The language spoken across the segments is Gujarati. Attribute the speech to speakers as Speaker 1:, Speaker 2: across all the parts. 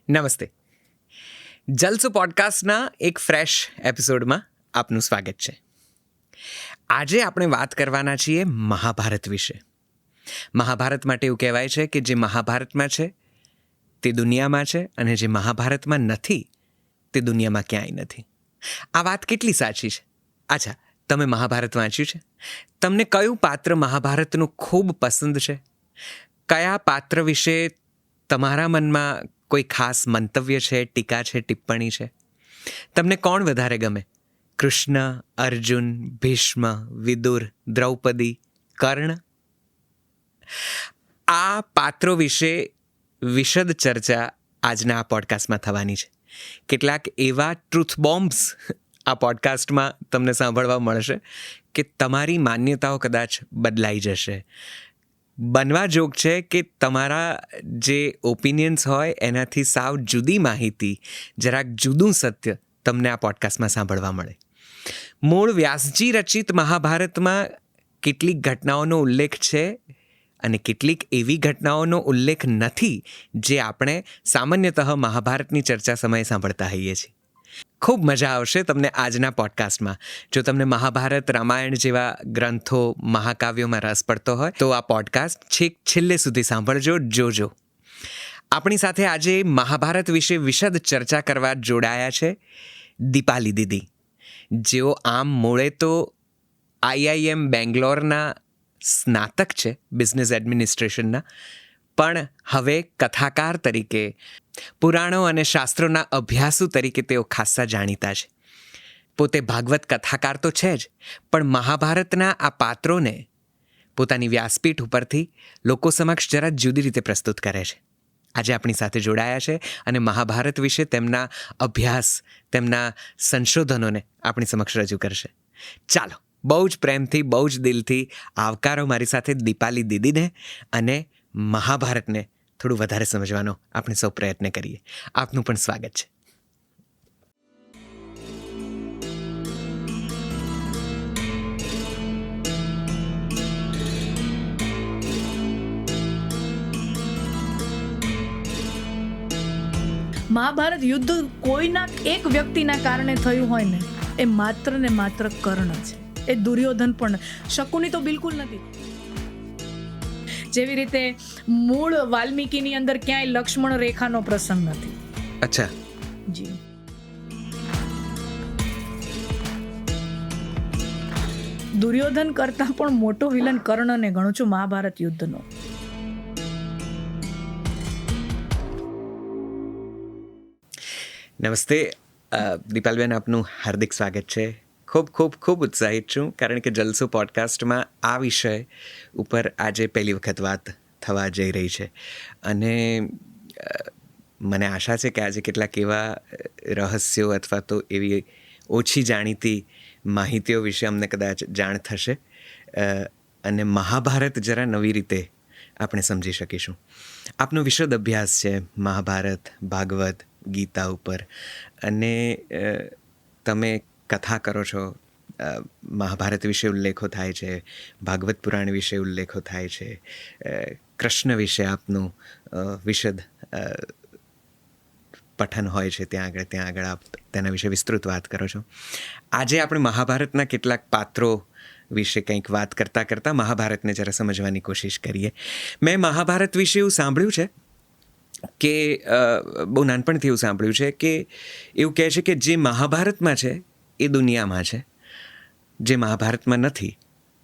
Speaker 1: નમસ્તે. જલસો પોડકાસ્ટના એક ફ્રેશ એપિસોડમાં આપનું સ્વાગત છે. આજે આપણે વાત કરવાના છીએ મહાભારત વિશે. મહાભારત માટે એવું કહેવાય છે કે જે મહાભારતમાં છે તે દુનિયામાં છે, અને જે મહાભારતમાં નથી તે દુનિયામાં ક્યાંય નથી. આ વાત કેટલી સાચી છે? અચ્છા, તમે મહાભારત વાંચ્યું છે? તમને કયું પાત્ર મહાભારતનું ખૂબ પસંદ છે? કયા પાત્ર વિશે તમારા મનમાં કોઈ ખાસ મંતવ્ય છે, ટીકા છે, ટિપ્પણી છે? તમને કોણ વધારે ગમે? કૃષ્ણ, અર્જુન, ભીષ્મ, વિદુર, દ્રૌપદી, કર્ણ? આ પાત્રો વિશે વિશદ ચર્ચા આજના આ પોડકાસ્ટમાં થવાની છે. કેટલાક એવા ટ્રુથ બોમ્બ્સ આ પોડકાસ્ટમાં તમને સાંભળવા મળશે કે તમારી માન્યતાઓ કદાચ બદલાઈ જશે. બનવા જોગ છે કે તમારા જે ઓપિનિયન્સ હોય એનાથી સાવ જુદી માહિતી, જરાક જુદું સત્ય તમને આ પોડકાસ્ટમાં સાંભળવા મળે. મૂળ વ્યાસજી રચિત મહાભારતમાં કેટલીક ઘટનાઓનો ઉલ્લેખ છે અને કેટલીક એવી ઘટનાઓનો ઉલ્લેખ નથી જે આપણે સામાન્યતઃ મહાભારતની ચર્ચા સમયે સાંભળતા હોઈએ છીએ. ખૂબ મજા આવશે તમને આજના પોડકાસ્ટમાં. જો તમને મહાભારત, રામાયણ જેવા ગ્રંથો, મહાકાવ્યોમાં રસ પડતો હોય તો આ પોડકાસ્ટ છેક છેલ્લે સુધી સાંભળજો, જોજો. આપણી સાથે આજે મહાભારત વિશે વિશદ ચર્ચા કરવા જોડાયા છે દીપાલી દીદી, જેઓ આમ મૂળે તો IIM બેંગ્લોરના સ્નાતક છે બિઝનેસ એડમિનિસ્ટ્રેશનના, પણ હવે કથાકાર તરીકે, પુરાણો અને શાસ્ત્રોના અભ્યાસુ તરીકે તેઓ ખાસ્સા જાણીતા છે. પોતે ભાગવત કથાકાર તો છે જ, પણ મહાભારતના આ પાત્રોને પોતાની વ્યાસપીઠ ઉપરથી લોકો સમક્ષ જરા જુદી રીતે પ્રસ્તુત કરે છે. આજે આપણી સાથે જોડાયા છે અને મહાભારત વિશે તેમના અભ્યાસ, તેમના સંશોધનોને આપણી સમક્ષ રજૂ કરશે. ચાલો, બહુ જ પ્રેમથી, બહુ જ દિલથી આવકારો મારી સાથે દીપાલી દીદીને, અને મહાભારતને થોડું વધારે સમજવાનો આપણે સૌ પ્રયત્ન કરીએ. આપનું પણ સ્વાગત છે.
Speaker 2: મહાભારત યુદ્ધ કોઈના એક વ્યક્તિના કારણે થયું હોય ને, એ માત્ર ને માત્ર કર્ણ છે. એ દુર્યોધન પણ, શકુની તો બિલકુલ નથી. જેવી રીતે મૂળ વાલ્મીકીની અંદર ક્યાંય લક્ષ્મણ રેખાનો પ્રસંગ નથી.
Speaker 1: અચ્છા
Speaker 2: જી. દુર્યોધન કરતા પણ મોટો વિલન કર્ણને ગણું છું મહાભારત યુદ્ધનો.
Speaker 1: નમસ્તે દીપાલબેન, આપનું હાર્દિક સ્વાગત છે. ખૂબ ખૂબ ખૂબ ઉત્સાહિત છું, કારણ કે જલસો પોડકાસ્ટમાં આ વિષય ઉપર આજે પહેલી વખત વાત થવા જઈ રહી છે. અને મને આશા છે કે આજે કેટલાક એવા રહસ્યો અથવા તો એવી ઓછી જાણીતી માહિતીઓ વિશે અમને કદાચ જાણ થશે, અને મહાભારત જરા નવી રીતે આપણે સમજી શકીશું. આપનો વિશદ અભ્યાસ છે મહાભારત, ભાગવત, ગીતા ઉપર, અને તમે કથા કરો છો. મહાભારત વિશે ઉલ્લેખો થાય છે, ભાગવત પુરાણ વિશે ઉલ્લેખો થાય છે, કૃષ્ણ વિશે આપનું વિશદ પઠન હોય છે. ત્યાં આગળ આપ તેના વિશે વિસ્તૃત વાત કરો છો. આજે આપણે મહાભારતના કેટલાક પાત્રો વિશે કંઈક વાત કરતાં મહાભારતને જરા સમજવાની કોશિશ કરીએ. મેં મહાભારત વિશે એવું સાંભળ્યું છે કે બહુ નાનપણથી એવું સાંભળ્યું છે કે એવું કહે છે કે જે મહાભારતમાં છે એ દુનિયામાં છે, જે મહાભારતમાં નથી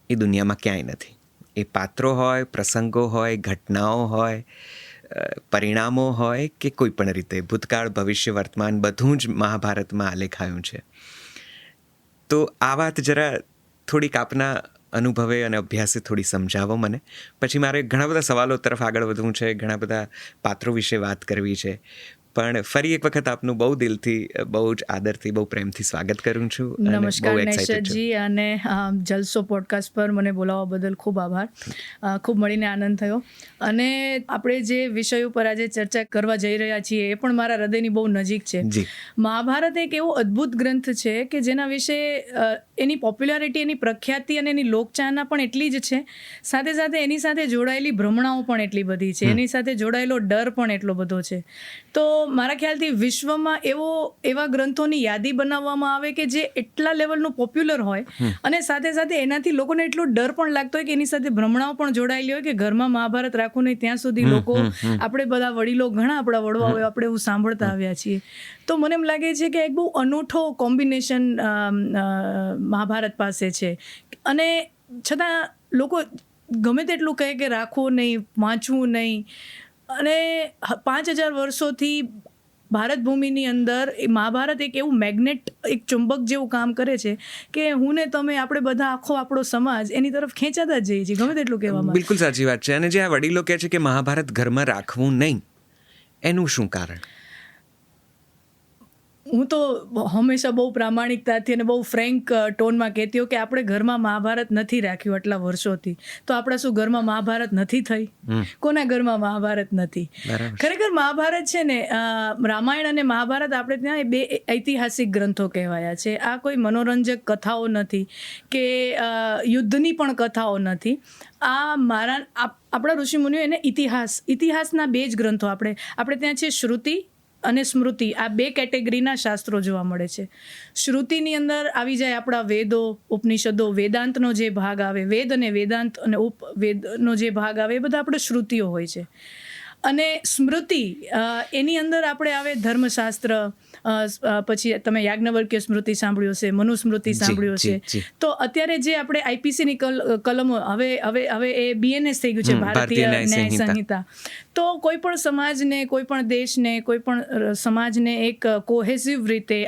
Speaker 1: એ દુનિયામાં ક્યાંય નથી. એ પાત્રો હોય, પ્રસંગો હોય, ઘટનાઓ હોય, પરિણામો હોય કે કોઈ પણ રીતે ભૂતકાળ, ભવિષ્ય, વર્તમાન બધું જ મહાભારતમાં આલેખાયું છે. તો આ વાત જરા થોડીક આપના અનુભવે અને અભ્યાસે થોડી સમજાવો મને. પછી મારે ઘણા બધા સવાલો તરફ આગળ વધવું છે, ઘણા બધા પાત્રો વિશે વાત કરવી છે. પણ ફરી એક વખત આપનું બહુ દિલથી, બહુ જ આદરથી, બહુ પ્રેમથી સ્વાગત કરું છું.
Speaker 2: નમસ્કાર નૈશરજી, અને જલસો પોડકાસ્ટ પર મને બોલાવવા બદલ ખૂબ આભાર. ખૂબ મળીને આનંદ થયો. અને આપણે જે વિષય ઉપર આજે ચર્ચા કરવા જઈ રહ્યા છીએ એ પણ મારા હૃદયની બહુ નજીક છે. મહાભારત એક એવો અદ્ભુત ગ્રંથ છે કે જેના વિશે એની પોપ્યુલારિટી, એની પ્રખ્યાતિ અને એની લોકચાહના પણ એટલી જ છે. સાથે સાથે એની સાથે જોડાયેલી ભ્રમણાઓ પણ એટલી બધી છે, એની સાથે જોડાયેલો ડર પણ એટલો બધો છે. તો મારા ખ્યાલથી વિશ્વમાં એવા ગ્રંથોની યાદી બનાવવામાં આવે કે જે એટલા લેવલનું પોપ્યુલર હોય અને સાથે સાથે એનાથી લોકોને એટલો ડર પણ લાગતો હોય કે એની સાથે ભ્રમણાઓ પણ જોડાયેલી હોય કે ઘરમાં મહાભારત રાખવું નહીં ત્યાં સુધી લોકો આપણે બધા વડીલો ઘણા આપણા વડવાઓ આપણે એવું સાંભળતા આવ્યા છીએ. તો મને એમ લાગે છે કે એક બહુ અનોખો કોમ્બિનેશન મહાભારત પાસે છે અને છતાં લોકો ગમે તેટલું કહે કે રાખવું નહીં, વાંચવું નહીં, અને 5000 વર્ષોથી ભારત ભૂમિની અંદર એ મહાભારત એક એવું મેગ્નેટ, એક ચુંબક જેવું કામ કરે છે કે હું ને તમે આપણે બધા આખો આપણો સમાજ એની તરફ ખેંચાતા જ જઈએ છીએ ગમે તેટલું કહેવામાં.
Speaker 1: બિલકુલ સાચી વાત છે. અને જે આ વડીલો કહે છે કે મહાભારત ઘરમાં રાખવું નહીં, એનું શું કારણ?
Speaker 2: હું તો હંમેશા બહુ પ્રામાણિકતાથી અને બહુ ફ્રેન્ક ટોનમાં કહેતી હોઉં કે આપણે ઘરમાં મહાભારત નથી રાખ્યું આટલા વર્ષોથી, તો આપણા શું ઘરમાં મહાભારત નથી થઈ? કોના ઘરમાં મહાભારત નથી? ખરેખર મહાભારત છે ને, રામાયણ અને મહાભારત આપણે ત્યાં એ બે ઐતિહાસિક ગ્રંથો કહેવાયા છે. આ કોઈ મનોરંજક કથાઓ નથી કે યુદ્ધની પણ કથાઓ નથી. આ આપણા ઋષિમુનિઓ એને ઇતિહાસના બે જ ગ્રંથો આપણે ત્યાં છે. શ્રુતિ અને સ્મૃતિ, આ બે કેટેગરીના શાસ્ત્રો જોવા મળે છે. શ્રુતિની અંદર આવી જાય આપણા વેદો, ઉપનિષદો, વેદાંતનો જે ભાગ આવે, વેદ અને વેદાંત અને ઉપવેદનો જે ભાગ આવે, એ બધા આપણે શ્રુતિઓ હોય છે. અને સ્મૃતિ, એની અંદર આપણે આવે ધર્મશાસ્ત્ર, પછી તમે યાજ્ઞવલ્ક્ય સ્મૃતિ સાંભળ્યું હશે, મનુસ્મૃતિ સાંભળ્યું હશે. તો અત્યારે જે આપણે આઈપીસીની કલમો હવે એ BNS થઈ ગયું છે, ભારતીય ન્યાય સંહિતા. તો કોઈ પણ સમાજને, કોઈ પણ દેશને, કોઈ પણ સમાજને એક કોહેસિવ રીતે,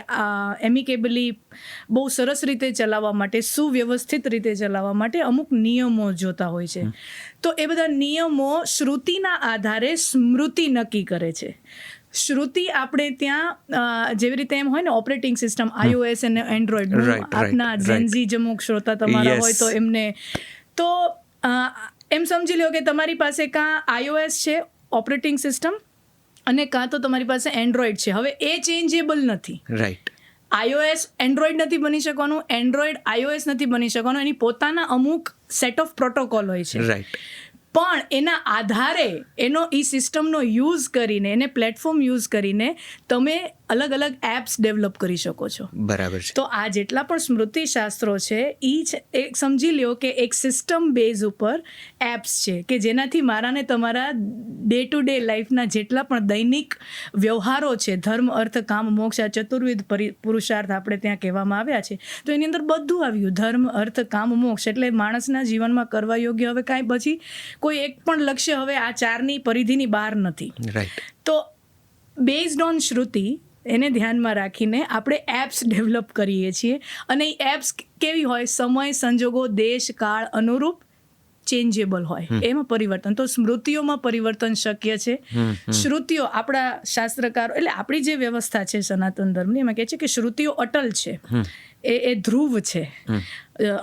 Speaker 2: એમિકેબલી, બહુ સરસ રીતે ચલાવવા માટે, સુવ્યવસ્થિત રીતે ચલાવવા માટે અમુક નિયમો જોતા હોય છે. તો એ બધા નિયમો શ્રુતિના આધારે સ્મૃતિ નક્કી કરે છે. શ્રુતિ આપણે ત્યાં જેવી રીતે એમ હોય ને ઓપરેટિંગ સિસ્ટમ, iOS અને એન્ડ્રોઈડ, આપના જેનઝી જમુક શ્રોતા તમારા હોય તો એમને, તો એમ સમજી લો કે તમારી પાસે કાં iOS છે ઓપરેટિંગ સિસ્ટમ અને કાં તો તમારી પાસે એન્ડ્રોઈડ છે. હવે એ ચેન્જેબલ નથી.
Speaker 1: રાઈટ.
Speaker 2: iOS એન્ડ્રોઈડ નથી બની શકવાનું, એન્ડ્રોઈડ iOS નથી બની શકવાનું. એની પોતાના અમુક સેટ ઓફ પ્રોટોકોલ હોય છે.
Speaker 1: રાઈટ.
Speaker 2: પણ એના આધારે એનો એ સિસ્ટમનો યુઝ કરીને, એને પ્લેટફોર્મ યુઝ કરીને તમે અલગ અલગ એપ્સ ડેવલપ કરી શકો છો.
Speaker 1: બરાબર છે.
Speaker 2: તો આ જેટલા પણ સ્મૃતિ શાસ્ત્રો છે એ સમજી લ્યો કે એક સિસ્ટમ બેઝ ઉપર એપ્સ છે કે જેનાથી મારા ને તમારા ડે ટુ ડે લાઈફના જેટલા પણ દૈનિક વ્યવહારો છે, ધર્મ, અર્થ, કામ, મોક્ષ, આ ચતુર્વિધ પુરુષાર્થ આપણે ત્યાં કહેવામાં આવ્યા છે, તો એની અંદર બધું આવ્યું. ધર્મ, અર્થ, કામ, મોક્ષ એટલે માણસના જીવનમાં કરવા યોગ્ય હવે કાંઈ પછી કોઈ એક પણ લક્ષ્ય હવે આ ચારની પરિધિની બહાર નથી.
Speaker 1: રાઈટ.
Speaker 2: તો બેઝડ ઓન શ્રુતિ એને ધ્યાનમાં રાખીને આપણે એપ્સ ડેવલપ કરીએ છીએ. અને એ એપ્સ કેવી હોય? સમય, સંજોગો, દેશ, કાળ અનુરૂપ ચેન્જેબલ હોય, એમાં પરિવર્તન. તો સ્મૃતિઓમાં પરિવર્તન શક્ય છે. શ્રુતિઓ, આપણા શાસ્ત્રકારો, એટલે આપણી જે વ્યવસ્થા છે સનાતન ધર્મની, એમાં કહે છે કે શ્રુતિઓ અટલ છે, એ ધ્રુવ છે.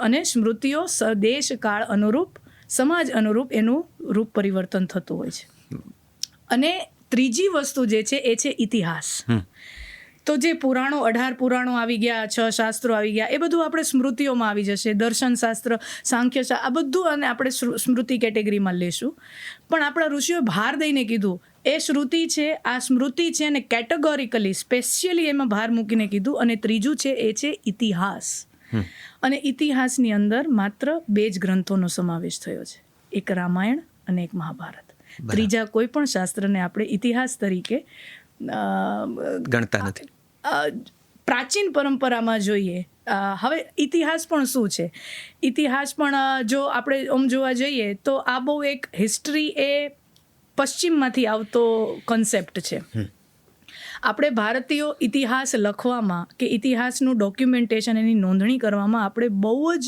Speaker 2: અને સ્મૃતિઓ દેશ, કાળ અનુરૂપ, સમાજ અનુરૂપ એનું રૂપ પરિવર્તન થતું હોય છે. અને ત્રીજી વસ્તુ જે છે એ છે ઇતિહાસ. તો જે પુરાણો, 18 પુરાણો આવી ગયા, 6 શાસ્ત્રો આવી ગયા, એ બધું આપણે સ્મૃતિઓમાં આવી જશે. દર્શન શાસ્ત્ર, સાંખ્ય શાસ્ત્ર, આ બધું અને આપણે સ્મૃતિ કેટેગરીમાં લેશું. પણ આપણા ઋષિઓએ ભાર દઈને કીધું એ શ્રુતિ છે, આ સ્મૃતિ છે, અને કેટેગોરિકલી સ્પેશિયલી એમાં ભાર મૂકીને કીધું. અને ત્રીજું છે એ છે ઇતિહાસ. અને ઇતિહાસની અંદર માત્ર 2 જ ગ્રંથોનો સમાવેશ થયો છે, એક રામાયણ અને એક મહાભારત. ત્રીજા કોઈ પણ શાસ્ત્રને આપણે ઇતિહાસ તરીકે
Speaker 1: ગણતા નથી.
Speaker 2: પ્રાચીન પરંપરામાં જોઈએ. હવે ઇતિહાસ પણ શું છે? ઇતિહાસ પણ જો આપણે આમ જોવા જઈએ તો આ બહુ એક હિસ્ટ્રી એ પશ્ચિમમાંથી આવતો કોન્સેપ્ટ છે. આપણે ભારતીયો ઇતિહાસ લખવામાં કે ઇતિહાસનું ડોક્યુમેન્ટેશન, એની નોંધણી કરવામાં આપણે બહુ જ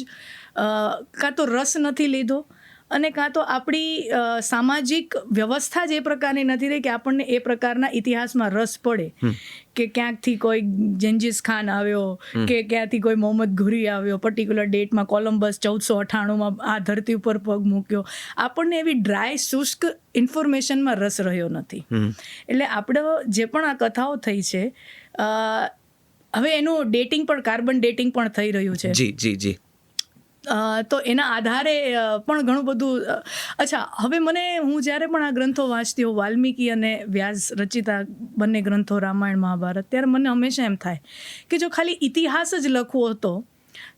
Speaker 2: કાં તો રસ નથી લીધો, અને કાં તો આપણી સામાજિક વ્યવસ્થા જ એ પ્રકારની નથી રહી કે આપણને એ પ્રકારના ઇતિહાસમાં રસ પડે કે ક્યાંકથી કોઈ જેન્જીસ ખાન આવ્યો કે ક્યાંથી કોઈ મોહમ્મદ ઘુરી આવ્યો, પર્ટિક્યુલર ડેટમાં કોલમ્બસ 1498માં આ ધરતી ઉપર પગ મૂક્યો. આપણને એવી ડ્રાય, શુષ્ક ઇન્ફોર્મેશનમાં રસ રહ્યો નથી. એટલે આપણે જે પણ આ કથાઓ થઈ છે, હવે એનું ડેટિંગ પણ, કાર્બન ડેટિંગ પણ થઈ રહ્યું છે.
Speaker 1: જી જી જી.
Speaker 2: તો એના આધારે પણ ઘણું બધું અચ્છા હવે હું જ્યારે પણ આ ગ્રંથો વાંચતી હોઉં, વાલ્મીકી અને વ્યાસ રચિતા બંને ગ્રંથો રામાયણ મહાભારત, ત્યારે મને હંમેશા એમ થાય કે જો ખાલી ઇતિહાસ જ લખવો હતો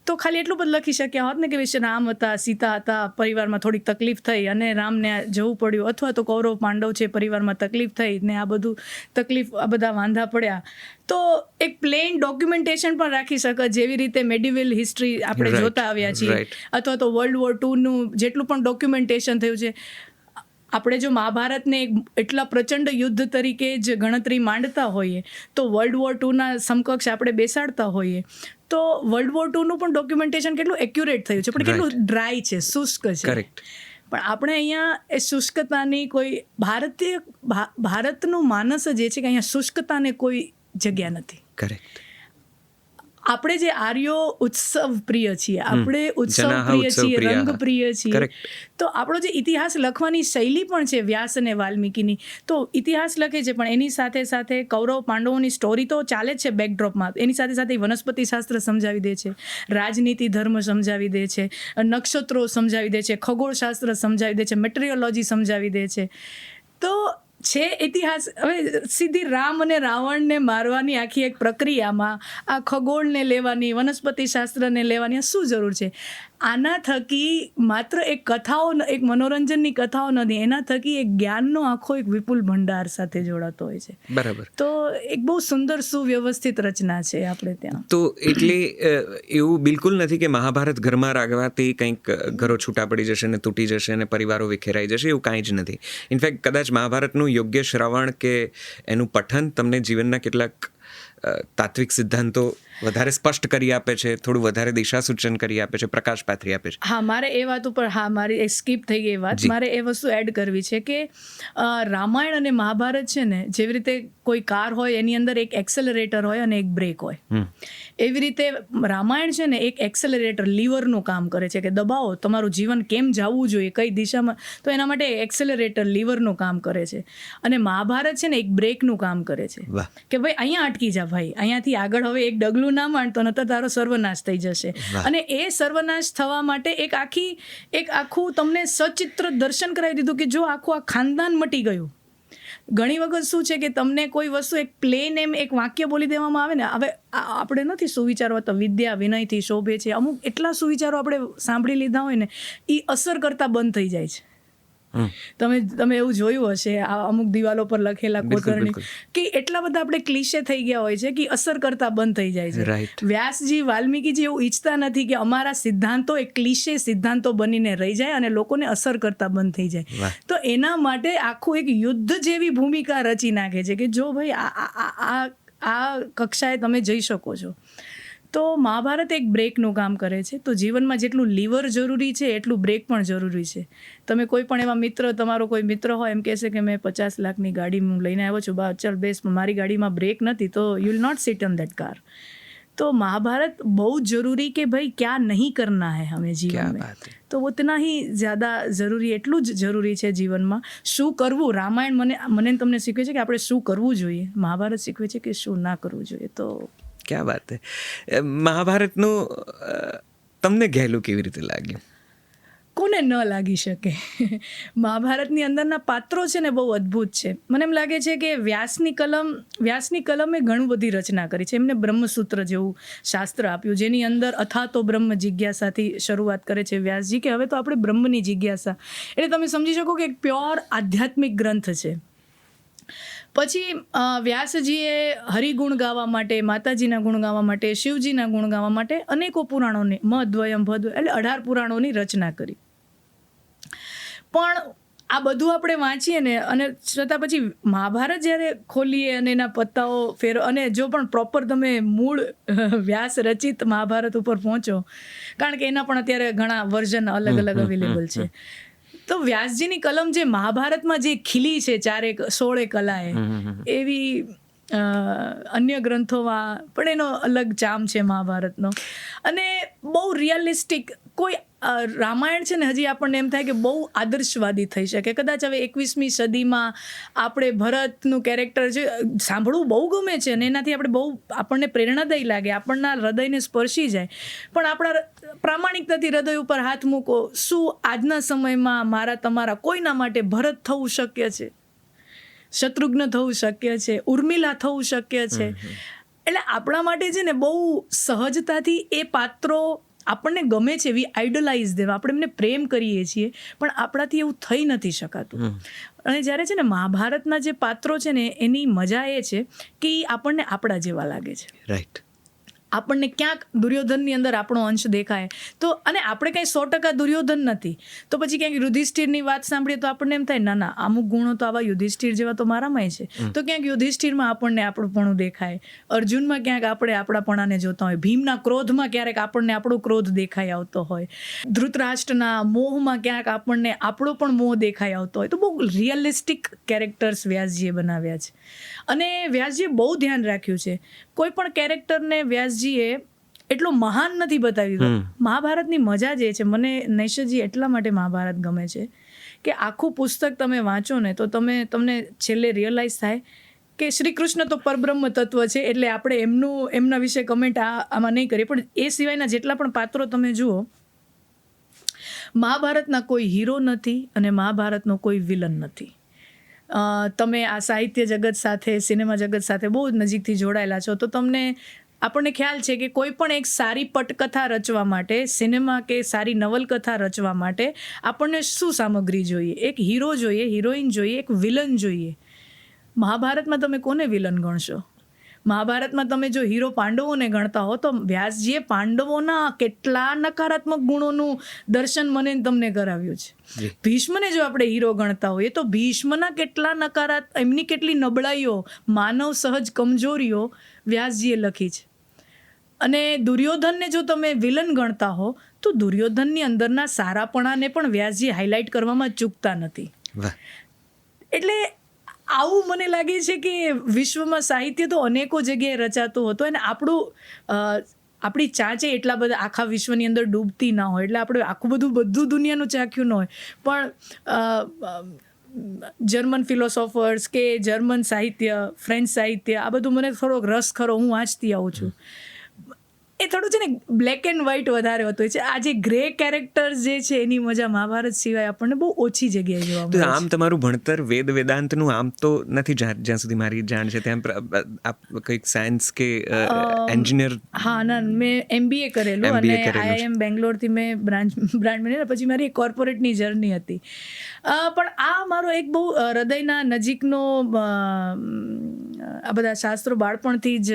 Speaker 2: તો ખાલી એટલું બધું લખી શક્યા હોત ને કે વિશે રામ હતા, સીતા હતા, પરિવારમાં થોડીક તકલીફ થઈ અને રામને જવું પડ્યું, અથવા તો કૌરવ પાંડવ છે, પરિવારમાં તકલીફ થઈ ને આ બધા વાંધા પડ્યા. તો એક પ્લેન ડોક્યુમેન્ટેશન પણ રાખી શકે, જેવી રીતે મેડિવલ હિસ્ટ્રી આપણે જોતા આવ્યા છીએ, અથવા તો વર્લ્ડ વોર 2 નું જેટલું પણ ડોક્યુમેન્ટેશન થયું છે. આપણે જો મહાભારતને એટલા પ્રચંડ યુદ્ધ તરીકે જ ગણતરી માંડતા હોઈએ, તો વર્લ્ડ વોર 2ના સમકક્ષ આપણે બેસાડતા હોઈએ, તો વર્લ્ડ વોર 2નું પણ ડોક્યુમેન્ટેશન કેટલું એક્યુરેટ થયું છે, પણ કેટલું ડ્રાય છે, શુષ્ક છે. પણ આપણે અહીંયા એ શુષ્કતાની કોઈ ભારતનું માનસ જ એ છે કે અહીંયા શુષ્કતાને કોઈ જગ્યા નથી.
Speaker 1: કરેક્ટ.
Speaker 2: આપણે જે આર્યો ઉત્સવ પ્રિય છીએ, આપણે ઉત્સવ પ્રિય છીએ, રંગ પ્રિય છીએ, તો આપણો જે ઇતિહાસ લખવાની શૈલી પણ છે વ્યાસ અને વાલ્મીકીની, તો ઇતિહાસ લખે છે પણ એની સાથે સાથે કૌરવ પાંડવોની સ્ટોરી તો ચાલે જ છે બેકડ્રોપમાં, એની સાથે સાથે વનસ્પતિ શાસ્ત્ર સમજાવી દે છે, રાજનીતિ ધર્મ સમજાવી દે છે, નક્ષત્રો સમજાવી દે છે, ખગોળશાસ્ત્ર સમજાવી દે છે, મેટેરિયોલોજી સમજાવી દે છે. તો છે ઇતિહાસ. હવે સીધી રામ અને રાવણને મારવાની આખી એક પ્રક્રિયામાં આ ખગોળને લેવાની, વનસ્પતિ શાસ્ત્રને લેવાની શું જરૂર છે? આના થકી માત્ર એક કથાઓ, એક મનોરંજનની કથાઓ નથી, એના થકી એક જ્ઞાનનો આખો એક વિપુલ ભંડાર સાથે જોડાતો હોય છે.
Speaker 1: બરાબર.
Speaker 2: તો એક બહુ સુંદર સુવ્યવસ્થિત રચના છે આપણે ત્યાં.
Speaker 1: તો એટલે એવું બિલકુલ નથી કે મહાભારત ઘરમાં રાગવાથી કંઈક ઘરો છૂટા પડી જશે ને તૂટી જશે અને પરિવારો વિખેરાઈ જશે, એવું કાંઈ જ નથી. ઇનફેક્ટ કદાચ મહાભારતનું યોગ્ય શ્રવણ કે એનું પઠન તમને જીવનના કેટલાક તાત્વિક સિદ્ધાંતો વધારે સ્પષ્ટ કરી આપે છે, થોડું વધારે દિશા સૂચન કરી આપે છે, પ્રકાશ પાથરી આપે છે.
Speaker 2: હા, મારે એ વાત ઉપર મારી સ્કીપ થઈ ગઈ વાત, મારે એ વસ્તુ એડ કરવી છે કે રામાયણ અને મહાભારત છે ને, જેવી રીતે કોઈ કાર હોય એની અંદર એક એક્સેલરેટર હોય અને એક બ્રેક હોય, એવી રીતે રામાયણ છે ને એક એક્સેલરેટર, લીવરનું કામ કરે છે કે દબાવો તમારું જીવન કેમ જવું જોઈએ, કઈ દિશામાં, તો એના માટે એક્સેલરેટર લીવરનું કામ કરે છે. અને મહાભારત છે ને એક બ્રેકનું કામ કરે છે કે ભાઈ અહીંયા અટકી જા ભાઈ, અહીંયાથી આગળ હવે એક ડગલું ના માંડતો, નતર તારો સર્વનાશ થઈ જશે. અને એ સર્વનાશ થવા માટે એક આખું તમને સચિત્ર દર્શન કરાવી દીધું કે જો આખું આ ખાનદાન મટી ગયું. ઘણી વખત શું છે કે તમને કોઈ વસ્તુ એક પ્લેન એમ એક વાક્ય બોલી દેવામાં આવે ને, હવે આપણે નથી સુવિચારો તો વિદ્યા વિનયથી શોભે છે, અમુક એટલા સુવિચારો આપણે સાંભળી લીધા હોય ને, એ અસર કરતા બંધ થઈ જાય છે. તમે એવું જોયું હશે, આ અમુક દિવાલો પર લખેલા કોતરણી, કે એટલા બધા આપણે ક્લીશે થઈ ગયા હોય છે કે અસર કરતા બંધ થઈ જાય છે. વ્યાસજી, વાલ્મીકીજી એવું ઈચ્છતા નથી કે અમારા સિદ્ધાંતો એક ક્લીશે સિદ્ધાંતો બનીને રહી જાય અને લોકોને અસર કરતા બંધ થઈ જાય. તો એના માટે આખું એક યુદ્ધ જેવી ભૂમિકા રચી નાખે છે કે જો ભાઈ આ કક્ષાએ તમે જઈ શકો છો. તો મહાભારત એક બ્રેકનું કામ કરે છે. તો જીવનમાં જેટલું લીવર જરૂરી છે એટલું બ્રેક પણ જરૂરી છે. તમે કોઈ પણ એવા તમારો કોઈ મિત્ર હોય એમ કહેશે કે મેં 50 લાખની ગાડી લઈને આવ્યો છું, ચાલ બેસ, મારી ગાડીમાં બ્રેક નથી, તો you will not sit on that car. तो महाभारत बहुत जरूरी कि भाई क्या नहीं करना है हमें जीवन में, तो उतना ही ज़्यादा જરૂરી, એટલું જ જરૂરી છે જીવનમાં શું કરવું. રામાયણ મને તમને શીખવે છે કે આપણે શું કરવું જોઈએ, મહાભારત શીખવે છે કે શું ના કરવું જોઈએ. તો
Speaker 1: ક્યાં વાત હે. મહાભારતનું તમને ગહેલું કેવી રીતે લાગ્યું?
Speaker 2: કોને ન લાગી શકે. મહાભારતની અંદરના પાત્રો છે ને બહુ અદ્ભુત છે. મને એમ લાગે છે કે વ્યાસની કલમે ઘણું બધી રચના કરી છે. એમને બ્રહ્મસૂત્ર જેવું શાસ્ત્ર આપ્યું જેની અંદર અથાતો બ્રહ્મ જિજ્ઞાસાથી શરૂઆત કરે છે વ્યાસજી, કે હવે તો આપણે બ્રહ્મની જિજ્ઞાસા, એટલે તમે સમજી શકો કે એક પ્યોર આધ્યાત્મિક ગ્રંથ છે. પછી વ્યાસજીએ હરિગુણ ગાવા માટે, માતાજીના ગુણ ગાવા માટે, શિવજીના ગુણ ગાવા માટે અનેકો પુરાણોની, મધ્વયમ ભદ્વ, એટલે 18 પુરાણોની રચના કરી. પણ આ બધું આપણે વાંચીએ ને, અને છતાં પછી મહાભારત જ્યારે ખોલીએ અને એના પત્તાઓ અને જો પણ પ્રોપર તમે મૂળ વ્યાસ રચિત મહાભારત ઉપર પહોંચો, કારણ કે એના પણ અત્યારે ઘણા વર્ઝન અલગ અલગ અવેલેબલ છે, તો વ્યાસજીની કલમ જે મહાભારતમાં જે ખીલી છે 16 કલાએ, એવી અન્ય ગ્રંથોમાં પણ એનો અલગ ચામ છે મહાભારતનો. અને બહુ રિયલિસ્ટિક, કોઈ રામાયણ છે ને હજી આપણને એમ થાય કે બહુ આદર્શવાદી થઈ શકે. કદાચ હવે 21મી સદીમાં આપણે ભરતનું કેરેક્ટર છે સાંભળવું બહુ ગમે છે અને એનાથી આપણે બહુ આપણને પ્રેરણાદાયી લાગે, આપણના હૃદયને સ્પર્શી જાય. પણ આપણા પ્રામાણિકતાથી હૃદય ઉપર હાથ મૂકો, શું આજના સમયમાં મારા તમારા કોઈના માટે ભરત થવું શક્ય છે, શત્રુઘ્ન થવું શક્ય છે, ઉર્મિલા થવું શક્ય છે? એટલે આપણા માટે છે ને બહુ સહજતાથી એ પાત્રો આપણને ગમે છે, વી આઇડલાઇઝ દેમ, આપણે એમને પ્રેમ કરીએ છીએ, પણ આપણાથી એવું થઈ નથી શકાતું. અને જ્યારે છે ને મહાભારતના જે પાત્રો છે ને એની મજા એ છે કે આપણને આપણા જેવા લાગે છે.
Speaker 1: રાઈટ.
Speaker 2: આપણને ક્યાંક દુર્યોધનની અંદર આપણો અંશ દેખાય તો, અને આપણે કંઈ 100% દુર્યોધન નથી, તો પછી ક્યાંક યુધિષ્ઠિરની વાત સાંભળીએ તો આપણને એમ થાય ના ના અમુક ગુણો તો આવા યુધિષ્ઠિર જેવા તો મારામાંય છે. તો ક્યાંક યુધિષ્ઠિરમાં આપણને આપણુંપણું દેખાય, અર્જુનમાં ક્યાંક આપણે આપણાપણાને જોતા હોય, ભીમના ક્રોધમાં ક્યારેક આપણને આપણો ક્રોધ દેખાઈ આવતો હોય, ધૃતરાષ્ટ્રના મોહમાં ક્યાંક આપણને આપણો પણ મોહ દેખાઈ આવતો હોય. તો બહુ રિયલિસ્ટિક કેરેક્ટર્સ વ્યાસજીએ બનાવ્યા છે. અને વ્યાસજીએ બહુ ધ્યાન રાખ્યું છે, કોઈ પણ કેરેક્ટરને વ્યાસજીએ એટલો મહાન નથી બતાવ્યું. મહાભારતની મજા જે છે, મને નૈષદજી એટલા માટે મહાભારત ગમે છે કે આખું પુસ્તક તમે વાંચો ને તો તમને છેલ્લે રિયલાઇઝ થાય કે શ્રી કૃષ્ણ તો પરબ્રહ્મ તત્વ છે, એટલે આપણે એમના વિશે કમેન્ટ આમાં નહીં કરીએ. પણ એ સિવાયના જેટલા પણ પાત્રો તમે જુઓ, મહાભારતના કોઈ હીરો નથી અને મહાભારતનો કોઈ વિલન નથી. તમે આ સાહિત્ય જગત સાથે, સિનેમા જગત સાથે બહુ નજીકથી જોડાયેલા છો, તો આપણને ખ્યાલ છે કે કોઈ પણ એક સારી પટકથા રચવા માટે, સિનેમા કે સારી નવલકથા રચવા માટે આપણને શું સામગ્રી જોઈએ? એક હીરો જોઈએ, હિરોઈન જોઈએ, એક વિલન જોઈએ. મહાભારતમાં તમે કોને વિલન ગણશો? મહાભારતમાં તમે જો હીરો પાંડવોને ગણતા હો તો વ્યાસજીએ પાંડવોના કેટલા નકારાત્મક ગુણોનું દર્શન મને તમને કરાવ્યું છે. ભીષ્મને જો આપણે હીરો ગણતા હોઈએ તો ભીષ્મના કેટલા એમની કેટલી નબળાઈઓ, માનવ સહજ કમજોરીઓ વ્યાસજીએ લખી છે. અને દુર્યોધનને જો તમે વિલન ગણતા હો તો દુર્યોધનની અંદરના સારાપણાને પણ વ્યાસજી હાઇલાઇટ કરવામાં ચૂકતા નથી. એટલે આવું મને લાગે છે કે વિશ્વમાં સાહિત્ય તો અનેકો જગ્યાએ રચાતું હતું અને આપણી ચાંચે એટલા બધા આખા વિશ્વની અંદર ડૂબતી ના હોય, એટલે આપણે આખું બધું દુનિયાનું ચાખ્યું ન હોય. પણ જર્મન ફિલોસોફર્સ કે જર્મન સાહિત્ય, ફ્રેન્ચ સાહિત્ય, આ બધું મને થોડોક રસ ખરો, હું વાંચતી આવું છું. એ થોડું છે ને બ્લેક એન્ડ વ્હાઇટ વધારે હોતું હોય છે. આ જે ગ્રે કેરેક્ટર્સ જે છે એની મજા મહાભારત સિવાય આપણને બહુ ઓછી જગ્યાએ જોવા મળે છે.
Speaker 1: આમ તમારું ભણતર વેદાંતનું આમ તો નથી, જ્યાં સુધી મારી જાણ છે ત્યાં કંઈક સાયન્સ કે એન્જિનિયર?
Speaker 2: હા ના, મેં MBA કરેલું અને IIM બેંગ્લોરથી મેં બ્રાન્ડ મેનેજર, પછી મારી કોર્પોરેટની જર્ની હતી. પણ આ મારો એક બહુ હૃદયના નજીકનો, આ બધા શાસ્ત્રો બાળપણથી જ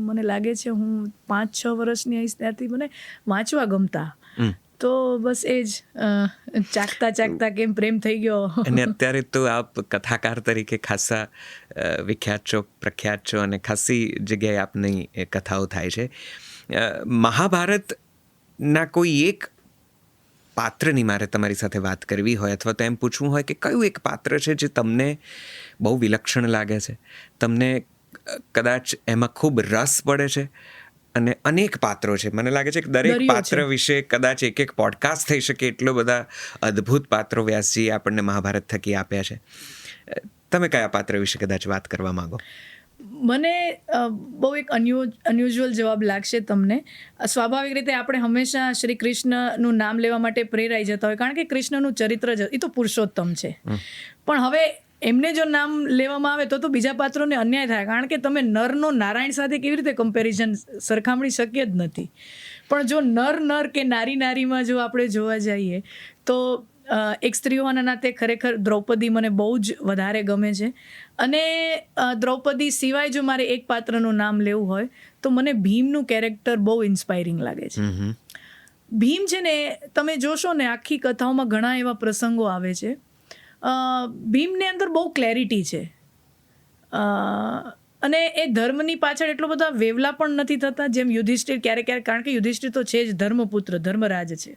Speaker 2: મને લાગે છે, હું 5-6 વર્ષની હઈશ ત્યારથી મને વાંચવા ગમતા. તો બસ એ જ ચાખતા કેમ પ્રેમ થઈ ગયો.
Speaker 1: અને અત્યારે તો આપ કથાકાર તરીકે ખાસા વિખ્યાત છો, પ્રખ્યાત છો અને ખાસી જગ્યાએ આપની કથાઓ થાય છે. મહાભારતના કોઈ એક પાત્રની મારે તમારી સાથે વાત કરવી હોય અથવા તો એમ પૂછવું હોય કે કયું એક પાત્ર છે જે તમને બહુ વિલક્ષણ લાગે છે, તમને કદાચ એમાં ખૂબ રસ પડે છે? અને અનેક પાત્રો છે, મને લાગે છે કે દરેક પાત્ર વિશે કદાચ એક પોડકાસ્ટ થઈ શકે, એટલો બધા અદ્ભુત પાત્રો વ્યાસજી આપણને મહાભારત થકી આપ્યા છે. તમે કયા પાત્ર વિશે કદાચ વાત કરવા માંગો?
Speaker 2: મને બહુ એક અનયુઝ્યુઅલ જવાબ લાગશે તમને. સ્વાભાવિક રીતે આપણે હંમેશા શ્રી કૃષ્ણનું નામ લેવા માટે પ્રેરાઈ જતા હોય, કારણ કે કૃષ્ણનું ચરિત્ર એ તો પુરુષોત્તમ છે. પણ હવે એમને જો નામ લેવામાં આવે તો બીજા પાત્રોને અન્યાય થાય, કારણ કે તમે નરનો નારાયણ સાથે કેવી રીતે કમ્પેરિઝન, સરખામણી શક્ય જ નથી. પણ જો નર કે નારીમાં જો આપણે જોવા જઈએ તો એક સ્ત્રી હોવાના નાતે ખરેખર દ્રૌપદી મને બહુ જ વધારે ગમે છે. અને દ્રૌપદી સિવાય જો મારે એક પાત્રનું નામ લેવું હોય તો મને ભીમનું કેરેક્ટર બહુ ઇન્સ્પાયરિંગ લાગે છે. ભીમ છે ને, તમે જોશો ને આખી કથાઓમાં ઘણા એવા પ્રસંગો આવે છે, ભીમને અંદર બહુ ક્લેરિટી છે. અને એ ધર્મની પાછળ એટલો બધા વેવલા પણ નથી થતા જેમ યુધિષ્ઠિર ક્યારેક ક્યારેક, કારણ કે યુધિષ્ઠિર તો છે જ ધર્મપુત્ર, ધર્મરાજ છે.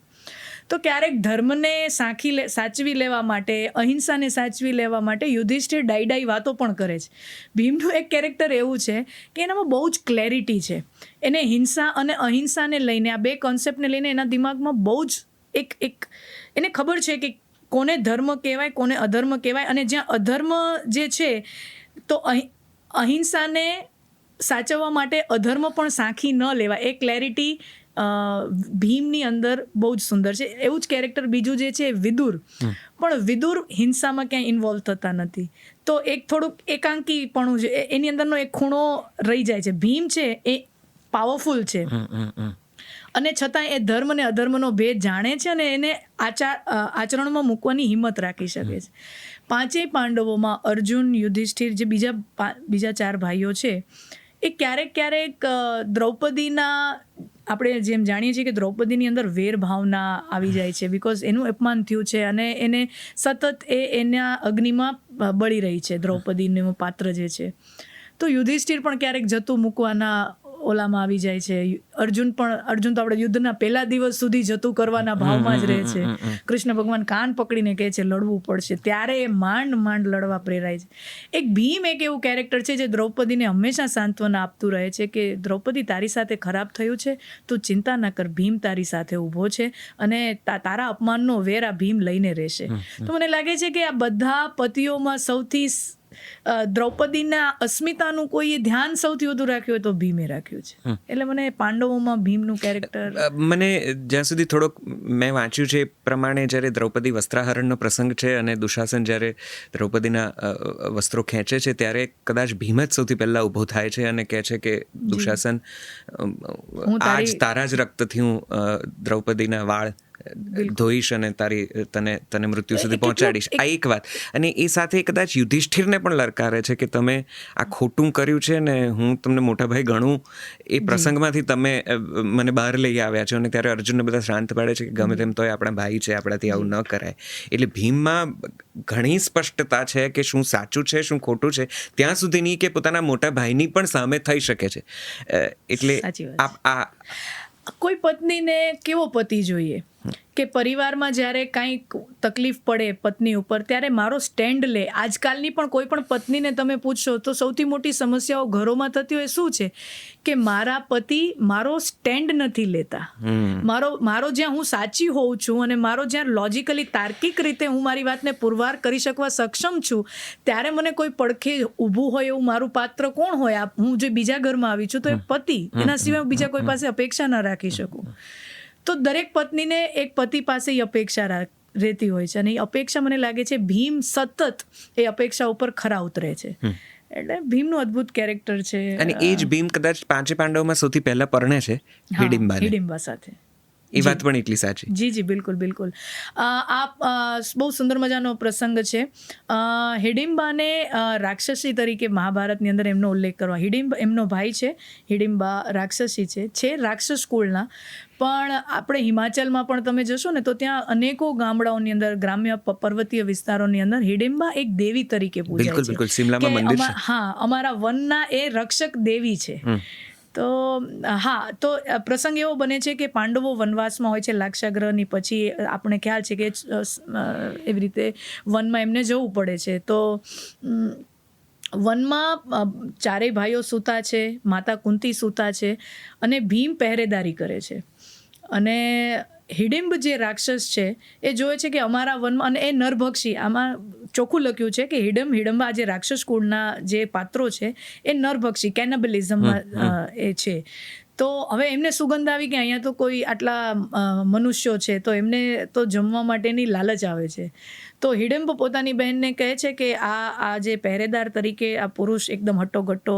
Speaker 2: તો ક્યારેક ધર્મને સાચવી લેવા માટે, અહિંસાને સાચવી લેવા માટે યુધિષ્ઠિર ડાઈ વાતો પણ કરે છે. ભીમનું એક કેરેક્ટર એવું છે કે એનામાં બહુ જ ક્લેરિટી છે. એને હિંસા અને અહિંસાને લઈને, આ બે કોન્સેપ્ટને લઈને એના દિમાગમાં બહુ જ એક એને ખબર છે કે કોને ધર્મ કહેવાય, કોને અધર્મ કહેવાય, અને જ્યાં અધર્મ જે છે તો અહિંસાને સાચવવા માટે અધર્મ પણ સાંખી ન લેવાય. એ ક્લેરિટી ભીમની અંદર બહુ જ સુંદર છે. એવું જ કેરેક્ટર બીજું જે છે વિદુર, પણ વિદુર હિંસામાં ક્યાંય ઇન્વોલ્વ થતા નથી. તો એક થોડુંક એકાંકીપણું છે, એની અંદરનો એક ખૂણો રહી જાય છે. ભીમ છે એ પાવરફુલ છે અને છતાં એ ધર્મ અને અધર્મનો ભેદ જાણે છે અને એને આચરણમાં મૂકવાની હિંમત રાખી શકે છે. પાંચેય પાંડવોમાં અર્જુન, યુધિષ્ઠિર, જે બીજા 4 ભાઈઓ છે, એ ક્યારેક દ્રૌપદીના, આપણે જેમ જાણીએ છીએ કે દ્રૌપદીની અંદર વેરભાવના આવી જાય છે, બિકોઝ એનું અપમાન થયું છે અને એને સતત એના અગ્નિમાં બળી રહી છે દ્રૌપદીનું પાત્ર જે છે. તો યુધિષ્ઠિર પણ ક્યારેક જતું મૂકવાના ઓલામાં આવી જાય છે. અર્જુન તો આપણે યુદ્ધના પહેલા દિવસ સુધી જતું કરવાના ભાવમાં જ રહે છે. કૃષ્ણ ભગવાન કાન પકડીને કહે છે લડવું પડશે, ત્યારે એ માંડ લડવા પ્રેરાય છે. એક ભીમ એક એવું કેરેક્ટર છે જે દ્રૌપદીને હંમેશા સાંત્વના આપતું રહે છે કે દ્રૌપદી, તારી સાથે ખરાબ થયું છે, તું ચિંતા ના કર, ભીમ તારી સાથે ઊભો છે અને તારા અપમાનનો વેર આ ભીમ લઈને રહેશે. તો મને લાગે છે કે આ બધા પતિઓમાં સૌથી દ્રૌપદીના અસ્મિતાનું કોઈએ ધ્યાન સૌથી વધુ રાખ્યું હોય તો ભીમે રાખ્યું છે. એટલે મને પાંડવોમાં ભીમનું કેરેક્ટર,
Speaker 1: મને જ્યાં સુધી થોડોક મેં વાંચ્યું છે એ પ્રમાણે, જ્યારે દ્રૌપદી વસ્ત્રાહરણનો પ્રસંગ છે અને દુશાસન જ્યારે દ્રૌપદીના વસ્ત્રો ખેંચે છે, ત્યારે કદાચ ભીમ જ સૌથી પહેલા ઊભો થાય છે અને કહે છે કે દુશાસન, આજ તારા જ રક્તથી હું દ્રૌપદીના વાળ ધોઈશ અને તને મૃત્યુ સુધી પહોંચાડીશ. આ એક વાત. અને એ સાથે કદાચ યુધિષ્ઠિરને પણ લલકારે છે કે તમે આ ખોટું કર્યું છે ને હું તમને મોટા ભાઈ ગણું, એ પ્રસંગમાંથી તમે મને બહાર લઈ આવ્યા છો. અને ત્યારે અર્જુનને બધા શાંત પાડે છે કે ગમે તેમ તોય આપણા ભાઈ છે, આપણાથી આવું ન કરાય. એટલે ભીમમાં ઘણી સ્પષ્ટતા છે કે શું સાચું છે, શું ખોટું છે, ત્યાં સુધી નહીં કે પોતાના મોટા ભાઈની પણ સામે થઈ શકે છે. એટલે આ
Speaker 2: કોઈ પત્નીને કેવો પતિ જોઈએ કે પરિવારમાં જ્યારે કાંઈક તકલીફ પડે પત્ની ઉપર, ત્યારે મારો સ્ટેન્ડ લે. આજકાલની પણ કોઈ પણ પત્નીને તમે પૂછશો તો સૌથી મોટી સમસ્યાઓ ઘરોમાં થતી હોય શું છે કે મારા પતિ મારો સ્ટેન્ડ નથી લેતા. મારો જ્યાં હું સાચી હોઉં છું અને મારો જ્યાં લોજિકલી તાર્કિક રીતે હું મારી વાતને પુરવાર કરી શકવા સક્ષમ છું, ત્યારે મને કોઈ પડખે ઊભું હોય એવું મારું પાત્ર કોણ હોય? હું જે બીજા ઘરમાં આવી છું તો એ પતિ, એના સિવાય હું બીજા કોઈ પાસે અપેક્ષા ન રાખી શકું. તો દરેક પત્નીને એક પતિ પાસે અપેક્ષા રહેતી હોય છે અને એ અપેક્ષા, મને લાગે છે ભીમ સતત એ અપેક્ષા ઉપર ખરા ઉતરે છે. એટલે ભીમનું અદ્ભુત કેરેક્ટર છે.
Speaker 1: અને એ જ ભીમ કદાચ પાંચે પાંડવોમાં સૌથી પહેલા પરણે છે
Speaker 2: હિડિંબા સાથે.
Speaker 1: એ વાત પણ એટલી સાચી.
Speaker 2: જી બિલકુલ. આ બહુ સુંદર મજાનો પ્રસંગ છે. હિડિંબાને રાક્ષસી તરીકે મહાભારતની અંદર એમનો ઉલ્લેખ કરવા, એમનો ભાઈ છે હિડિંબા, રાક્ષસી છે રાક્ષસ કુળના. પણ આપણે હિમાચલમાં પણ તમે જશો ને તો ત્યાં અનેકો ગામડાઓની અંદર, ગ્રામ્ય પર્વતીય વિસ્તારોની અંદર હિડિંબા એક દેવી તરીકે પૂજાય છે.
Speaker 1: બિલકુલ. સિમલામાં મંદિર છે.
Speaker 2: હા, અમારા વનના એ રક્ષક દેવી છે. તો તો પ્રસંગ એવો બને છે કે પાંડવો વનવાસમાં હોય છે લાક્ષાગ્રહની પછી. આપણે ખ્યાલ છે કે એવી રીતે વનમાં એમને જવું પડે છે. તો વનમાં 4 ભાઈઓ સૂતા છે, માતા કુંતી સૂતા છે અને ભીમ પહેરેદારી કરે છે. અને હિડિંબ જે રાક્ષસ છે એ જોવે છે કે અમારા વનમાં, અને એ નરભક્ષી, આમાં ચોખ્ખું લખ્યું છે કે હિડમ્બા જે રાક્ષસ કુળના જે પાત્રો છે એ નરભક્ષી, કેનેબલિઝમમાં એ છે. તો હવે એમને સુગંધ આવી કે અહીંયા તો કોઈ આટલા મનુષ્યો છે, તો એમને તો જમવા માટેની લાલચ આવે છે. તો હિડિંબ પોતાની બહેનને કહે છે કે આ જે પહેરેદાર તરીકે આ પુરુષ એકદમ હટ્ટોઘટ્ટો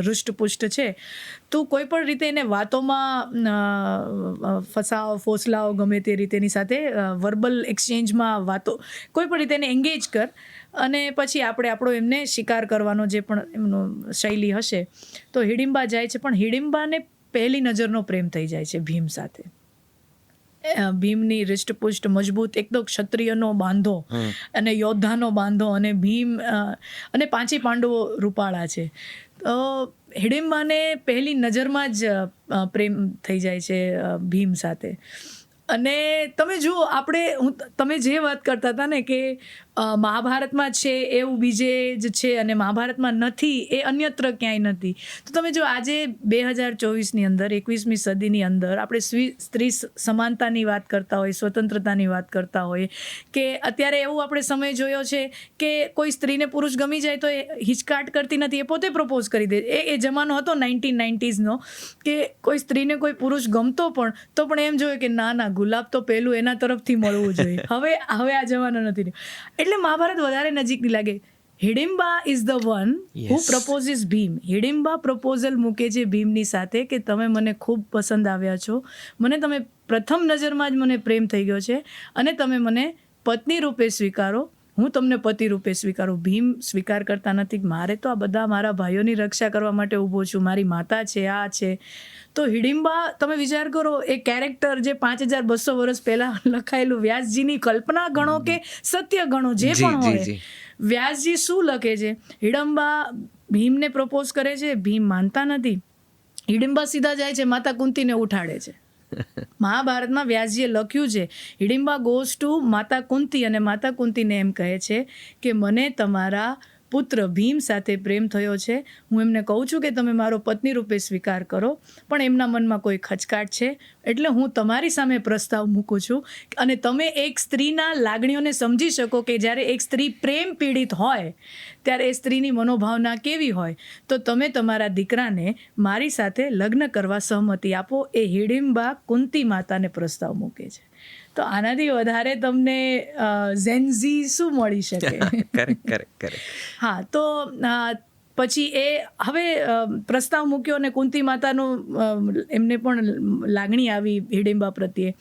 Speaker 2: હૃષ્ટપુષ્ટ છે, તું કોઈ પણ રીતે એને વાતોમાં ફોસલાવો, ગમે તે રીતે એની સાથે વર્બલ એક્સચેન્જમાં વાતો, કોઈ પણ રીતે એને એંગેજ કર અને પછી આપણે આપણો એમને શિકાર કરવાનો જે પણ એમનો શૈલી હશે. તો હિડિંબા જાય છે, પણ હિડિંબાને પહેલી નજરનો પ્રેમ થઈ જાય છે ભીમ સાથે. ભીમની હૃષ્ટપુષ્ટ મજબૂત એકદમ ક્ષત્રિયનો બાંધો અને યોદ્ધાનો બાંધો, અને ભીમ અને પાંચેય પાંડવો રૂપાળા છે. તો હિડિમ્બાને પહેલી નજરમાં જ પ્રેમ થઈ જાય છે ભીમ સાથે. અને તમે જુઓ, તમે જે વાત કરતા હતા ને કે મહાભારતમાં છે એવું બીજે જ છે અને મહાભારતમાં નથી એ અન્યત્ર ક્યાંય નથી. તો તમે જો આજે 2024ની અંદર 21મી સદીની અંદર આપણે સ્ત્રી સમાનતાની વાત કરતા હોય, સ્વતંત્રતાની વાત કરતા હોય, કે અત્યારે એવું આપણે સમય જોયો છે કે કોઈ સ્ત્રીને પુરુષ ગમી જાય તો એ હિચકાટ કરતી નથી, એ પોતે પ્રપોઝ કરી દે. એ જમાનો હતો 1990sનો કે કોઈ સ્ત્રીને કોઈ પુરુષ ગમતો પણ તો પણ એમ જોઈએ કે ના ગુલાબ તો પહેલું એના તરફથી મળવું જોઈએ. હવે આ જમાનો નથી. એટલે મહાભારત વધારે નજીકની લાગે. Hidimba is the one who proposes Bhim. Hidimba proposal મૂકે છે ભીમની સાથે કે તમે મને ખૂબ પસંદ આવ્યા છો, મને તમે પ્રથમ નજરમાં જ મને પ્રેમ થઈ ગયો છે અને તમે મને પત્ની રૂપે સ્વીકારો, હું તમને પતિ રૂપે સ્વીકારું. ભીમ સ્વીકાર કરતા નથી. મારે તો આ બધા મારા ભાઈઓની રક્ષા કરવા માટે ઊભો છું, મારી માતા છે, આ છે. તો હિડિમ્બા, તમે વિચાર કરો, એ કેરેક્ટર જે 5200 વર્ષ પહેલા લખાયેલું, વ્યાસજીની કલ્પના ગણો કે સત્ય ગણો, જે પણ હોય, વ્યાસજી શું લખે છે. હિડિમ્બા ભીમને પ્રપોઝ કરે છે, ભીમ માનતા નથી. હિડિમ્બા સીધા જાય છે, માતા કુંતીને ઉઠાડે છે. મહાભારતમાં વ્યાસજીએ લખ્યું છે, હિડિમ્બા ગોઝ ટુ માતા કુંતી અને માતા કુંતીને એમ કહે છે કે મને તમારા પુત્ર ભીમ સાથે પ્રેમ થયો છે, હું એમને કહું છું કે તમે મારો પત્ની રૂપે સ્વીકાર કરો, પણ એમના મનમાં કોઈ ખચકાટ છે, એટલે હું તમારી સામે પ્રસ્તાવ મૂકું છું. અને તમે એક સ્ત્રીના લાગણીઓને સમજી શકો કે જ્યારે એક સ્ત્રી પ્રેમ પીડિત હોય ત્યારે એ સ્ત્રીની મનોભાવના કેવી હોય, તો તમે તમારા દીકરાને મારી સાથે લગ્ન કરવા સહમતિ આપો. એ હિડિમ્બા કુંતી માતાને પ્રસ્તાવ મૂકે છે. તો આનાથી વધારે તમને ઝેન્ઝી શું મળી શકે?
Speaker 1: કરેક્ટ.
Speaker 2: હા, તો પછી એ હવે પ્રસ્તાવ મૂક્યો અને કુંતી માતાનું એમને પણ લાગણી આવી હિડિમ્બા પ્રત્યે.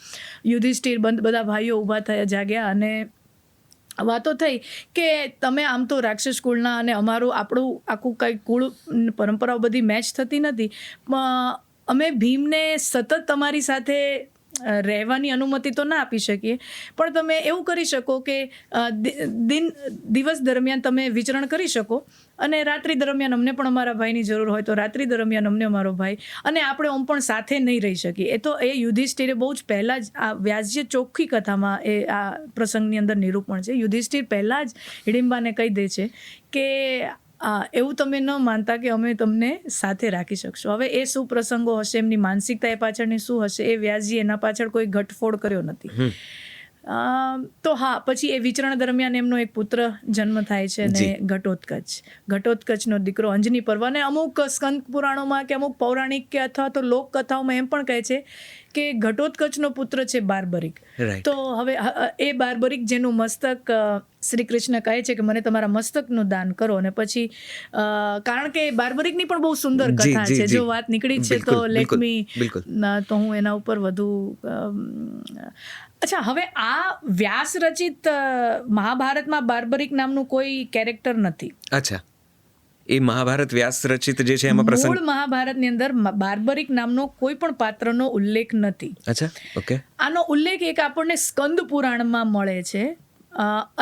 Speaker 2: યુધિષ્ઠિર બધા ભાઈઓ ઊભા થયા, જાગ્યા અને વાતો થઈ કે તમે આમ તો રાક્ષસ કુળના અને આપણું આખું કંઈ કુળ પરંપરાઓ બધી મેચ થતી નથી, અમે ભીમને સતત તમારી સાથે રહેવાની અનુમતિ તો ના આપી શકીએ, પણ તમે એવું કરી શકો કે દિવસ દરમિયાન તમે વિચરણ કરી શકો અને રાત્રિ દરમિયાન અમને પણ અમારા ભાઈની જરૂર હોય તો રાત્રિ દરમિયાન અમને અમારો ભાઈ, અને આપણે આમ પણ સાથે નહીં રહી શકીએ. એ તો એ યુધિષ્ઠિરે બહુ જ પહેલાં જ આ વ્યાસજીએ ચોખ્ખી કથામાં એ આ પ્રસંગની અંદર નિરૂપણ છે. યુધિષ્ઠિર પહેલાં જ હિડિમ્બાને કહી દે છે કે એવું તમે ન માનતા કે અમે તમને સાથે રાખી શકશું. હવે એ શું પ્રસંગો હશે, એમની માનસિકતા એ પાછળની શું હશે, એ વ્યાસજી એના પાછળ કોઈ ઘટફોડ કર્યો નથી. તો હા, પછી એ વિચરણ દરમિયાન એમનો એક પુત્ર જન્મ થાય છે અને ઘટોત્કચનો દીકરો અંજની પર્વ. અને અમુક સ્કંદ પુરાણોમાં કે અમુક પૌરાણિક કે અથવા તો લોકકથાઓમાં એમ પણ કહે છે કે ઘટોત્કચનો પુત્ર છે બાર્બરિક. તો હવે એ બાર્બરિક જેનું મસ્તક શ્રી કૃષ્ણ કહે છે કે મને તમારા મસ્તકનું દાન કરો. અને પછી કારણ કે બાર્બરિકની પણ બહુ સુંદર કથા છે, જો વાત નીકળી છે તો લેટ મી, તો હું એના ઉપર વધુ અચ્છા. હવે આ વ્યાસ રચિત મહાભારતમાં બાર્બરિક નામનું કોઈ કેરેક્ટર નથી.
Speaker 1: અચ્છા, એ મહાભારત વ્યાસ રચિત જે છે એમાં પ્રસંગ,
Speaker 2: મૂળ મહાભારતની અંદર બાર્બરિક નામનો કોઈ પણ પાત્રનો ઉલ્લેખ નથી.
Speaker 1: અચ્છા, ઓકે. આનો
Speaker 2: ઉલ્લેખ એક આપણને સ્કંદ પુરાણમાં મળે છે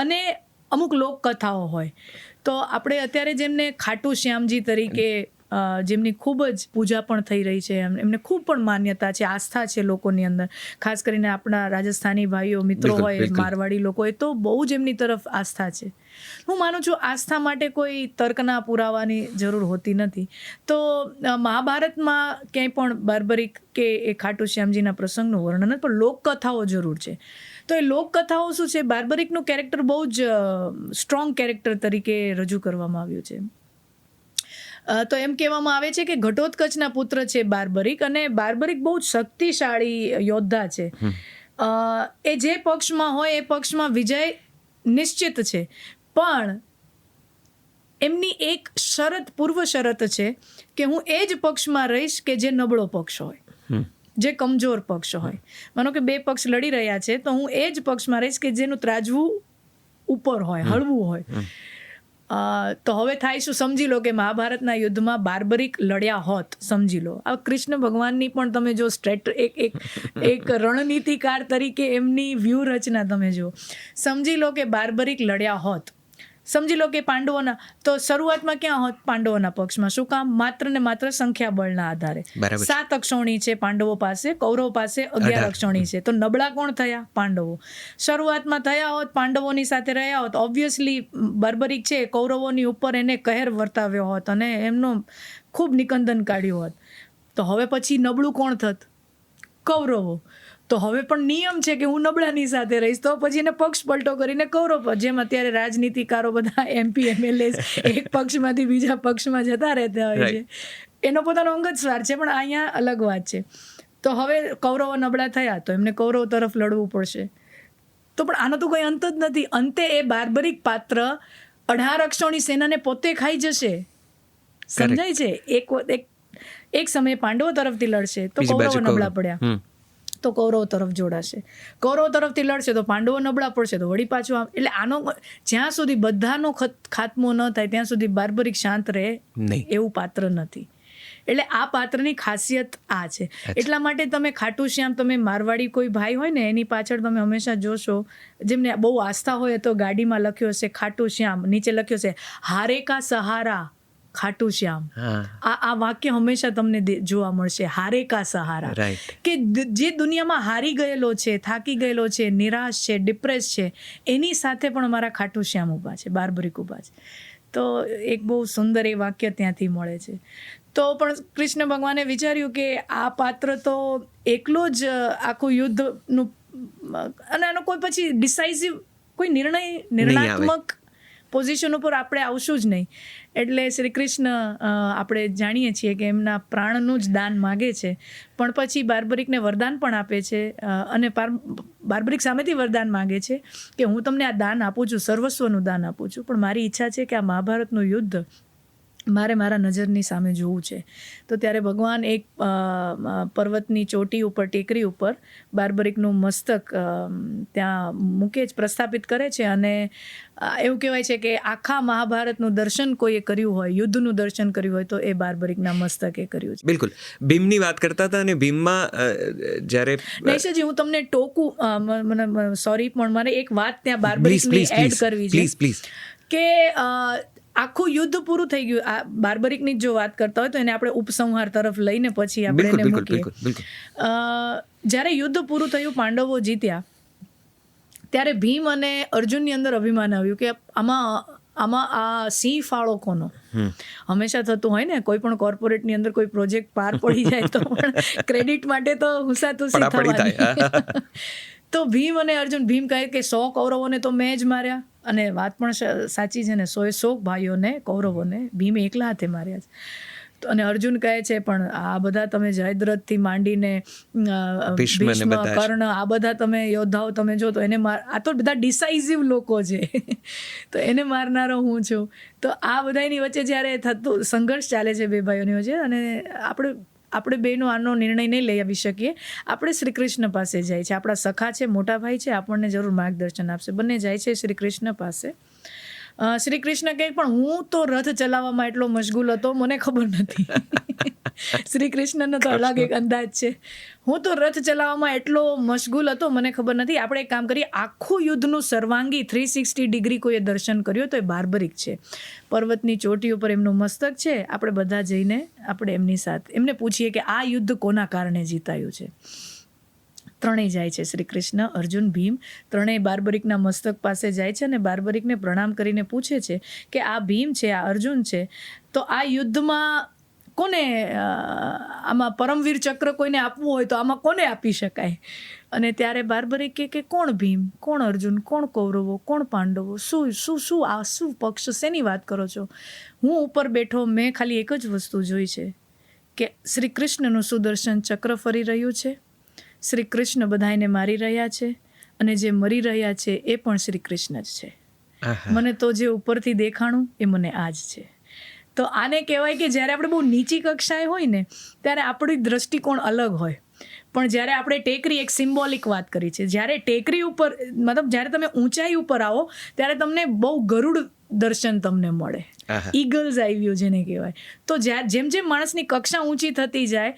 Speaker 2: અને અમુક લોકકથાઓ હોય. તો આપણે અત્યારે જેમને ખાટુ શ્યામજી તરીકે જેમની ખૂબ જ પૂજા પણ થઈ રહી છે, એમને ખૂબ પણ માન્યતા છે, આસ્થા છે લોકોની અંદર, ખાસ કરીને આપણા રાજસ્થાની ભાઈઓ મિત્રો હોય, મારવાડી લોકો હોય, તો બહુ જ એમની તરફ આસ્થા છે. હું માનું છું આસ્થા માટે કોઈ તર્કના પુરાવાની જરૂર હોતી નથી. તો મહાભારતમાં ક્યાંય પણ બાર્બરિક કે એ ખાટુ શ્યામજીના પ્રસંગનું વર્ણન નથી, પણ લોકકથાઓ જરૂર છે. તો એ લોકકથાઓ શું છે, બાર્બરિકનું કેરેક્ટર બહુ જ સ્ટ્રોંગ કેરેક્ટર તરીકે રજૂ કરવામાં આવ્યું છે. તો એમ કહેવામાં આવે છે કે ઘટોત્કચના પુત્ર છે બાર્બરિક, અને બાર્બરિક બહુ જ શક્તિશાળી યોદ્ધા છે. એ જે પક્ષમાં હોય એ પક્ષમાં વિજય નિશ્ચિત છે, પણ એમની એક પૂર્વ શરત છે કે હું એ જ પક્ષમાં રહીશ કે જે નબળો પક્ષ હોય, જે કમજોર પક્ષ હોય. માનો કે 2 પક્ષ લડી રહ્યા છે તો હું એ જ પક્ષમાં રહીશ કે જેનું ત્રાજવું ઉપર હોય, હળવું હોય. તો હવે થાય શું, સમજી લો કે મહાભારતના યુદ્ધમાં બાર્બરિક લડ્યા હોત, સમજી લો. આ કૃષ્ણ ભગવાનની પણ તમે જો એક રણનીતિકાર તરીકે એમની વ્યૂહરચના તમે જો, સમજી લો કે બાર્બરિક લડ્યા હોત, સમજી લો કે પાંડવોના, તો શરૂઆતમાં ક્યાં હોત? પાંડવોના પક્ષમાં. શું કામ? માત્ર ને માત્ર સંખ્યાબળના આધારે. 7 અક્ષોણી છે પાંડવો પાસે, કૌરવ પાસે 11 અક્ષોણી છે. તો નબળા કોણ થયા? પાંડવો. શરૂઆતમાં થયા હોત, પાંડવોની સાથે રહ્યા હોત, ઓબ્વિયસલી બાર્બરિક છે કૌરવોની ઉપર એને કહેર વર્તાવ્યો હોત અને એમનો ખૂબ નિકંદન કાઢ્યું હોત. તો હવે પછી નબળું કોણ થત? કૌરવો. તો હવે પણ નિયમ છે કે હું નબળાની સાથે રહીશ, તો પછી એને પક્ષ પલટો કરીને કૌરવ પર, જેમ અત્યારે રાજનીતિકારો બધા MP MLA એક પક્ષમાંથી બીજા પક્ષમાં જતા રહેતા હોય છે, એનો પોતાનો અંગત સ્વાર્થ છે. પણ અહીંયા અલગ વાત છે. તો હવે કૌરવો નબળા થયા તો એમને કૌરવ તરફ લડવું પડશે. તો પણ આનો તો કોઈ અંત જ નથી. અંતે એ બાર્બરિક પાત્ર 18 અક્ષોણી સેનાને પોતે ખાઈ જશે. સમજાય છે? એક સમયે પાંડવો તરફથી લડશે તો કૌરવો નબળા પડ્યા, તો કૌરવ તરફ જોડાશે. કૌરવ તરફથી લડશે તો પાંડવો નબળા પડશે, તો વળી પાછું આમ. એટલે આનો જ્યાં સુધી બધાનો ખાત્મો ન થાય ત્યાં સુધી બાર્બરિક શાંત રહે એવું પાત્ર નથી. એટલે આ પાત્રની ખાસિયત આ છે. એટલા માટે તમે ખાટુ શ્યામ, તમે મારવાડી કોઈ ભાઈ હોય ને એની પાછળ તમે હંમેશા જોશો, જેમને બહુ આસ્થા હોય તો ગાડીમાં લખ્યો હશે ખાટુ શ્યામ, નીચે લખ્યો છે હારે કા સહારા ખાટુ શ્યામ. આ વાક્ય હંમેશા તમને જોવા મળશે, હારે કા સહારા. કે જે દુનિયામાં હારી ગયેલો છે, થાકી ગયેલો છે, નિરાશ છે, ડિપ્રેસ છે, એની સાથે પણ અમારા ખાટુ શ્યામ ઊભા છે, બાર્બરિક ઊભા છે. તો એક બહુ સુંદર એ વાક્ય ત્યાંથી મળે છે. તો પણ કૃષ્ણ ભગવાને વિચાર્યું કે આ પાત્ર તો એકલો જ આખું યુદ્ધનું, અને આનો કોઈ પછી ડિસાઇઝિવ કોઈ નિર્ણયાત્મક પોઝિશન ઉપર આપણે આવશું જ નહીં. એટલે શ્રી કૃષ્ણ આપણે જાણીએ છીએ કે એમના પ્રાણનું જ દાન માગે છે, પણ પછી બાર્બરિકને વરદાન પણ આપે છે. અને બાર્બરિક સામેથી વરદાન માગે છે કે હું તમને આ દાન આપું છું, સર્વસ્વનું દાન આપું છું, પણ મારી ઈચ્છા છે કે આ મહાભારતનું યુદ્ધ મારે મારા નજરની સામે જોવું છે. તો ત્યારે ભગવાન એક પર્વતની ચોટી ઉપર, ટેકરી ઉપર બાર્બરિકનું મસ્તક ત્યાં મૂકે જ, પ્રસ્થાપિત કરે છે. અને એવું કહેવાય છે કે આખા મહાભારતનું દર્શન કોઈએ કર્યું હોય, યુદ્ધનું દર્શન કર્યું હોય, તો એ બાર્બરિકના મસ્તકે કર્યું છે.
Speaker 1: બિલકુલ. ભીમની વાત કરતા હતા, અને ભીમમાં જ્યારે
Speaker 2: નૈશજી હું તમને ટોકું, મને સોરી, પણ મારે એક વાત ત્યાં બાર્બરિકની એડ કરવી છે. પ્લીઝ. કે આખું યુદ્ધ પૂરું થઈ ગયું. આ બાર્બરિકની જો વાત કરતા હોય તો એને આપણે ઉપસંહાર તરફ લઈને પછી આપણે એને મૂકીએ. જ્યારે યુદ્ધ પૂરું થયું, પાંડવો જીત્યા, ત્યારે ભીમ અને અર્જુનની અંદર અભિમાન આવ્યું કે આમાં આ સિંહ ફાળો કોનો? હંમેશા થતું હોય ને, કોઈ પણ કોર્પોરેટની અંદર કોઈ પ્રોજેક્ટ પાર પડી જાય તો પણ ક્રેડિટ માટે તો હુસાતુસી થવાની. તો ભીમ અને અર્જુન, ભીમ કહે કે 100 કૌરવોને તો મેં જ માર્યા, અને વાત પણ સાચી છે ને, 100 ભાઈઓને કૌરવોને ભીમે એકલા હાથે માર્યા છે. અને અર્જુન કહે છે પણ આ બધા તમે જયદ્રથથી માંડીને ભીષ્મ, કર્ણ, આ બધા તમે યોદ્ધાઓ તમે જો તો એને આ તો બધા ડિસાઇઝિવ લોકો છે, તો એને મારનારો હું છું. તો આ બધાની વચ્ચે જ્યારે થતું સંઘર્ષ ચાલે છે બે ભાઈઓની વચ્ચે, અને આપણે બેનો આનો નિર્ણય નહીં લઈ આવી શકીએ. આપણે શ્રી કૃષ્ણ પાસે જાય છે, આપણા સખા છે, મોટા ભાઈ છે, આપણને જરૂર માર્ગદર્શન આપશે. બંને જાય છે શ્રી કૃષ્ણ પાસે. શ્રી કૃષ્ણ કહે પણ હું તો રથ ચલાવવામાં એટલો મશગુલ હતો, મને ખબર નથી. શ્રી કૃષ્ણનો તો અલગ એક અંદાજ છે. હું તો રથ ચલાવવામાં એટલો મશગુલ હતો, મને ખબર નથી. આપણે એક કામ કરીએ, આખું યુદ્ધનું સર્વાંગી 360 ડિગ્રી કોઈએ દર્શન કર્યું તો એ બાર્બરિક છે. પર્વતની ચોટી ઉપર એમનું મસ્તક છે. આપણે બધા જઈને આપણે એમની સાથે એમને પૂછીએ કે આ યુદ્ધ કોના કારણે જીતાયું છે. ત્રણેય જાય છે, શ્રી કૃષ્ણ, અર્જુન, ભીમ, ત્રણેય બાર્બરિકના મસ્તક પાસે જાય છે અને બાર્બરિકને પ્રણામ કરીને પૂછે છે કે આ ભીમ છે, આ અર્જુન છે, તો આ યુદ્ધમાં કોને, આમાં પરમવીર ચક્ર કોઈને આપવું હોય તો આમાં કોને આપી શકાય? અને ત્યારે બાર્બરિક કે કોણ ભીમ, કોણ અર્જુન, કોણ કૌરવો, કોણ પાંડવો, શું પક્ષ, શેની વાત કરો છો? હું ઉપર બેઠો, મેં ખાલી એક જ વસ્તુ જોઈ છે કે શ્રી કૃષ્ણનું સુદર્શન ચક્ર ફરી રહ્યું છે, શ્રી કૃષ્ણ બધાને મારી રહ્યા છે, અને જે મરી રહ્યા છે એ પણ શ્રી કૃષ્ણ જ છે. મને તો જે ઉપરથી દેખાણું એ મને આ જ છે. તો આને કહેવાય કે જ્યારે આપણે બહુ નીચી કક્ષાએ હોય ને ત્યારે આપણી દ્રષ્ટિકોણ અલગ હોય, પણ જ્યારે આપણે ટેકરી, એક સિમ્બોલિક વાત કરી છે, જ્યારે ટેકરી ઉપર, મતલબ જ્યારે તમે ઊંચાઈ ઉપર આવો ત્યારે તમને બહુ ગરુડ દર્શન તમને મળે.
Speaker 1: આહા.
Speaker 2: ઈગલ્સ આઈ વ્યૂ જેને કહેવાય. તો જેમ જેમ માણસની કક્ષા ઊંચી થતી જાય,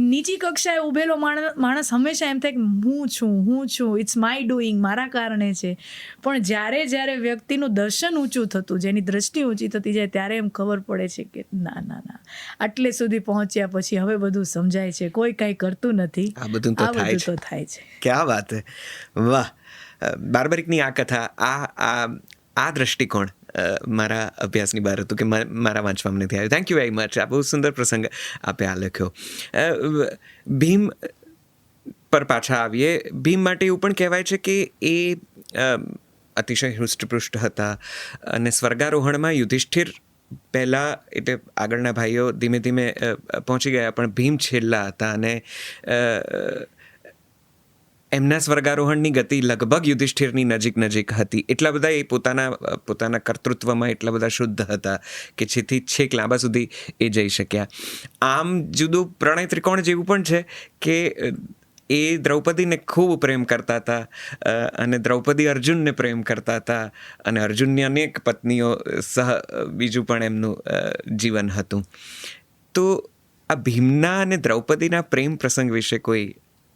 Speaker 2: નીચી કક્ષાએ ઉભેલો માણસ હંમેશા એમ થાય કે હું છું, ઇટ્સ માય ડુઈંગ, મારા કારણે છે. પણ જ્યારે વ્યક્તિનું દર્શન ઊંચું થતું, જેની દ્રષ્ટિ ઊંચી થતી જાય, ત્યારે એમ ખબર પડે છે કે ના, આટલે સુધી પહોંચ્યા પછી હવે બધું સમજાય છે, કોઈ કાંઈ કરતું નથી,
Speaker 1: આ બધું તો
Speaker 2: થાય છે.
Speaker 1: ક્યાં વાત હે, વાહ. બાર્બરિકની આ કથા, આ દ્રષ્ટિકોણ મારા અભ્યાસની બહાર હતું કે મારા વાંચવામાં નથી આવ્યું. Thank you very much. આ બહુ સુંદર પ્રસંગ આપે આ લખ્યો. ભીમ પર પાછા આવીએ. ભીમ માટે એવું પણ કહેવાય છે કે એ અતિશય હૃષ્ટપૃષ્ટ હતા અને સ્વર્ગારોહણમાં યુધિષ્ઠિર પહેલાં, એટલે આગળના ભાઈઓ ધીમે ધીમે પહોંચી ગયા, પણ ભીમ છેલ્લા હતા અને એમના સ્વર્ગારોહણની ગતિ લગભગ યુધિષ્ઠિરની નજીક હતી. એટલા બધા એ પોતાના કર્તૃત્વમાં એટલા બધા શુદ્ધ હતા કે જેથી છેક લાંબા સુધી એ જઈ શક્યા. આમ જુદું પ્રણય ત્રિકોણ જેવું પણ છે કે એ દ્રૌપદીને ખૂબ પ્રેમ કરતા હતા અને દ્રૌપદી અર્જુનને પ્રેમ કરતા હતા અને અર્જુનની અનેક પત્નીઓ સહ બીજું પણ એમનું જીવન હતું. તો આ ભીમના અને દ્રૌપદીના પ્રેમ પ્રસંગ વિશે કોઈ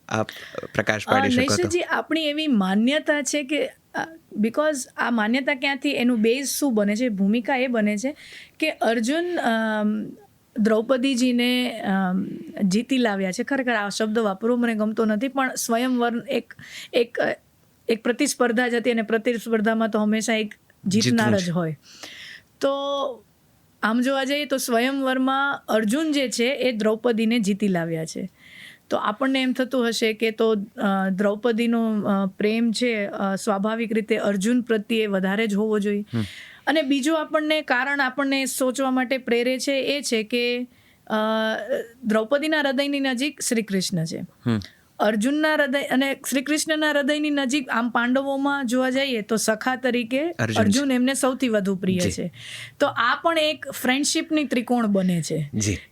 Speaker 1: આપ પ્રકાશ પાડી શકો તો?
Speaker 2: નૈશજી, આપણી એવી માન્યતા છે કે બિકોઝ આ માન્યતા ક્યાંથી, એનું બેઝ શું બને છે, ભૂમિકા એ બને છે કે અર્જુન દ્રૌપદીજીને જીતી લાવ્યા છે. ખરેખર આ શબ્દ વાપરવો મને ગમતો નથી, પણ સ્વયંવર એક પ્રતિસ્પર્ધા જ હતી અને પ્રતિસ્પર્ધામાં તો હંમેશા એક જીતનાર જ હોય. તો આમ જોવા જઈએ તો સ્વયંવરમાં અર્જુન જે છે એ દ્રૌપદીને જીતી લાવ્યા છે. તો આપણને એમ થતું હશે કે તો દ્રૌપદીનો પ્રેમ છે સ્વાભાવિક રીતે અર્જુન પ્રત્યે વધારે જ હોવો જોઈએ. અને બીજું આપણને સોચવા માટે પ્રેરે છે એ છે કે દ્રૌપદીના હૃદયની નજીક શ્રી કૃષ્ણ છે. અર્જુનના હૃદય અને શ્રી કૃષ્ણના હૃદયની નજીક આમ પાંડવોમાં જોવા જઈએ તો સખા તરીકે અર્જુન એમને સૌથી વધુ પ્રિય છે. તો આ પણ એક ફ્રેન્ડશિપની ત્રિકોણ બને છે.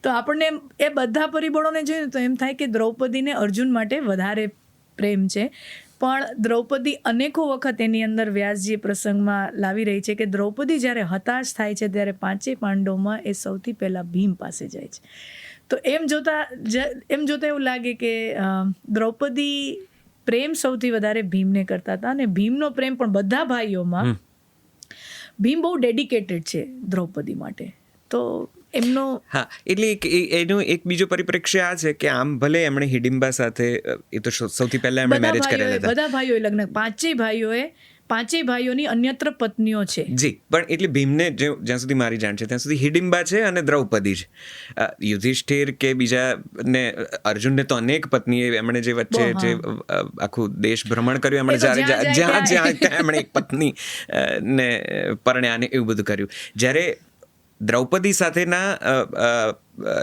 Speaker 2: તો આપણને એ બધા પરિબળોને જોઈએ તો એમ થાય કે દ્રૌપદીને અર્જુન માટે વધારે પ્રેમ છે. પણ દ્રૌપદી અનેકો વખત એની અંદર વ્યાસજી પ્રસંગમાં લાવી રહી છે કે દ્રૌપદી જ્યારે હતાશ થાય છે ત્યારે પાંચેય પાંડવોમાં એ સૌથી પહેલા ભીમ પાસે જાય છે. તો એમ જોતા એવું લાગે કે દ્રૌપદી પ્રેમ સૌથી વધારે ભીમને કરતા હતા અને ભીમનો પ્રેમ પણ બધા ભાઈઓમાં ભીમ બહુ ડેડિકેટેડ છે દ્રૌપદી માટે. તો એમનો
Speaker 1: એટલે એનો એક બીજો પરિપ્રેક્ષ્ય આ છે કે આમ ભલે એમણે હિડિમ્બા સાથે એ તો સૌથી પહેલા એમણે મેરેજ કરેલા હતા,
Speaker 2: બધા ભાઈઓએ લગ્ન, પાંચેય ભાઈઓની અન્યત્ર પત્નીઓ છે.
Speaker 1: જી, પણ એટલે ભીમને જ્યાં સુધી મારી જાણ છે ત્યાં સુધી હિડિમ્બા છે અને દ્રૌપદી છે. યુધિષ્ઠિર કે બીજા ને અર્જુનને તો અનેક પત્નીએ, એમણે જે વચ્ચે જે આખું દેશ ભ્રમણ કર્યું, એમણે જ્યાં એમણે એક પત્ની ને પરણ્યા ને એવું બધું કર્યું. જ્યારે દ્રૌપદી સાથેના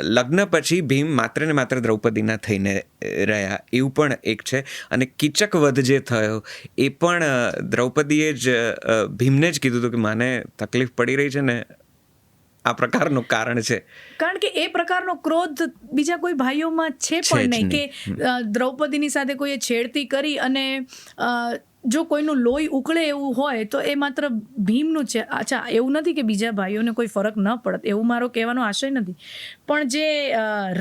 Speaker 1: લગ્ન પછી ભીમ માત્ર ને માત્ર દ્રૌપદીના થઈને રહ્યા એવું પણ એક છે. અને કીચક વધ જે થયો એ પણ દ્રૌપદીએ જ ભીમને જ કીધું હતું કે મને તકલીફ પડી રહી છે ને આ પ્રકારનું કારણ છે.
Speaker 2: કારણ કે એ પ્રકારનો ક્રોધ બીજા કોઈ ભાઈઓમાં છે પણ નહીં કે દ્રૌપદીની સાથે કોઈએ છેડતી કરી અને જો કોઈનું લોહી ઉકળે એવું હોય તો એ માત્ર ભીમનું છે. અચ્છા, એવું નથી કે બીજા ભાઈઓને કોઈ ફરક ન પડત, એવું મારો કહેવાનો આશય નથી. પણ જે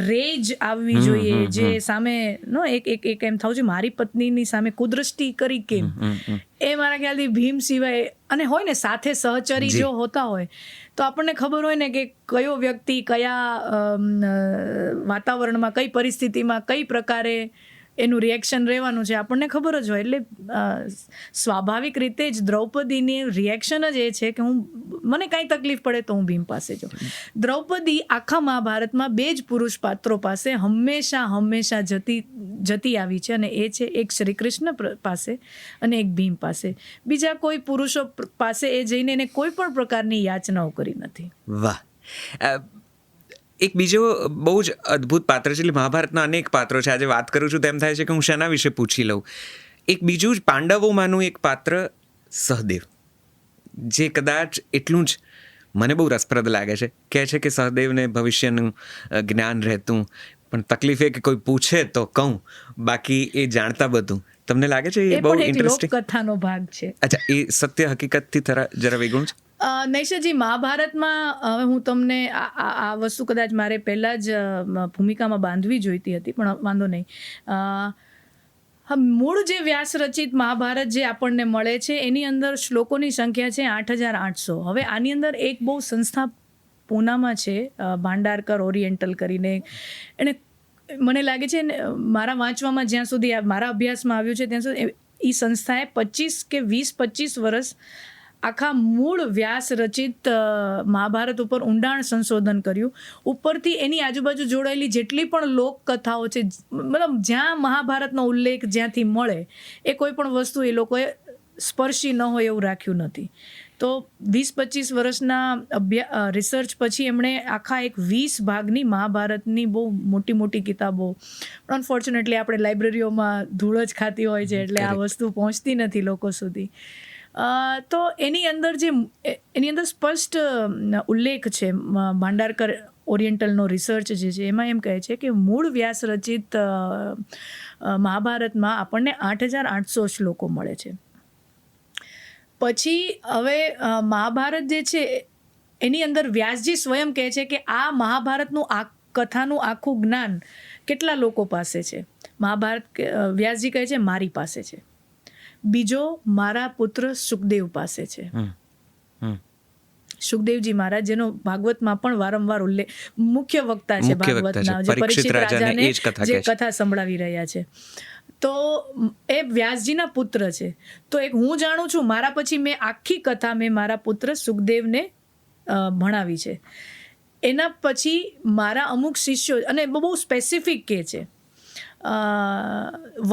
Speaker 2: રેજ આવવી જોઈએ, જે સામે એક એમ થવું છે મારી પત્નીની સામે કુદૃષ્ટિ કરી કેમ, એ મારા ખ્યાલથી ભીમ સિવાય, અને હોય ને સાથે સહચરી જો હોતા હોય તો આપણને ખબર હોય ને કે કયો વ્યક્તિ કયા વાતાવરણમાં, કઈ પરિસ્થિતિમાં, કઈ પ્રકારે એનું રિએક્શન રહેવાનું છે, આપણને ખબર જ હોય. એટલે સ્વાભાવિક રીતે જ દ્રૌપદીની રિએક્શન જ એ છે કે મને કાંઈ તકલીફ પડે તો હું ભીમ પાસે જાઉં. દ્રૌપદી આખા મહાભારતમાં બે જ પુરુષ પાત્રો પાસે હંમેશા જતી આવી છે અને એ છે એક શ્રી કૃષ્ણ પાસે અને એક ભીમ પાસે. બીજા કોઈ પુરુષો પાસે એ જઈને એને કોઈ પણ પ્રકારની યાચનાઓ કરી નથી.
Speaker 1: વાહ. એક બીજો બહુ જ અદ્ભુત પાત્ર છે. એટલે મહાભારતના અનેક પાત્રો છે. આજે વાત કરું છું તેમ થાય છે કે હું શેના વિશે પૂછી લઉં. એક બીજું જ પાંડવોમાંનું એક પાત્ર સહદેવ, જે કદાચ એટલું જ મને બહુ રસપ્રદ લાગે છે. કહે છે કે સહદેવને ભવિષ્યનું જ્ઞાન રહેતું, પણ તકલીફ એ કે કોઈ પૂછે તો કહું, બાકી એ જાણતા બધું. તમને લાગે છે એ બહુ ઇન્ટરેસ્ટિંગ
Speaker 2: કથાનો ભાગ છે?
Speaker 1: અચ્છા, એ સત્ય હકીકતથી જરા વેગળું છે.
Speaker 2: નૈશાજી, મહાભારતમાં હવે હું તમને આ વસ્તુ કદાચ મારે પહેલાં જ ભૂમિકામાં બાંધવી જોઈતી હતી, પણ વાંધો નહીં. મૂળ જે વ્યાસ રચિત મહાભારત જે આપણને મળે છે એની અંદર શ્લોકોની સંખ્યા છે 8,800. હવે આની અંદર એક બહુ સંસ્થા પૂનામાં છે, ભાંડારકર ઓરિએન્ટલ કરીને. એને મને લાગે છે મારા વાંચવામાં જ્યાં સુધી મારા અભ્યાસમાં આવ્યું છે ત્યાં સુધી એ સંસ્થાએ 25 વર્ષ આખા મૂળ વ્યાસ રચિત મહાભારત ઉપર ઊંડાણ સંશોધન કર્યું. ઉપરથી એની આજુબાજુ જોડાયેલી જેટલી પણ લોકકથાઓ છે, મતલબ જ્યાં મહાભારતનો ઉલ્લેખ જ્યાંથી મળે એ કોઈ પણ વસ્તુ એ લોકોએ સ્પર્શી ન હોય એવું રાખ્યું નથી. તો 20-25 વર્ષના રિસર્ચ પછી એમણે આખા એક 20 ભાગની મહાભારતની બહુ મોટી કિતાબો, પણ અનફોર્ચ્યુનેટલી આપણે લાઇબ્રેરીઓમાં ધૂળ જ ખાતી હોય છે એટલે આ વસ્તુ પહોંચતી નથી લોકો સુધી. તો એની અંદર સ્પષ્ટ ઉલ્લેખ છે, ભાંડારકર ઓરિએન્ટલનો રિસર્ચ જે છે એમાં એમ કહે છે કે મૂળ વ્યાસ રચિત મહાભારતમાં આપણને 8,800 શ્લોકો મળે છે. પછી હવે મહાભારત જે છે એની અંદર વ્યાસજી સ્વયં કહે છે કે આ મહાભારતનું કથાનું આખું જ્ઞાન કેટલા લોકો પાસે છે. વ્યાસજી કહે છે મારી પાસે છે, બીજો મારા પુત્ર સુખદેવ પાસે છે. સુખદેવજી મહારાજ, જેનો ભાગવતમાં પણ વારંવાર ઉલ્લેખ, મુખ્ય વક્તા છે ભાગવતના, જે પરીક્ષિત રાજાને જે કથા સંભળાવી રહ્યા છે. તો એ વ્યાસજીના પુત્ર છે. તો એક હું જાણું છું, મારા પછી મેં આખી કથા મારા પુત્ર સુખદેવને ભણાવી છે. એના પછી મારા અમુક શિષ્યો, અને બહુ સ્પેસિફિક કે છે,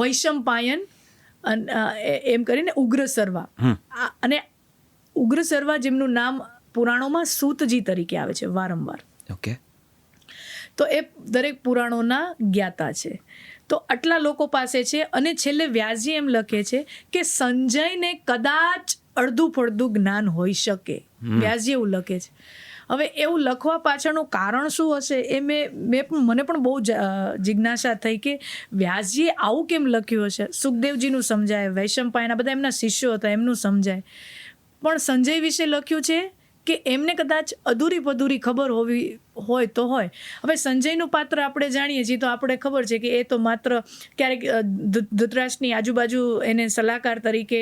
Speaker 2: વૈશંપાયન એમ કરીને ઉગ્રસર્વા, અને ઉગ્રસર્વા જેમનું નામ પુરાણોમાં સૂતજી તરીકે આવે છે વારંવાર.
Speaker 1: ઓકે.
Speaker 2: તો એ દરેક પુરાણોના જ્ઞાતા છે. તો આટલા લોકો પાસે છે. અને છેલ્લે વ્યાસજી એમ લખે છે કે સંજયને કદાચ અડધું પડધું જ્ઞાન હોઈ શકે. વ્યાસજી એવું લખે છે. હવે એવું લખવા પાછળનું કારણ શું હશે એ મને પણ બહુ જિજ્ઞાસા થઈ કે વ્યાસજીએ આવું કેમ લખ્યું હશે. સુખદેવજીનું સમજાય, વૈશંપાયનના બધા એમના શિષ્યો હતા એમનું સમજાય, પણ સંજય વિશે લખ્યું છે કે એમને કદાચ અધૂરી પધૂરી ખબર હોય તો હોય. હવે સંજયનું પાત્ર આપણે જાણીએ છીએ, તો આપણે ખબર છે કે એ તો માત્ર ક્યારેક ધૃતરાષ્ટ્રની આજુબાજુ એને સલાહકાર તરીકે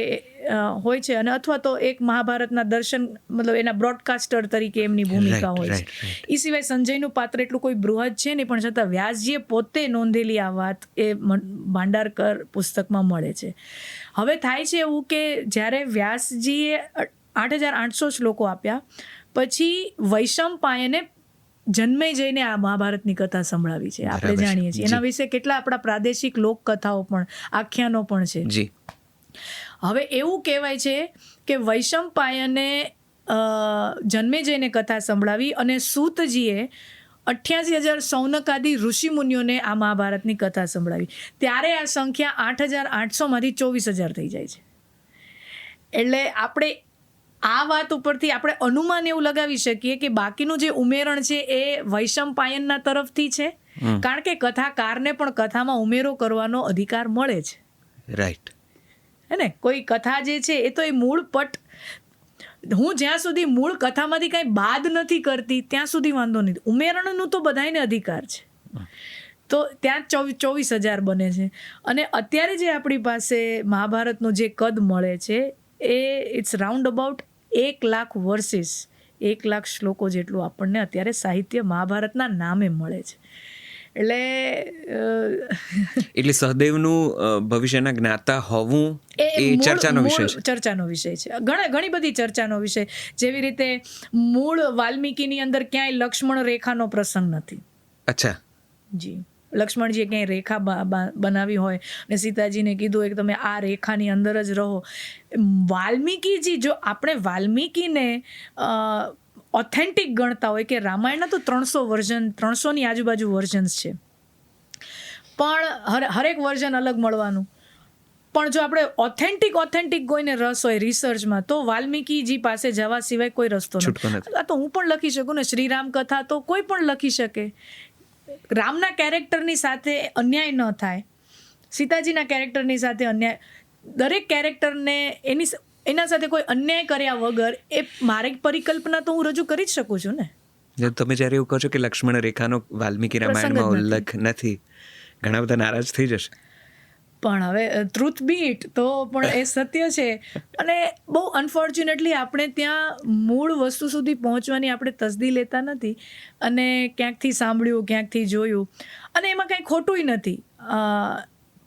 Speaker 2: હોય છે, અને અથવા તો એક મહાભારતના દર્શન, મતલબ એના બ્રોડકાસ્ટર તરીકે એમની ભૂમિકા હોય છે. એ સિવાય સંજયનું પાત્ર એટલું કોઈ બૃહદ છે નહીં, પણ છતાં વ્યાસજીએ પોતે નોંધેલી આ વાત એ ભાંડારકર પુસ્તકમાં મળે છે. હવે થાય છે એવું કે જ્યારે વ્યાસજીએ 8,800 શ્લોકો આપ્યા, પછી વૈશંપાયને જન્મે જઈને આ મહાભારતની કથા સંભળાવી છે. આપણે જાણીએ છીએ એના વિશે કેટલા આપણા પ્રાદેશિક લોકકથાઓ પણ, આખ્યાનો પણ છે. હવે એવું કહેવાય છે કે વૈશંપાયને જન્મે જઈને કથા સંભળાવી, અને સૂતજીએ 88,000 સૌનકાદી ઋષિમુનિઓને આ મહાભારતની કથા સંભળાવી. ત્યારે આ સંખ્યા 8,800માંથી 24,000 થઈ જાય છે. એટલે આપણે આ વાત ઉપરથી આપણે અનુમાન એવું લગાવી શકીએ કે બાકીનું જે ઉમેરણ છે એ વૈશંપાયનના તરફથી છે, કારણ કે કથાકારને પણ કથામાં ઉમેરો કરવાનો અધિકાર મળે છે.
Speaker 1: રાઈટ.
Speaker 2: હે ને? કોઈ કથા જે છે એ તો એ મૂળ પટ, હું જ્યાં સુધી મૂળ કથામાંથી કાંઈ બાદ નથી કરતી ત્યાં સુધી વાંધો નથી. ઉમેરણનું તો બધાને અધિકાર છે. તો ત્યાં 24,000 બને છે. અને અત્યારે જે આપણી પાસે મહાભારતનું જે કદ મળે છે એ ઇટ્સ રાઉન્ડ અબાઉટ 1,00,000 વર્સિસ 1,00,000 શ્લોકો જેટલું આપણને અત્યારે સાહિત્ય મહાભારતના નામે મળે છે.
Speaker 1: એટલે સહદેવનું ભવિષ્યના જ્ઞાતા હોવું એ ચર્ચાનો વિષય છે.
Speaker 2: ચર્ચાનો વિષય છે, ઘણી બધી ચર્ચાનો વિષય. જેવી રીતે મૂળ વાલ્મીકીની અંદર ક્યાંય લક્ષ્મણ રેખાનો પ્રસંગ નથી.
Speaker 1: અચ્છા.
Speaker 2: જી. લક્ષ્મણજીએ ક્યાંય રેખા બનાવી હોય અને સીતાજીને કીધું હોય કે તમે આ રેખાની અંદર જ રહો. વાલ્મીકીજી, જો આપણે વાલ્મીકીને ઓથેન્ટિક ગણતા હોય કે રામાયણના તો 300ની આજુબાજુ વર્ઝન્સ છે, પણ હરેક વર્ઝન અલગ મળવાનું. પણ જો આપણે ઓથેન્ટિક કોઈને રસ હોય રિસર્ચમાં, તો વાલ્મીકીજી પાસે જવા સિવાય કોઈ રસ્તો નથી. આ તો હું પણ લખી શકું ને, શ્રીરામ કથા તો કોઈ પણ લખી શકે. રામના કેરેક્ટરની સાથે અન્યાય ન થાય, સીતાજીના કેરેક્ટરની સાથે અન્યાય, દરેક કેરેક્ટરને એની એના સાથે કોઈ અન્યાય કર્યા વગર એ મારી પરિકલ્પના તો હું રજૂ કરી જ શકું છું ને.
Speaker 1: તમે જ્યારે એવું કહો છો કે લક્ષ્મણ રેખાનો વાલ્મીકી રામાયણમાં
Speaker 2: પ્રસંગ જ નથી.
Speaker 1: ઉલ્લેખ નથી, ઘણા બધા નારાજ થઈ જશે.
Speaker 2: પણ હવે ટ્રુથ બીટ તો પણ એ સત્ય છે. અને બહુ અનફોર્ચ્યુનેટલી આપણે ત્યાં મૂળ વસ્તુ સુધી પહોંચવાની આપણે તસદી લેતા નથી, અને ક્યાંકથી સાંભળ્યું, ક્યાંકથી જોયું, અને એમાં કાંઈ ખોટુંય નથી.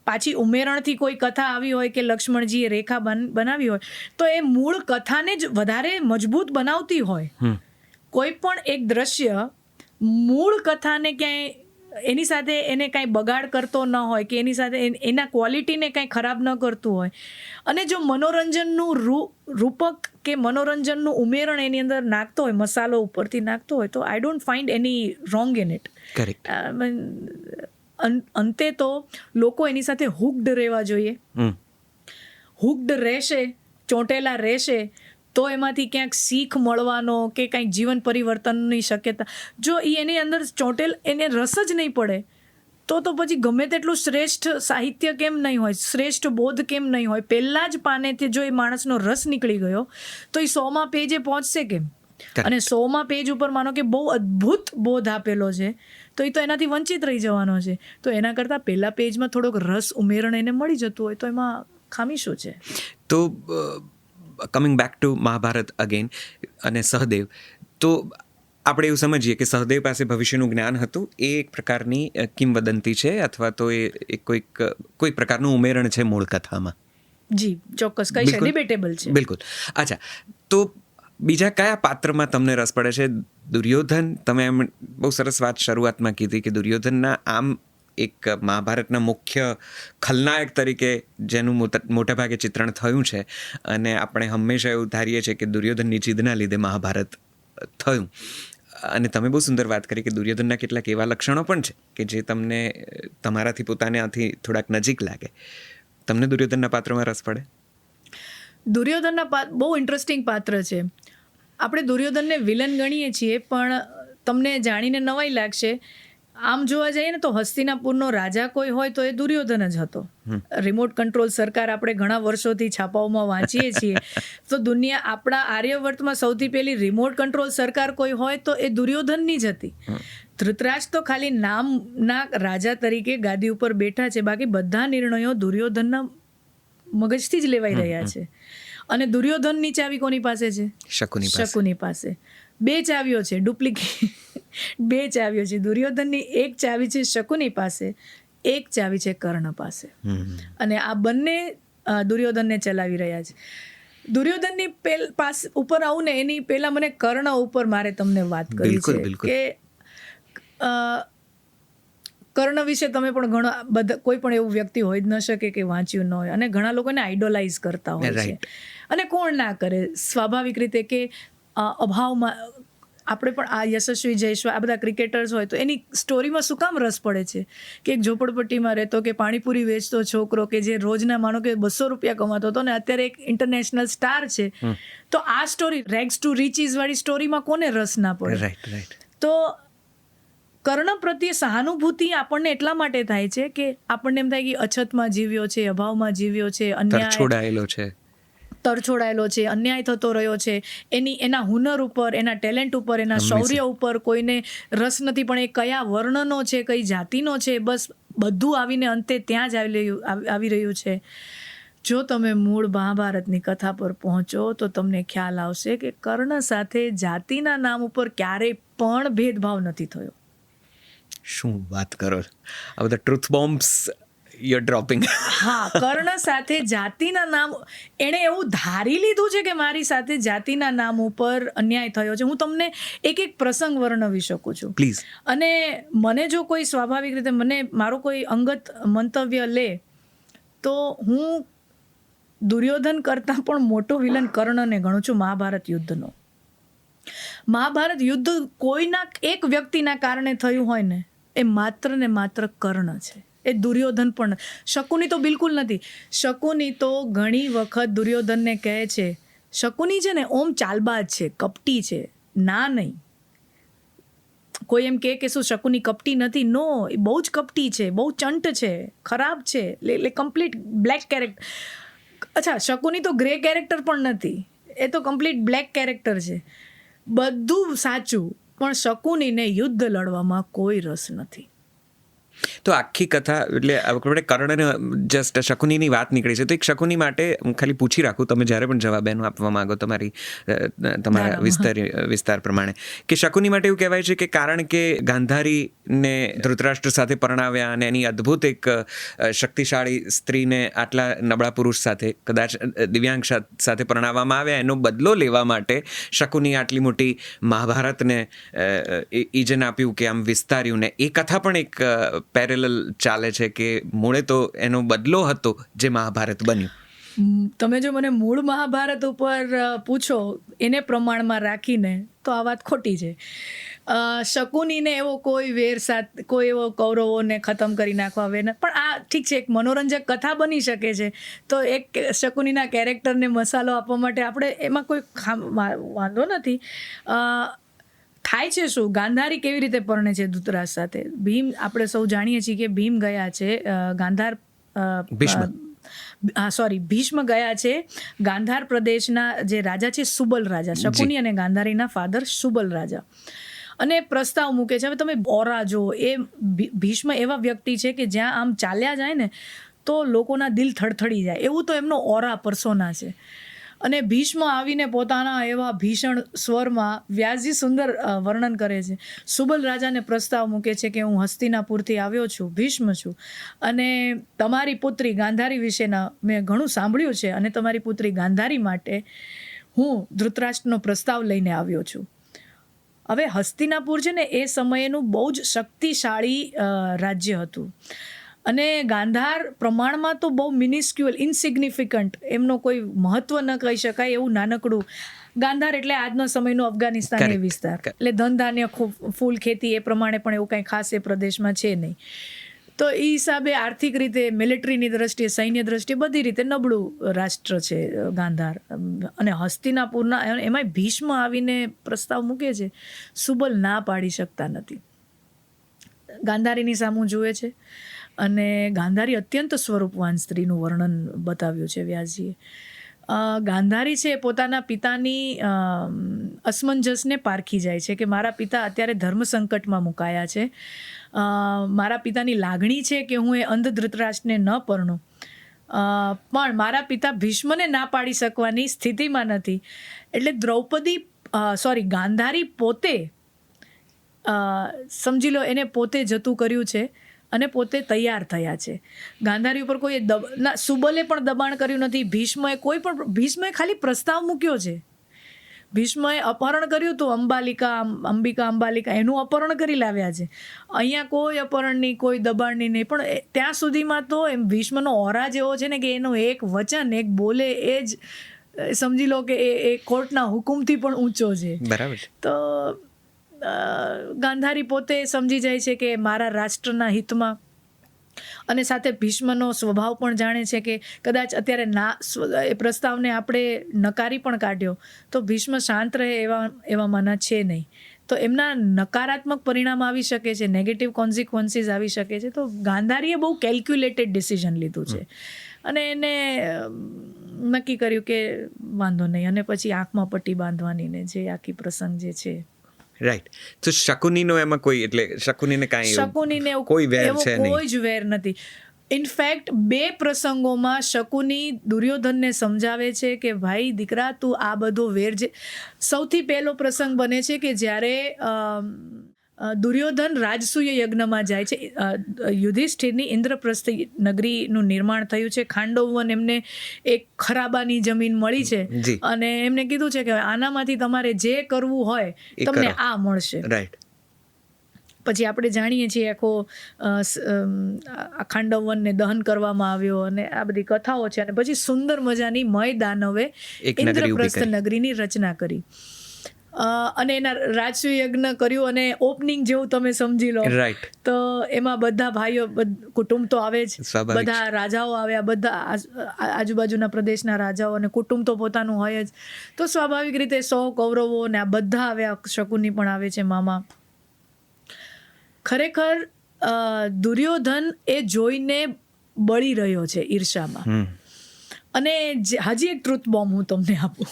Speaker 2: પાછી ઉમેરણથી કોઈ કથા આવી હોય કે લક્ષ્મણજીએ રેખા બનાવી હોય તો એ મૂળ કથાને જ વધારે મજબૂત બનાવતી હોય. કોઈ પણ એક દ્રશ્ય મૂળ કથાને ક્યાંય એની સાથે એને કાંઈ બગાડ કરતો ન હોય કે એની સાથે એના ક્વોલિટીને કાંઈ ખરાબ ન કરતું હોય, અને જો મનોરંજનનું રૂપક કે મનોરંજનનું ઉમેરણ એની અંદર નાખતો હોય, મસાલો ઉપરથી નાખતો હોય, તો I don't find any wrong in it.
Speaker 1: Correct.
Speaker 2: અંતે તો લોકો એની સાથે હુક્ડ રહેવા જોઈએ. હુક્ડ રહેશે, ચોંટેલા રહેશે, તો એમાંથી ક્યાંક શીખ મળવાનો કે કંઈક જીવન પરિવર્તનની શક્યતા. જો એની અંદર એને રસ જ નહીં પડે તો પછી ગમે તેટલું શ્રેષ્ઠ સાહિત્ય કેમ નહીં હોય, શ્રેષ્ઠ બોધ કેમ નહીં હોય, પહેલાં જ પાનેથી જો એ માણસનો રસ નીકળી ગયો તો એ 100મા પેજે પહોંચશે કેમ? અને 100મા પેજ ઉપર માનો કે બહુ અદ્ભુત બોધ આપેલો છે તો એ તો એનાથી વંચિત રહી જવાનો છે. તો એના કરતાં પહેલા પેજમાં થોડોક રસ ઉમેરણ એને મળી જતું હોય તો એમાં ખામી શું છે?
Speaker 1: તો coming back to Mahabharata again અને સહદેવ, તો આપણે એવું સમજીએ કે સહદેવ પાસે ભવિષ્યનું જ્ઞાન હતું, એ એક પ્રકારની કિંવદંતી છે, અથવા તો એ કોઈ પ્રકારનું ઉમેરણ છે મૂળ કથામાં.
Speaker 2: જી ચોક્કસ કહી છે, ડિબેટેબલ છે.
Speaker 1: બિલકુલ. અચ્છા, તો બીજા કયા પાત્રમાં તમને રસ પડે છે? દુર્યોધન, તમે એમ બહુ સરસ વાત શરૂઆતમાં કીધી કે દુર્યોધનના આમ એક મહાભારતના મુખ્ય ખલનાયક તરીકે જેનું મોટાભાગે ચિત્રણ થયું છે, અને આપણે હંમેશા એવું ધારીએ છીએ કે દુર્યોધનની જીદના લીધે મહાભારત થયું. અને તમે બહુ સુંદર વાત કરી કે દુર્યોધનના કેટલાક એવા લક્ષણો પણ છે કે જે તમને તમારાથી પોતાનાથી થોડાક નજીક લાગે. તમને દુર્યોધનના પાત્રમાં રસ પડે?
Speaker 2: દુર્યોધનના બહુ ઇન્ટરેસ્ટિંગ પાત્ર છે. આપણે દુર્યોધનને વિલન ગણીએ છીએ, પણ તમને જાણીને નવાઈ લાગશે, આમ જોવા જઈએ ને તો હસ્તિનાપુરનો રાજા કોઈ હોય તો એ દુર્યોધન જ હતો. રિમોટ કંટ્રોલ સરકાર આપણે ઘણા વર્ષોથી છાપાઓમાં વાંચીએ છીએ, તો આપણા આર્યવર્તમાં સૌથી પહેલી રિમોટ કંટ્રોલ સરકાર કોઈ હોય તો એ દુર્યોધનની જ હતી. ધૃતરાજ તો ખાલી નામના રાજા તરીકે ગાદી ઉપર બેઠા છે, બાકી બધા નિર્ણયો દુર્યોધનના મગજથી જ લેવાઈ રહ્યા છે. અને દુર્યોધનની ચાવી કોની પાસે છે? શકુની પાસે. 2 ચાવીઓ છે, ડુપ્લિકેટ 2 ચાવીઓ છે. દુર્યોધનની એક ચાવી છે શકુની પાસે, એક ચાવી છે કર્ણ પાસે. અને આ બંને દુર્યોધનને ચલાવી રહ્યા છે. દુર્યોધનની પાસે ઉપર આવું ને એની પહેલા મને કર્ણ ઉપર મારે તમને વાત કરવી છે કે કર્ણ વિશે તમે પણ ઘણા બધા, કોઈ પણ એવું વ્યક્તિ હોય જ ન શકે કે વાંચ્યું ન હોય, અને ઘણા લોકોને આઇડોલાઇઝ કરતા હોય છે. અને કોણ ના કરે સ્વાભાવિક રીતે કે અભાવમાં. આપણે પણ આ યશસ્વી જયસ્વાલ, આ બધા ક્રિકેટર્સ હોય તો એની સ્ટોરીમાં શું કામ રસ પડે છે કે એક ઝોપડપટ્ટીમાં રહેતો કે પાણીપુરી વેચતો છોકરો કે જે રોજના માનો કે 200 રૂપિયા કમાતો હતો ને અત્યારે એક ઇન્ટરનેશનલ સ્ટાર છે. તો આ સ્ટોરી રેગ્સ ટુ રીચીસ વાળી સ્ટોરીમાં કોને રસ ના પડે? તો કર્ણ પ્રત્યે સહાનુભૂતિ આપણને એટલા માટે થાય છે કે આપણને એમ થાય કે અછતમાં જીવ્યો છે, અભાવમાં જીવ્યો છે, તરછોડાયેલો છે, અન્યાય થતો રહ્યો છે, એના હુનર ઉપર, એના ટેલેન્ટ ઉપર, એના શૌર્ય ઉપર કોઈને રસ નથી, પણ એ કયા વર્ણનો છે, કઈ જાતિનો છે, બસ બધું આવીને અંતે ત્યાં જ આવી રહ્યું છે. જો તમે મૂળ મહાભારતની કથા પર પહોંચો તો તમને ખ્યાલ આવશે કે કર્ણ સાથે જાતિના નામ ઉપર ક્યારેય પણ ભેદભાવ નથી થયો.
Speaker 1: શું વાત કરો, આ બધા truth bombs you are dropping.
Speaker 2: હા, કર્ણ સાથે જાતિના નામ, એણે એવું ધારી લીધું છે કે મારી સાથે જાતિના નામ ઉપર અન્યાય થયો છે. હું તમને એક પ્રસંગ વર્ણવી શકું છું,
Speaker 1: પ્લીઝ.
Speaker 2: અને મને જો કોઈ સ્વાભાવિક રીતે મને મારો કોઈ અંગત મંતવ્ય લે તો હું દુર્યોધન કરતાં પણ મોટો વિલન કર્ણને ગણું છું મહાભારત યુદ્ધનો. મહાભારત યુદ્ધ કોઈના એક વ્યક્તિના કારણે થયું હોય ને, એ માત્ર ને માત્ર કર્ણ છે. એ દુર્યોધન પણ, શકુની તો બિલકુલ નથી. શકુની તો ઘણી વખત દુર્યોધનને કહે છે, શકુની છે ને ઓમ ચાલબાજ છે, કપટી છે. ના નહીં, કોઈ એમ કે શું શકુની કપટી નથી? નો, એ બહુ જ કપટી છે, બહુ ચંટ છે, ખરાબ છે, એટલે કમ્પ્લીટ બ્લેક કેરેક્ટર. અચ્છા, શકુની તો ગ્રે કેરેક્ટર પણ નથી, એ તો કમ્પ્લીટ બ્લેક કેરેક્ટર છે. બધું સાચું, પણ શકુનીને યુદ્ધ લડવામાં કોઈ રસ નથી.
Speaker 1: તો આખી કથા એટલે આપણે કર્ણને જસ્ટ શકુનીની વાત નીકળી છે, તો એક શકુની માટે હું ખાલી પૂછી રાખું, તમે જ્યારે પણ જવાબ એનો આપવા માંગો તમારા વિસ્તાર પ્રમાણે, કે શકુની માટે એવું કહેવાય છે કે કારણ કે ગાંધારીને ધૃતરાષ્ટ્ર સાથે પરણાવ્યા અને એની અદ્ભુત એક શક્તિશાળી સ્ત્રીને આટલા નબળા પુરુષ સાથે, કદાચ દિવ્યાંગ સાથે પરણાવવામાં આવ્યા, એનો બદલો લેવા માટે શકુની આટલી મોટી મહાભારતને ઈજન આપ્યું કે આમ વિસ્તાર્યું, ને એ કથા પણ એક પેરેલલ ચાલે છે કે મૂળે તો એનો બદલો હતો જે મહાભારત બન્યું.
Speaker 2: તમે જો મને મૂળ મહાભારત ઉપર પૂછો એને પ્રમાણમાં રાખીને, તો આ વાત ખોટી છે. શકુનીને એવો કોઈ વેર સાથે, કોઈ એવો કૌરવોને ખતમ કરી નાખવા વેર, પણ આ ઠીક છે, એક મનોરંજક કથા બની શકે છે. તો એક શકુનીના કેરેક્ટરને મસાલો આપવા માટે આપણે એમાં કોઈ વાંધો નથી. થાય છે શું, ગાંધારી કેવી રીતે પરણે છે ધૃતરાષ્ટ્ર સાથે? ભીમ, આપણે સૌ જાણીએ છીએ કે ભીમ ગયા છે ભીષ્મ ગયા છે ગાંધાર પ્રદેશના જે રાજા છે સુબલ રાજા, શકુની અને ગાંધારીના ફાધર સુબલ રાજા, અને પ્રસ્તાવ મૂકે છે. હવે તમે ઓરા જો, એ ભીષ્મ એવા વ્યક્તિ છે કે જ્યાં આમ ચાલ્યા જાય ને તો લોકોના દિલ થડથડી જાય, એવું તો એમનો ઓરા પર્સોના છે. અને ભીષ્મ આવીને પોતાના એવા ભીષણ સ્વરમાં વ્યાસજી સુંદર વર્ણન કરે છે. સુબલ રાજાને પ્રસ્તાવ મૂકે છે કે હું હસ્તિનાપુરથી આવ્યો છું, ભીષ્મ છું, અને તમારી પુત્રી ગાંધારી વિશેના મેં ઘણું સાંભળ્યું છે, અને તમારી પુત્રી ગાંધારી માટે હું ધૃતરાષ્ટ્રનો પ્રસ્તાવ લઈને આવ્યો છું. હવે હસ્તિનાપુર છે ને, એ સમયેનું બહુ જ શક્તિશાળી રાજ્ય હતું, અને ગાંધાર પ્રમાણમાં તો બહુ મિનિસ્ક્યુઅલ, ઇનસિગ્નિફિકન્ટ, એમનો કોઈ મહત્વ ન કહી શકાય એવું નાનકડું ગાંધાર, એટલે આજનો સમયનો અફઘાનિસ્તાન એ વિસ્તાર, એટલે ધન ધાન્ય ફૂલ ખેતી એ પ્રમાણે પણ એવું કંઈ ખાસ એ પ્રદેશમાં છે નહીં. તો એ હિસાબે આર્થિક રીતે, મિલિટરીની દ્રષ્ટિએ, સૈન્ય દ્રષ્ટિએ બધી રીતે નબળું રાષ્ટ્ર છે ગાંધાર. અને હસ્તિનાપુરના એમાંય ભીષ્મ આવીને પ્રસ્તાવ મૂકે છે, સુબલ ના પાડી શકતા નથી. ગાંધારીની સામું જુએ છે, અને ગાંધારી અત્યંત સ્વરૂપવાન સ્ત્રીનું વર્ણન બતાવ્યું છે વ્યાસજીએ. ગાંધારી છે પોતાના પિતાની અસમંજસને પારખી જાય છે કે મારા પિતા અત્યારે ધર્મ સંકટમાં મુકાયા છે, મારા પિતાની લાગણી છે કે હું એ અંધ ધૃતરાષ્ટ્રને ન પરણું, પણ મારા પિતા ભીષ્મને ના પાડી શકવાની સ્થિતિમાં નથી. એટલે ગાંધારી પોતે સમજી લો, એને પોતે જતું કર્યું છે અને પોતે તૈયાર થયા છે. ગાંધારી ઉપર કોઈ સુબલે પણ દબાણ કર્યું નથી, ભીષ્મએ ખાલી પ્રસ્તાવ મૂક્યો છે. ભીષ્મએ અપહરણ કર્યું હતું, અંબિકા એનું અપહરણ કરી લાવ્યા છે. અહીંયા કોઈ અપહરણની, કોઈ દબાણની નહીં, પણ ત્યાં સુધીમાં તો એમ ભીષ્મનો ઓરા જેવો છે ને કે એનું એક વચન, એક બોલે, એ જ સમજી લો કે એ કોર્ટના હુકુમથી પણ ઊંચો છે.
Speaker 1: બરાબર.
Speaker 2: તો ગાંધારી પોતે સમજી જાય છે કે મારા રાષ્ટ્રના હિતમાં, અને સાથે ભીષ્મનો સ્વભાવ પણ જાણે છે કે કદાચ અત્યારે એ પ્રસ્તાવને આપણે નકારી પણ કાઢ્યો તો ભીષ્મ શાંત રહે એવામાંના છે નહીં. તો એમના નકારાત્મક પરિણામ આવી શકે છે, નેગેટિવ કોન્સિક્વન્સીસ આવી શકે છે. તો ગાંધારીએ બહુ કેલ્ક્યુલેટેડ ડિસિઝન લીધું છે, અને એને નક્કી કર્યું કે વાંધો નહીં, અને પછી આંખમાં પટ્ટી બાંધવાની ને જે આખી પ્રસંગ જે છે.
Speaker 1: રાઈટ. તો શકુનીનો એમાં કોઈ, એટલે શકુનીને કોઈ વેર છે નહીં,
Speaker 2: કોઈ જ વેર નથી. ઇનફેક્ટ 2 પ્રસંગોમાં શકુની દુર્યોધનને સમજાવે છે કે ભાઈ દીકરા, તું આ બધો વેર જે, સૌથી પહેલો પ્રસંગ બને છે કે જ્યારે દુર્યોધન રાજસૂય યજ્ઞમાં જાય છે. યુધિષ્ઠિરની ઇન્દ્રપ્રસ્થ નગરીનું નિર્માણ થયું છે, ખાંડવવન એમને એક ખરાબાની જમીન મળી છે, અને એમને કીધું છે કે આનામાંથી તમારે જે કરવું હોય તમને આ મળશે.
Speaker 1: રાઈટ.
Speaker 2: પછી આપણે જાણીએ છીએ આખો ખાંડવવનને દહન કરવામાં આવ્યો, અને આ બધી કથાઓ છે. અને પછી સુંદર મજાની મય દાનવે ઇન્દ્રપ્રસ્થ નગરીની રચના કરી, અને એના રાજસૂય યજ્ઞ કર્યું, અને ઓપનિંગ જેવું તમે સમજી લો.
Speaker 1: રાઈટ.
Speaker 2: તો એમાં બધા ભાઈઓ, કુટુંબ તો આવે જ, બધા રાજાઓ આવ્યા, બધા આજુબાજુના પ્રદેશના રાજાઓ, અને કુટુંબ તો પોતાનું હોય જ. તો સ્વાભાવિક રીતે 100 કૌરવો ને આ બધા આવ્યા, શકુની પણ આવે છે, મામા. ખરેખર દુર્યોધન એ જોઈને બળી રહ્યો છે ઈર્ષામાં, અને હજી એક ટ્રુથ બોમ્બ હું તમને આપું,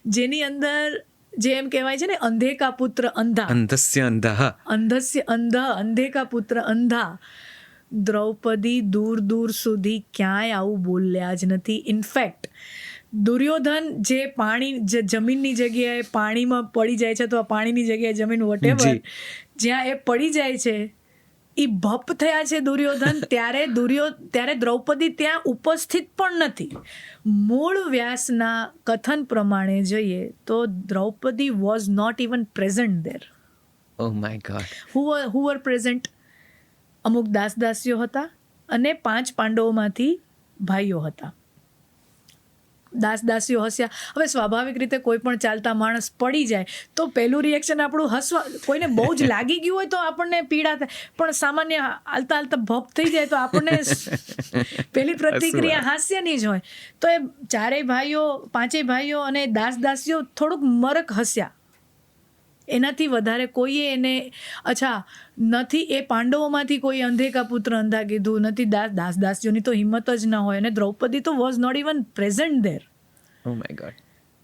Speaker 2: જેની અંદર જે એમ કહેવાય છે ને, અંધે કા પુત્ર અંધા,
Speaker 1: અંધસ્ય અંધઃ,
Speaker 2: અંધસ્ય અંધ, અંધે કા પુત્ર અંધા. દ્રૌપદી દૂર દૂર સુધી ક્યાંય આવું બોલ્યા જ નથી. ઇનફેક્ટ દુર્યોધન જે જમીનની જગ્યાએ પાણીમાં પડી જાય છે, અથવા પાણીની જગ્યાએ જમીન, વોટેવર, જ્યાં એ પડી જાય છે, એ ભપ થયા છે દુર્યોધન, ત્યારે દ્રૌપદી ત્યાં ઉપસ્થિત પણ નથી. મૂળ વ્યાસના કથન પ્રમાણે જોઈએ તો Draupadi was not even present there.
Speaker 1: Oh my god.
Speaker 2: Who were present? અમુક દાસદાસીઓ હતા અને 5 પાંડવોમાંથી ભાઈઓ હતા. દાસદાસીઓ હસ્યા. હવે સ્વાભાવિક રીતે કોઈ પણ ચાલતા માણસ પડી જાય તો પહેલું રિએક્શન આપણું હસવા, કોઈને બહુ જ લાગી ગયું હોય તો આપણને પીડા થાય, પણ સામાન્ય હાલતા હાલતા ભપ થઈ જાય તો આપણને પહેલી પ્રતિક્રિયા હાસ્યની જ હોય. તો એ 5 ભાઈઓ અને દાસદાસીઓ થોડુંક મરક હસ્યા. એનાથી વધારે કોઈએ એને અચ્છા નથી. એ પાંડવોમાંથી કોઈ અંધે કા પુત્ર અંધા કીધું નથી. દાસદાસીઓની તો હિંમત જ ન હોય. અને દ્રૌપદી તો was not even present there.
Speaker 1: Oh my god.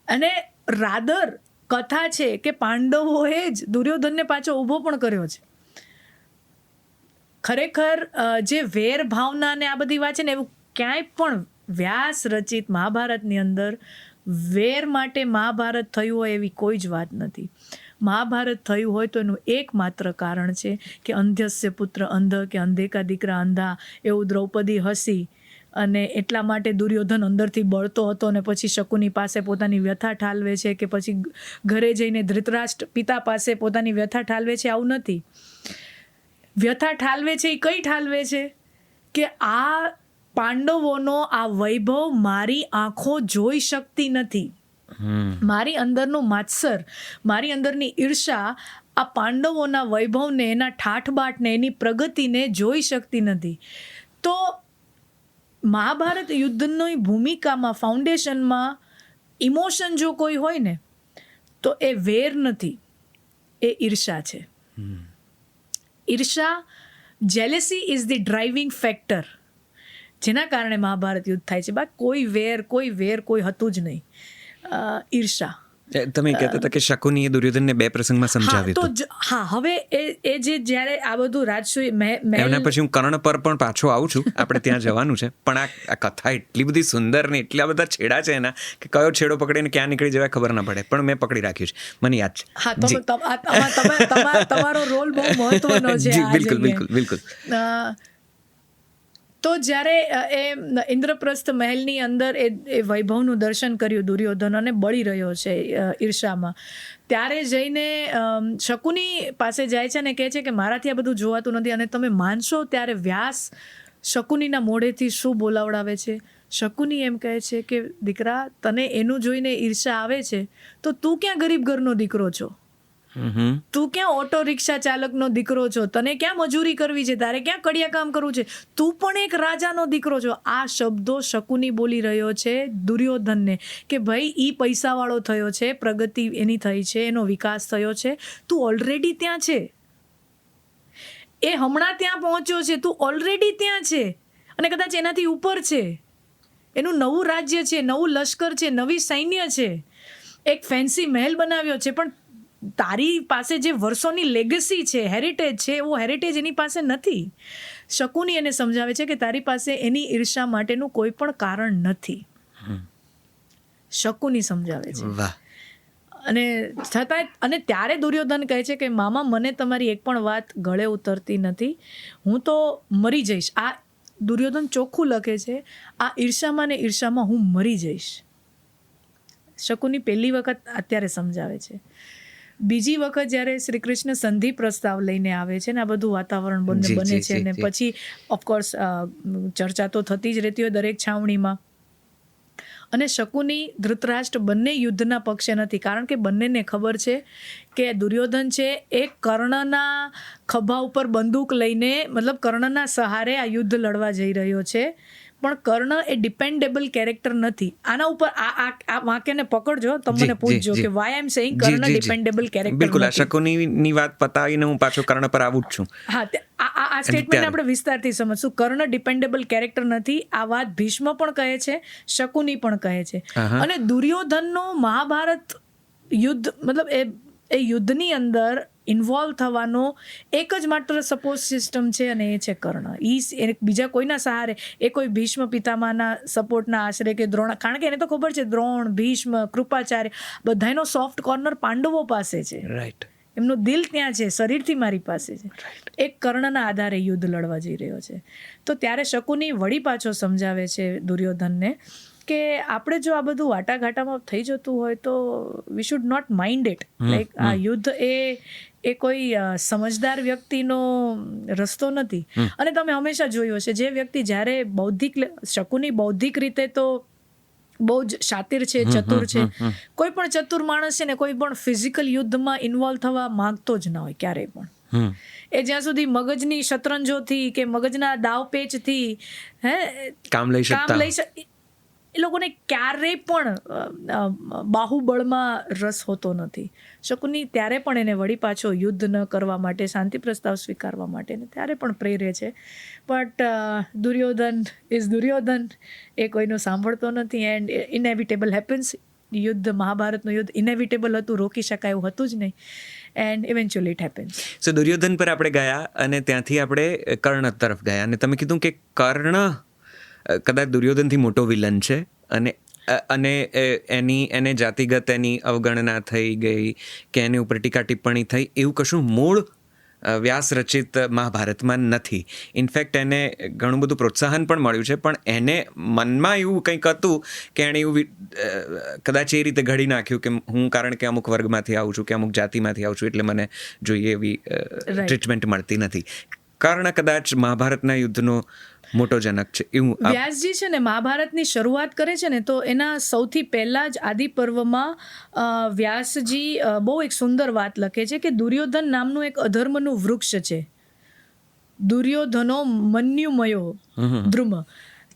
Speaker 2: અને રાધર કથા છે કે પાંડવોએ જ દુર્યોધનને પાછો ઊભો પણ કર્યો છે. ખરેખર જે વેર ભાવના ને આ બધી વાત છે ને, એવું ક્યાંય પણ વ્યાસ રચિત મહાભારતની અંદર વેર માટે મહાભારત થયું હોય એવી કોઈ જ વાત નથી. મહાભારત થયું હોય તો એનું એકમાત્ર કારણ છે કે અંધસ્ય પુત્ર અંધ, કે અંધે કા દીકરા અંધા, એવું દ્રૌપદી હસી. અને એટલા માટે દુર્યોધન અંદરથી બળતો હતો અને પછી શકુની પાસે પોતાની વ્યથા ઠાલવે છે, કે પછી ઘરે જઈને ધૃતરાષ્ટ્ર પિતા પાસે પોતાની વ્યથા ઠાલવે છે. આવું નથી. વ્યથા ઠાલવે છે એ કઈ ઠાલવે છે કે આ પાંડવોનો આ વૈભવ મારી આંખો જોઈ શકતી નથી. મારી અંદરનું માત્સર, મારી અંદરની ઈર્ષા આ પાંડવોના વૈભવને, એના ઠાઠબાટને, એની પ્રગતિને જોઈ શકતી નથી. તો મહાભારત યુદ્ધની ભૂમિકામાં, ફાઉન્ડેશનમાં ઇમોશન જો કોઈ હોય ને તો એ વેર નથી, એ ઈર્ષા છે. ઈર્ષા, jealousy is the driving factor, જેના કારણે મહાભારત યુદ્ધ થાય છે. બાકી કોઈ વેર કોઈ હતું જ નહીં. ઈર્ષા.
Speaker 1: તમે કહેતા હતા કે શકુનીએ દુર્યોધનને 2 પ્રસંગમાં સમજાવ્યું હતું.
Speaker 2: હા, હવે એ જે જ્યારે આ બધું રાજસૂય
Speaker 1: એના પછી હું કર્ણ પર પણ પાછો આવું છું, આપણે ત્યાં જવાનું છે. પણ આ કથા એટલી બધી સુંદર ને એટલા બધા છેડા છે એના કે કયો છેડો પકડીને ક્યાં નીકળી જવાય ખબર ના પડે. પણ મેં પકડી રાખ્યું છે, મને યાદ છે.
Speaker 2: હા, તમારો રોલ બહુ મહત્વનો છે.
Speaker 1: બિલકુલ.
Speaker 2: તો જ્યારે એ ઇન્દ્રપ્રસ્થ મહેલની અંદર એ વૈભવનું દર્શન કર્યું દુર્યોધન અને બળી રહ્યો છે ઈર્ષામાં, ત્યારે જઈને શકુની પાસે જાય છે અને કહે છે કે મારાથી આ બધું જોવાતું નથી. અને તમે માનશો ત્યારે વ્યાસ શકુનીના મોઢેથી શું બોલાવડાવે છે? શકુની એમ કહે છે કે દીકરા, તને એનું જોઈને ઈર્ષા આવે છે તો તું ક્યાં ગરીબ ઘરનો દીકરો છો? તું ક્યાં ઓટો રિક્ષા ચાલકનો દીકરો છો? તને ક્યાં મજૂરી કરવી છે? તારે ક્યાં કડિયા કામ કરવું છે? તું પણ એક રાજાનો દીકરો છો. આ શબ્દો શકુની બોલી રહ્યો છે દુર્યોધનને કે ભાઈ, ઈ પૈસાવાળો થયો છે, પ્રગતિ એની થઈ છે, એનો વિકાસ થયો છે, તું ઓલરેડી ત્યાં છે. એ હમણાં ત્યાં પહોંચ્યો છે, તું ઓલરેડી ત્યાં છે અને કદાચ એનાથી ઉપર છે. એનું નવું રાજ્ય છે, નવું લશ્કર છે, નવી સૈન્ય છે, એક ફેન્સી મહેલ બનાવ્યો છે. પણ તારી પાસે જે વર્ષોની લેગસી છે, હેરિટેજ છે, એવો હેરિટેજ એની પાસે નથી. શકુની એને સમજાવે છે કે તારી પાસે એની ઈર્ષા માટેનું કોઈ પણ કારણ નથી. શકુની સમજાવે છે. અને છતાંય, અને ત્યારે દુર્યોધન કહે છે કે મામા, મને તમારી એક પણ વાત ગળે ઉતરતી નથી, હું તો મરી જઈશ. આ દુર્યોધન ચોખ્ખું લખે છે, આ ઈર્ષામાં ને ઈર્ષામાં હું મરી જઈશ. શકુની પહેલી વખત અત્યારે સમજાવે છે. બીજી વખત જ્યારે શ્રી કૃષ્ણ સંધિ પ્રસ્તાવ લઈને આવે છે ને આ બધું વાતાવરણ બને છે, અને પછી ઓફકોર્સ ચર્ચા તો થતી જ રહેતી હોય દરેક છાવણીમાં. અને શકુની, ધૃતરાષ્ટ્ર બંને યુદ્ધના પક્ષે નથી, કારણ કે બંનેને ખબર છે કે દુર્યોધન છે એ કર્ણના ખભા ઉપર બંદૂક લઈને, મતલબ કર્ણના સહારે આ યુદ્ધ લડવા જઈ રહ્યો છે. પણ કર્ણ એ ડિપેન્ડેબલ કેરેક્ટર નથી. આના ઉપર આ વાક્યને પકડજો, તમને પૂછજો કે why I am saying Karna dependable character.
Speaker 1: બિલકુલ. આ શકુનીની વાત પતાવીને હું પાછો કર્ણ પર આવું જ છું.
Speaker 2: હા, આ આ સ્ટેટમેન્ટ આપણે વિસ્તારથી સમજશું. કર્ણ ડિપેન્ડેબલ કેરેક્ટર નથી, આ વાત ભીષ્મ પણ કહે છે, શકુની પણ કહે છે. અને દુર્યોધનનો મહાભારત યુદ્ધ મતલબ એ યુદ્ધની અંદર ઇન્વોલ્વ થવાનો એક જ માત્ર સપોર્ટ સિસ્ટમ છે અને એ છે કર્ણ. બીજા કોઈના સહારે, એ કોઈ ભીષ્મ પિતામાના સપોર્ટના આશરે કે દ્રોણ, કારણ કે એને તો ખબર છે દ્રોણ, ભીષ્મ, કૃપાચાર્ય બધાનો સોફ્ટ કોર્નર પાંડવો પાસે છે.
Speaker 1: રાઈટ.
Speaker 2: એમનું દિલ ત્યાં છે, શરીરથી મારી પાસે છે. એક કર્ણના આધારે યુદ્ધ લડવા જઈ રહ્યો છે. તો ત્યારે શકુની વળી પાછો સમજાવે છે દુર્યોધનને કે આપણે જો આ બધું વાટાઘાટામાં થઈ જતું હોય તો we should not mind it. Like આ યુદ્ધ એ કોઈ સમજદાર વ્યક્તિનો રસ્તો નથી. અને તમે હંમેશા જોયું હશે, જે વ્યક્તિ જ્યારે શકુની બૌદ્ધિક રીતે તો બહુ જ શાતિર છે, ચતુર છે. કોઈ પણ ચતુર માણસ છે ને કોઈ પણ ફિઝિકલ યુદ્ધમાં ઇન્વોલ્વ થવા માંગતો જ ના હોય ક્યારેય પણ. એ જ્યાં સુધી મગજની શતરંજોથી કે મગજના દાવપેચથી
Speaker 1: કામ લઈ શકે,
Speaker 2: એ લોકોને ક્યારેય પણ બાહુબળમાં રસ હોતો નથી. શકુની ત્યારે પણ એને વળી પાછો યુદ્ધ ન કરવા માટે, શાંતિ પ્રસ્તાવ સ્વીકારવા માટે ત્યારે પણ પ્રેરે છે. બટ દુર્યોધન એ કોઈનું સાંભળતો નથી. And inevitable happens. મહાભારતનું યુદ્ધ ઇનેવિટેબલ હતું, રોકી શકાય એવું હતું જ નહીં. And eventually it happens.
Speaker 1: So Duryodhan પર આપણે ગયા અને ત્યાંથી આપણે કર્ણ તરફ ગયા અને તમે કીધું કે કર્ણ કદાચ દુર્યોધનથી મોટો વિલન છે અને એને જાતિગત એની અવગણના થઈ ગઈ કે એની ઉપર ટીકા ટિપ્પણી થઈ એવું કશું મૂળ વ્યાસ રચિત મહાભારતમાં નથી. ઇનફેક્ટ એને ઘણું બધું પ્રોત્સાહન પણ મળ્યું છે, પણ એને મનમાં એવું કંઈક હતું કે એણે એવું કદાચ એ રીતે ઘડી નાખ્યું કે હું કારણ કે અમુક વર્ગમાંથી આવું છું કે અમુક જાતિમાંથી આવું છું એટલે મને જોઈએ એવી ટ્રીટમેન્ટ મળતી નથી. કર્ણ કદાચ મહાભારતના યુદ્ધનો મોટો જનક છે એવું.
Speaker 2: વ્યાસજી છે ને મહાભારતની શરૂઆત કરે છે ને તો એના સૌથી પહેલા જ આદિ પર્વમાં વ્યાસજી બહુ એક સુંદર વાત લખે છે કે દુર્યોધન નામનું એક અધર્મનું વૃક્ષ છે. દુર્યોધનો મન્યુમયો દ્રુમ.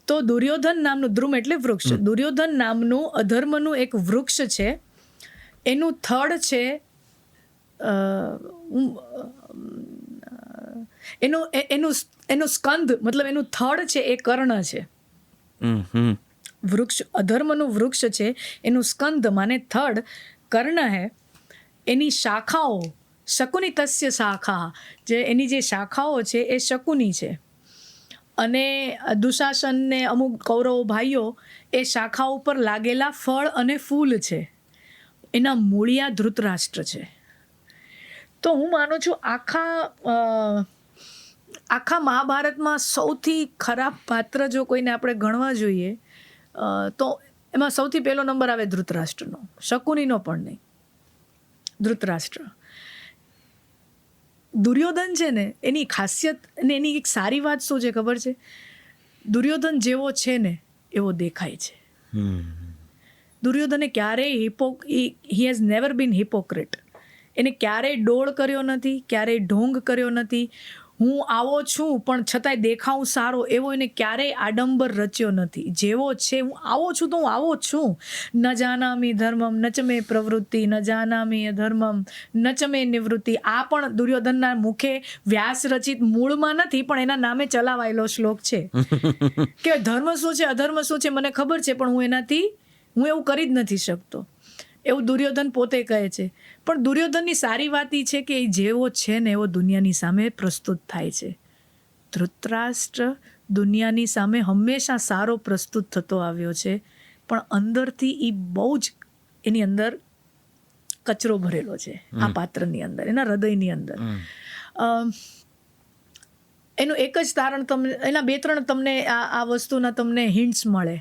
Speaker 2: તો દુર્યોધન નામનું, દ્રુમ એટલે વૃક્ષ, દુર્યોધન નામનું અધર્મનું એક વૃક્ષ છે. એનું થડ છે, એનું સ્કંદ મતલબ એનું થડ છે એ કર્ણ છે. વૃક્ષ અધર્મનું વૃક્ષ છે, એનું સ્કંદ માને થડ કર્ણ હે. એની શાખાઓ શકુની તસ્ય શાખા, જે એની જે શાખાઓ છે એ શકુની છે. અને દુશાસન ને અમુક કૌરવ ભાઈઓ એ શાખા ઉપર લાગેલા ફળ અને ફૂલ છે. એના મૂળિયા ધૃતરાષ્ટ્ર છે. તો હું માનું છું આખા મહાભારતમાં સૌથી ખરાબ પાત્ર જો કોઈને આપણે ગણવા જોઈએ તો એમાં સૌથી પહેલો નંબર આવે ધૃતરાષ્ટ્રનો. શકુનીનો પણ નહીં, ધૃતરાષ્ટ્ર. દુર્યોધન છે ને એની ખાસિયત અને એની એક સારી વાત શું છે ખબર છે? દુર્યોધન જેવો છે ને એવો દેખાય છે. દુર્યોધને ક્યારેય હી હેઝ નેવર બીન હિપોક્રેટ. એને ક્યારેય ડોળ કર્યો નથી, ક્યારેય ઢોંગ કર્યો નથી. હું આવો છું પણ છતાંય દેખાવું સારો એવો એને ક્યારેય આડંબર રચ્યો નથી. જેવો છે હું આવો છું તો હું આવો છું. ન જાનામી ધર્મમ ન ચ મે પ્રવૃત્તિ, ન જાનામી અધર્મમ ન ચ મે નિવૃત્તિ. આ પણ દુર્યોધનના મુખે વ્યાસ રચિત મૂળમાં નથી પણ એના નામે ચલાવાયેલો શ્લોક છે કે ધર્મ શું છે અધર્મ શું છે મને ખબર છે પણ હું એવું કરી જ નથી શકતો. એવું દુર્યોધન પોતે કહે છે. પણ દુર્યોધનની સારી વાત એ છે કે એ જેવો છે ને એવો દુનિયાની સામે પ્રસ્તુત થાય છે. ધૃતરાષ્ટ્ર દુનિયાની સામે હંમેશા સારો પ્રસ્તુત થતો આવ્યો છે, પણ અંદરથી એ બહુ જ એની અંદર કચરો ભરેલો છે. આ પાત્રની અંદર, એના હૃદયની અંદર. એનું એક જ તારણ તમને, એના 2-3 તમને આ વસ્તુના તમને હિન્ટ્સ મળે.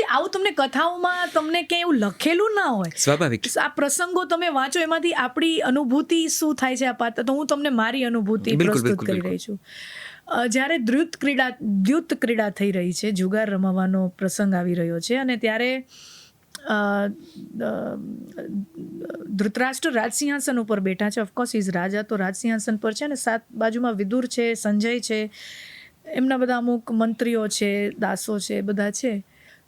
Speaker 2: આવું તમને કથાઓમાં તમને ક્યાંય એવું લખેલું ના હોય.
Speaker 1: સ્વાભાવિક.
Speaker 2: આ પ્રસંગો તમે વાંચો એમાંથી આપણી અનુભૂતિ શું થાય છે આ પાત્ર. તો હું તમને મારી અનુભૂતિ પ્રસ્તુત કરી રહી છું. જ્યારે દ્યુત ક્રીડા થઈ રહી છે, જુગાર રમવાનો પ્રસંગ આવી રહ્યો છે અને ત્યારે ધૃતરાષ્ટ્ર રાજસિંહાસન ઉપર બેઠા છે. ઓફકોર્સ ઇઝ રાજા, તો રાજસિંહાસન પર છે અને બાજુમાં વિદુર છે, સંજય છે, એમના બધા અમુક મંત્રીઓ છે, દાસો છે, બધા છે.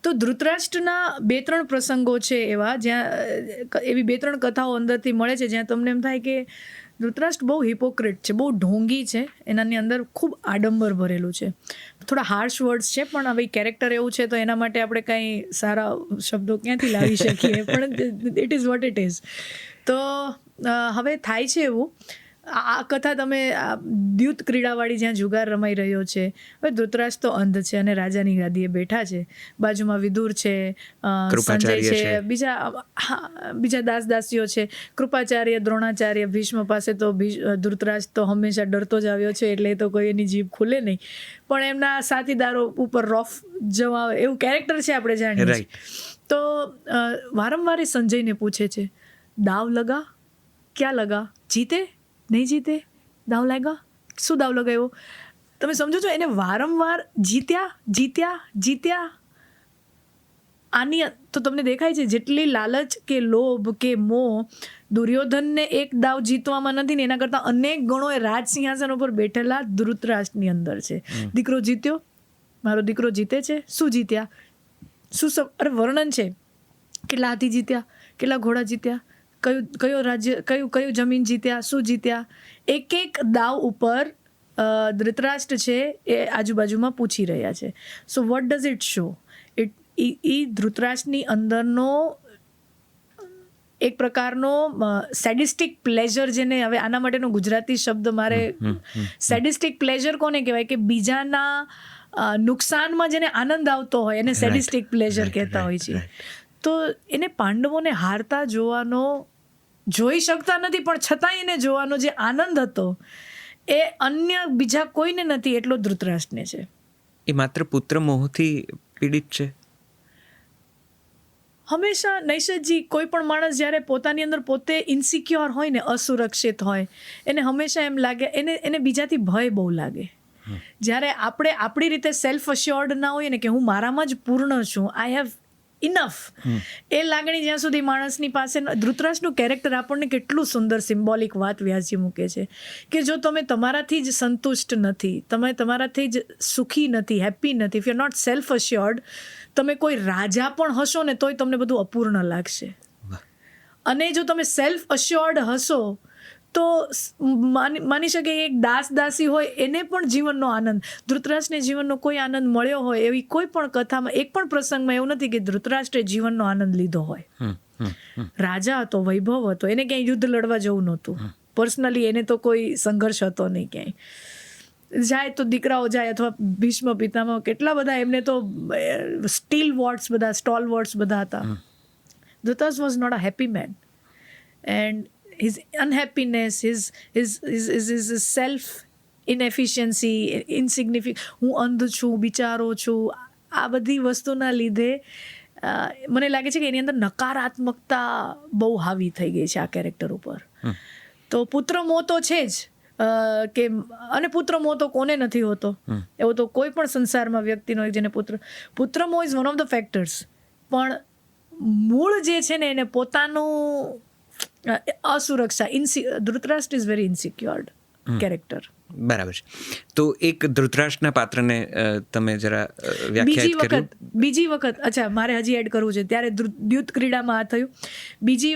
Speaker 2: તો ધૃતરાષ્ટ્રના 2-3 પ્રસંગો છે એવા જ્યાં એવી 2-3 કથાઓ અંદરથી મળે છે જ્યાં તમને એમ થાય કે ધૃતરાષ્ટ્ર બહુ હિપોક્રેટ છે, બહુ ઢોંગી છે, એનાની અંદર ખૂબ આડંબર ભરેલું છે, થોડા હાર્શ વર્ડ્સ છે, પણ હવે કેરેક્ટર એવું છે તો એના માટે આપણે કંઈ સારા શબ્દો ક્યાંથી લાવી શકીએ, પણ it is what it is. તો હવે થાય છે એવું, આ કથા તમે દ્યુત ક્રીડાવાળી જ્યાં જુગાર રમાઈ રહ્યો છે, હવે ધૃતરાષ્ટ્ર તો અંધ છે અને રાજાની ગાદીએ બેઠા છે, બાજુમાં વિદુર છે, સંજય છે, બીજા દાસ દાસીઓ છે, કૃપાચાર્ય, દ્રોણાચાર્ય, ભીષ્મ પાસે તો ધૃતરાષ્ટ્ર તો હંમેશા ડરતો જ આવ્યો છે, એટલે તો કોઈ એની જીભ ખુલે નહીં, પણ એમના સાથીદારો ઉપર રોફ જવા એવું કેરેક્ટર છે, આપણે જાણીએ. તો વારંવાર એ સંજયને પૂછે છે, દાવ લગા, ક્યાં લગા, જીતે નહીં જીતે, દાવ લાગ્યા, શું દાવ લગાવ્યો? તમે સમજો છો, એને વારંવાર જીત્યા. આની તો તમને દેખાય છે જેટલી લાલચ કે લોભ કે મોહ દુર્યોધનને એક દાવ જીતવામાં નથી ને એના કરતાં અનેક ગણો એ રાજ સિંહાસન ઉપર બેઠેલા ધૃતરાષ્ટ્રની અંદર છે. દીકરો જીત્યો, મારો દીકરો જીતે છે, શું જીત્યા, શું અરે વર્ણન છે, કેટલા હાથી જીત્યા, કેટલા ઘોડા જીત્યા, કયો રાજ્ય, કયું જમીન જીત્યા, શું જીત્યા, એક દાવ ઉપર ધૃતરાષ્ટ્ર છે એ આજુબાજુમાં પૂછી રહ્યા છે. So what does it show? એ ધૃતરાષ્ટ્રની અંદરનો એક પ્રકારનો સેડિસ્ટિક પ્લેઝર, જેને હવે આના માટેનો ગુજરાતી શબ્દ મારે, સેડિસ્ટિક પ્લેઝર કોને કહેવાય કે બીજાના નુકસાનમાં જેને આનંદ આવતો હોય એને સેડિસ્ટિક પ્લેઝર કહેતા હોય છે. તો એને પાંડવોને હારતા જોઈ શકતા નથી, પણ છતાંય એને જોવાનો જે આનંદ હતો એ અન્ય બીજા કોઈને નથી, એટલો ધૃતરાષ્ટ્રને છે.
Speaker 1: એ માત્ર પુત્ર મોહથી પીડિત છે.
Speaker 2: હંમેશા નૈષદજી, કોઈ પણ માણસ જ્યારે પોતાની અંદર પોતે ઇન્સિક્યોર હોય ને, અસુરક્ષિત હોય, એને હંમેશા એમ લાગે, એને બીજાથી ભય બહુ લાગે. જ્યારે આપણે આપણી રીતે સેલ્ફ અશ્યોર્ડ ના હોઈએ ને કે હું મારામાં જ પૂર્ણ છું, આઈ હેવ ઇનફ, એ લાગણી જ્યાં સુધી માણસની પાસે, ધૃતરાષ્ટ્રનું કેરેક્ટર આપણને કેટલું સુંદર સિમ્બોલિક વાત વ્યાસજી મૂકે છે કે જો તમે તમારાથી જ સંતુષ્ટ નથી, તમે તમારાથી જ સુખી નથી, હેપી નથી, if you are not self assured, તમે કોઈ રાજા પણ હશો ને તોય તમને બધું અપૂર્ણ લાગશે. અને જો તમે સેલ્ફ અશ્યોર્ડ હશો તો માની શકે એક દાસ દાસી હોય એને પણ જીવનનો આનંદ, ધૃતરાષ્ટ્રને જીવનનો કોઈ આનંદ મળ્યો હોય એવી કોઈ પણ કથામાં, એક પણ પ્રસંગમાં એવું નથી કે ધૃતરાષ્ટ્રે જીવનનો આનંદ લીધો હોય. રાજા હતો, વૈભવ હતો, એને ક્યાંય યુદ્ધ લડવા જવું નહોતું, પર્સનલી એને તો કોઈ સંઘર્ષ હતો નહીં, ક્યાંય જાય તો દીકરાઓ જાય, અથવા ભીષ્મ પિતામહ કેટલા બધા, એમને તો સ્ટીલ વોર્ડ્સ બધા, સ્ટોલ વોર્ડ્સ બધા હતા. Dhritarashtra was not a happy man, and his unhappiness, his self inefficiency, insignificant, હું અંધ છું, બિચારો છું, આ બધી વસ્તુના લીધે મને લાગે છે કે એની અંદર નકારાત્મકતા બહુ હાવી થઈ ગઈ છે આ કેરેક્ટર ઉપર. તો પુત્ર મોહ તો છે જ, કે અને પુત્ર મોહ તો કોને નથી હોતો, એવો તો કોઈ પણ સંસારમાં વ્યક્તિનો જેને પુત્ર મોહ is one of the factors, પણ મૂળ જે છે ને એને પોતાનું અસુરક્ષા, ધૃતરાષ્ટ્ર ઇઝ વેરી ઇન્સિક્યોર્ડ કેરેક્ટર.
Speaker 1: બરાબર છે. તો એક ધૃતરાષ્ટ્રના પાત્રને તમે જરા વ્યાખ્યાયિત કર્યું.
Speaker 2: બીજી વખત અચ્છા, મારે હજી એડ કરવું છે, ત્યારે દ્યુત ક્રીડામાં આ થયું. બીજી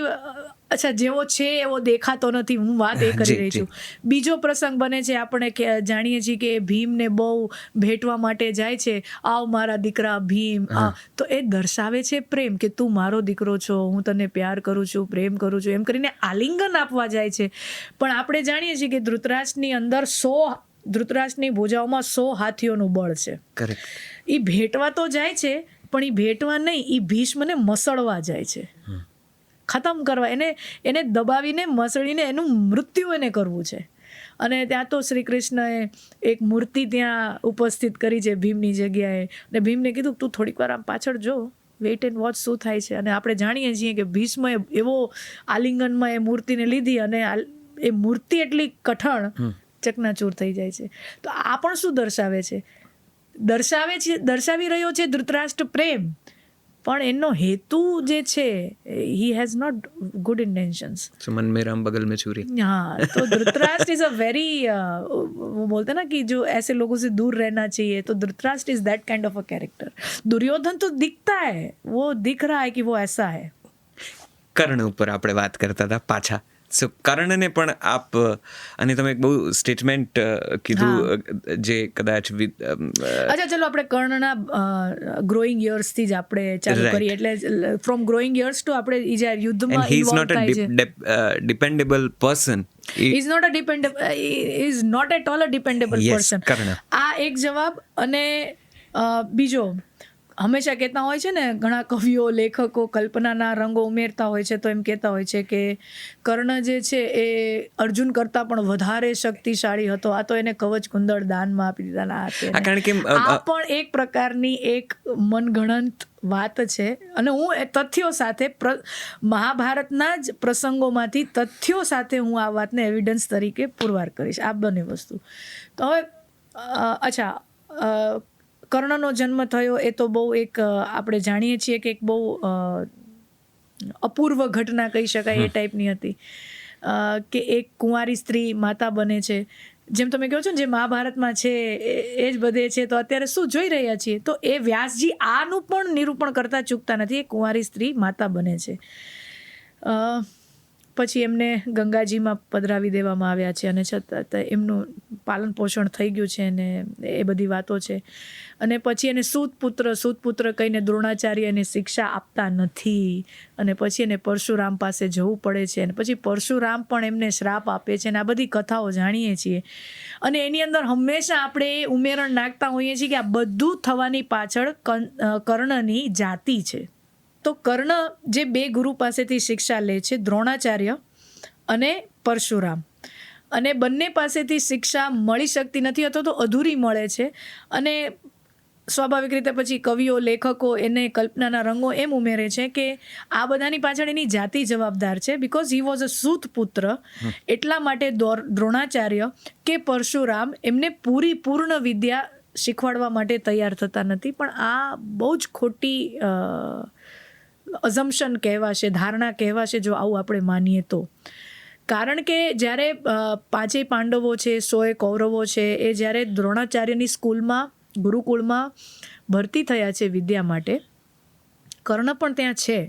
Speaker 2: અચ્છા, જેવો છે એવો દેખાતો નથી, હું વાત એ કરી રહી છું. બીજો પ્રસંગ બને છે, આપણે જાણીએ છીએ કે ભીમને બહુ ભેટવા માટે જાય છે, આવ મારા દીકરા ભીમ, તો એ દર્શાવે છે પ્રેમ, કે તું મારો દીકરો છો, હું તને પ્યાર કરું છું, પ્રેમ કરું છું, એમ કરીને આલિંગન આપવા જાય છે. પણ આપણે જાણીએ છીએ કે ધૃતરાષ્ટ્રની અંદર ધૃતરાષ્ટ્રની ભુજાઓમાં 100 હાથીઓનું બળ છે. એ ભેટવા તો જાય છે, પણ એ ભેટવા નહીં, એ ભીષ્મને મસળવા જાય છે, ખતમ કરવા, એને દબાવીને મસળીને એનું મૃત્યુ એને કરવું છે. અને ત્યાં તો શ્રી કૃષ્ણએ એક મૂર્તિ ત્યાં ઉપસ્થિત કરી છે ભીમની જગ્યાએ, અને ભીમને કીધું તું થોડીક વાર આમ પાછળ જો, વેઇટ એન્ડ વોચ શું થાય છે. અને આપણે જાણીએ છીએ કે ભીષ્મએ એવો આલિંગનમાં એ મૂર્તિને લીધી, અને એ મૂર્તિ એટલી કઠણ ચકનાચૂર થઈ જાય છે. તો આ પણ શું દર્શાવી રહ્યો છે ધૃતરાષ્ટ્ર પ્રેમ, પણ એનો હેતુ જે છે, he has not good intentions.
Speaker 1: मन में राम बगल में छुरी.
Speaker 2: हाँ, तो धृतराष्ट्र इज अ वेरी, वो बोलते ना कि जो ऐसे लोगों से दूर रहना चाहिए, तो Dhritarashtra is that kind of a character. Duryodhana तो दिखता है, वो दिख रहा है कि वो ऐसा है.
Speaker 1: કર્ણ ઉપર આપણે વાત કરતા હતા પાછા, સો કર્ણને પણ આપ, અને તમે એક બહુ સ્ટેટમેન્ટ કીધું જે કદાચ
Speaker 2: અચ્છા ચલો આપણે કર્ણના ગ્રોઈંગ યર્સથી જ આપણે ચાલુ
Speaker 1: Right.
Speaker 2: કરીએ, એટલે ફ્રોમ ગ્રોઈંગ યર્સ ટુ આપણે ઈ જ્યારે
Speaker 1: એન્ડ
Speaker 2: યુદ્ધમાં
Speaker 1: હી ઇઝ
Speaker 2: ઇન્વોલ્વ
Speaker 1: નોટ
Speaker 2: થાય છે.
Speaker 1: Dependable person.
Speaker 2: Is not at all a dependable
Speaker 1: Yes,
Speaker 2: person.
Speaker 1: Karna.
Speaker 2: આ એક જવાબ. અને બીજો, હંમેશા કહેતા હોય છે ને ઘણા કવિઓ, લેખકો કલ્પનાના રંગો ઉમેરતા હોય છે, તો એમ કહેતા હોય છે કે કર્ણ જે છે એ અર્જુન કરતાં પણ વધારે શક્તિશાળી હતો. આ તો એને કવચ કુંડળ દાનમાં આપી દીધા ના
Speaker 1: હા,
Speaker 2: હતા.
Speaker 1: કારણ કે
Speaker 2: આ પણ એક પ્રકારની એક મનગણંત વાત છે. અને હું એ તથ્યો સાથે મહાભારતના જ પ્રસંગોમાંથી તથ્યો સાથે હું આ વાતને એવિડન્સ તરીકે પુરવાર કરીશ, આ બંને વસ્તુ. તો હવે અચ્છા, કર્ણનો જન્મ થયો એ તો બહુ એક આપણે જાણીએ છીએ કે એક બહુ અપૂર્વ ઘટના કહી શકાય એ ટાઈપની હતી, કે એક કુંવારી સ્ત્રી માતા બને છે. જેમ તમે કહો છો ને જે મહાભારતમાં છે એ જ બધે છે. તો અત્યારે શું જોઈ રહ્યા છીએ, તો એ વ્યાસજી આનું પણ નિરૂપણ કરતા ચૂકતા નથી. એ કુંવારી સ્ત્રી માતા બને છે. પછી એમને ગંગાજીમાં પધરાવી દેવામાં આવ્યા છે, અને છતાં એમનું પાલન પોષણ થઈ ગયું છે, અને એ બધી વાતો છે. અને પછી એને સૂતપુત્ર કહીને દ્રોણાચાર્ય એને શિક્ષા આપતા નથી, અને પછી એને પરશુરામ પાસે જવું પડે છે, અને પછી પરશુરામ પણ એમને શ્રાપ આપે છે, અને આ બધી કથાઓ જાણીએ છીએ. અને એની અંદર હંમેશા આપણે એ ઉમેરણ નાખતા હોઈએ છીએ કે આ બધું થવાની પાછળ કર્ણની જાતિ છે. તો કર્ણ જે બે ગુરુ પાસેથી શિક્ષા લે છે, દ્રોણાચાર્ય અને પરશુરામ, અને બંને પાસેથી શિક્ષા મળી શકતી નથી, અથવા તો અધૂરી મળે છે. અને સ્વાભાવિક રીતે પછી કવિઓ, લેખકો એને કલ્પનાના રંગો એમ ઉમેરે છે કે આ બધાની પાછળ એની જાતિ જવાબદાર છે. બિકોઝ હી વોઝ અ સૂત પુત્ર, એટલા માટે દ્રોણાચાર્ય કે પરશુરામ એમને પૂર્ણ વિદ્યા શીખવાડવા માટે તૈયાર થતા નથી. પણ આ બહુ જ ખોટી અઝમ્પશન કહેવાશે, ધારણા કહેવાશે, જો આવું આપણે માનીએ તો. કારણ કે જ્યારે 5 પાંડવો છે, 100 કૌરવો છે, એ જ્યારે દ્રોણાચાર્યની સ્કૂલમાં, ગુરુકુળમાં ભરતી થયા છે વિદ્યા માટે, કર્ણ પણ ત્યાં છે.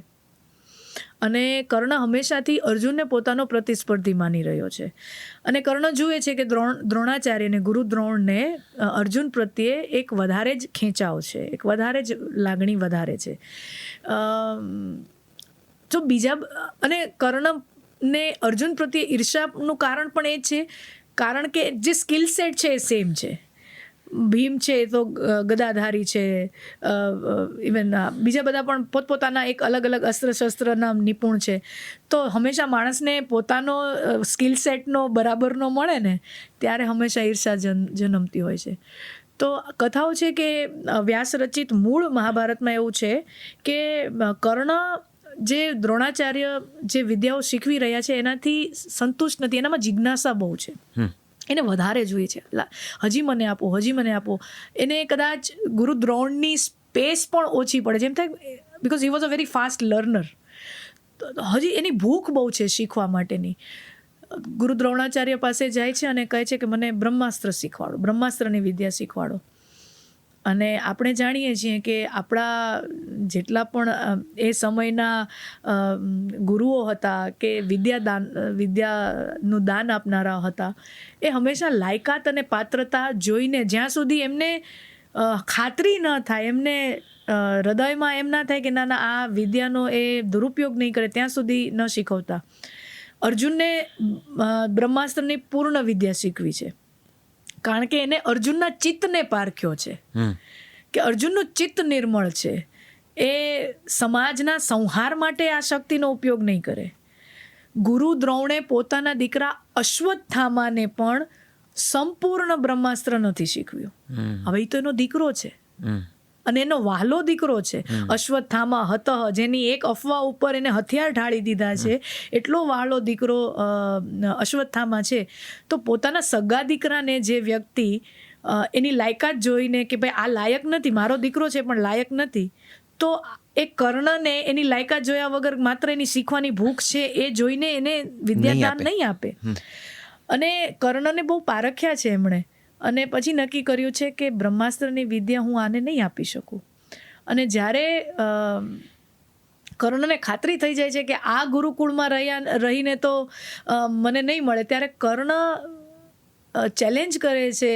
Speaker 2: અને કર્ણ હંમેશાથી અર્જુનને પોતાનો પ્રતિસ્પર્ધી માની રહ્યો છે. અને કર્ણ જુએ છે કે દ્રોણાચાર્યને, ગુરુ દ્રોણને અર્જુન પ્રત્યે એક વધારે જ ખેંચાવ છે, એક વધારે જ લાગણી વધારે છે. તો અને કર્ણને અર્જુન પ્રત્યે ઈર્ષાનું કારણ પણ એ છે, કારણ કે જે સ્કિલ સેટ છે એ સેમ છે. ભીમ છે તો ગદાધારી છે, ઇવન બીજા બધા પણ પોતપોતાના એક અલગ અલગ અસ્ત્ર શસ્ત્રના નિપુણ છે. તો હંમેશા માણસને પોતાનો સ્કિલ સેટનો બરાબરનો મળે ને, ત્યારે હંમેશા ઈર્ષા જન્મતી હોય છે. તો કથાઓ છે કે વ્યાસ રચિત મૂળ મહાભારતમાં એવું છે કે કર્ણ જે દ્રોણાચાર્ય જે વિદ્યાઓ શીખવી રહ્યા છે એનાથી સંતુષ્ટ નથી, એનામાં જિજ્ઞાસા બહુ છે, એને વધારે જોઈએ છે, હજી મને આપો. એને કદાચ ગુરુ દ્રોણની સ્પેસ પણ ઓછી પડે છે, એમ થાય, because he was a very fast learner. હજી એની ભૂખ બહુ છે શીખવા માટેની. ગુરુ દ્રોણાચાર્ય પાસે જાય છે અને કહે છે કે મને બ્રહ્માસ્ત્રની વિદ્યા શીખવાડો. અને આપણે જાણીએ છીએ કે આપણા જેટલા પણ એ સમયના ગુરુઓ હતા કે વિદ્યાનું દાન આપનારા હતા, એ હંમેશા લાયકાત અને પાત્રતા જોઈને, જ્યાં સુધી એમને ખાતરી ન થાય, એમને હૃદયમાં એમ ના થાય કે ના આ વિદ્યાનો એ દુરુપયોગ નહીં કરે, ત્યાં સુધી ન શીખવતા. અર્જુનને બ્રહ્માસ્ત્રની પૂર્ણ વિદ્યા શીખવી છે, કારણ કે એને અર્જુનના ચિત્તને પારખ્યો છે, કે અર્જુનનું ચિત્ત નિર્મળ છે. એ સમાજના સંહાર માટે આ શક્તિનો ઉપયોગ નહીં કરે. ગુરુ દ્રોણે પોતાના દીકરા અશ્વત્થામાને પણ સંપૂર્ણ બ્રહ્માસ્ત્ર નથી શીખવ્યું. હવે એ તો એનો દીકરો છે, અને એનો વહાલો દીકરો છે. અશ્વત્થામા હતઃ, જેની એક અફવા ઉપર એને હથિયાર ઢાળી દીધા છે, એટલો વહાલો દીકરો અશ્વત્થામા છે. તો પોતાના સગા દીકરાને જે વ્યક્તિ એની લાયકાત જોઈને કે ભાઈ આ લાયક નથી, મારો દીકરો છે પણ લાયક નથી, તો એ કર્ણને એની લાયકાત જોયા વગર માત્ર એની શીખવાની ભૂખ છે એ જોઈને એને વિદ્યાદાન નહીં આપે. અને કર્ણને બહુ પારખ્યા છે એમણે, અને પછી નક્કી કર્યું છે કે બ્રહ્માસ્ત્રની વિદ્યા હું આને નહીં આપી શકું. અને જ્યારે કર્ણને ખાતરી થઈ જાય છે કે આ ગુરુકુળમાં રહીને તો મને નહીં મળે, ત્યારે કર્ણ ચેલેન્જ કરે છે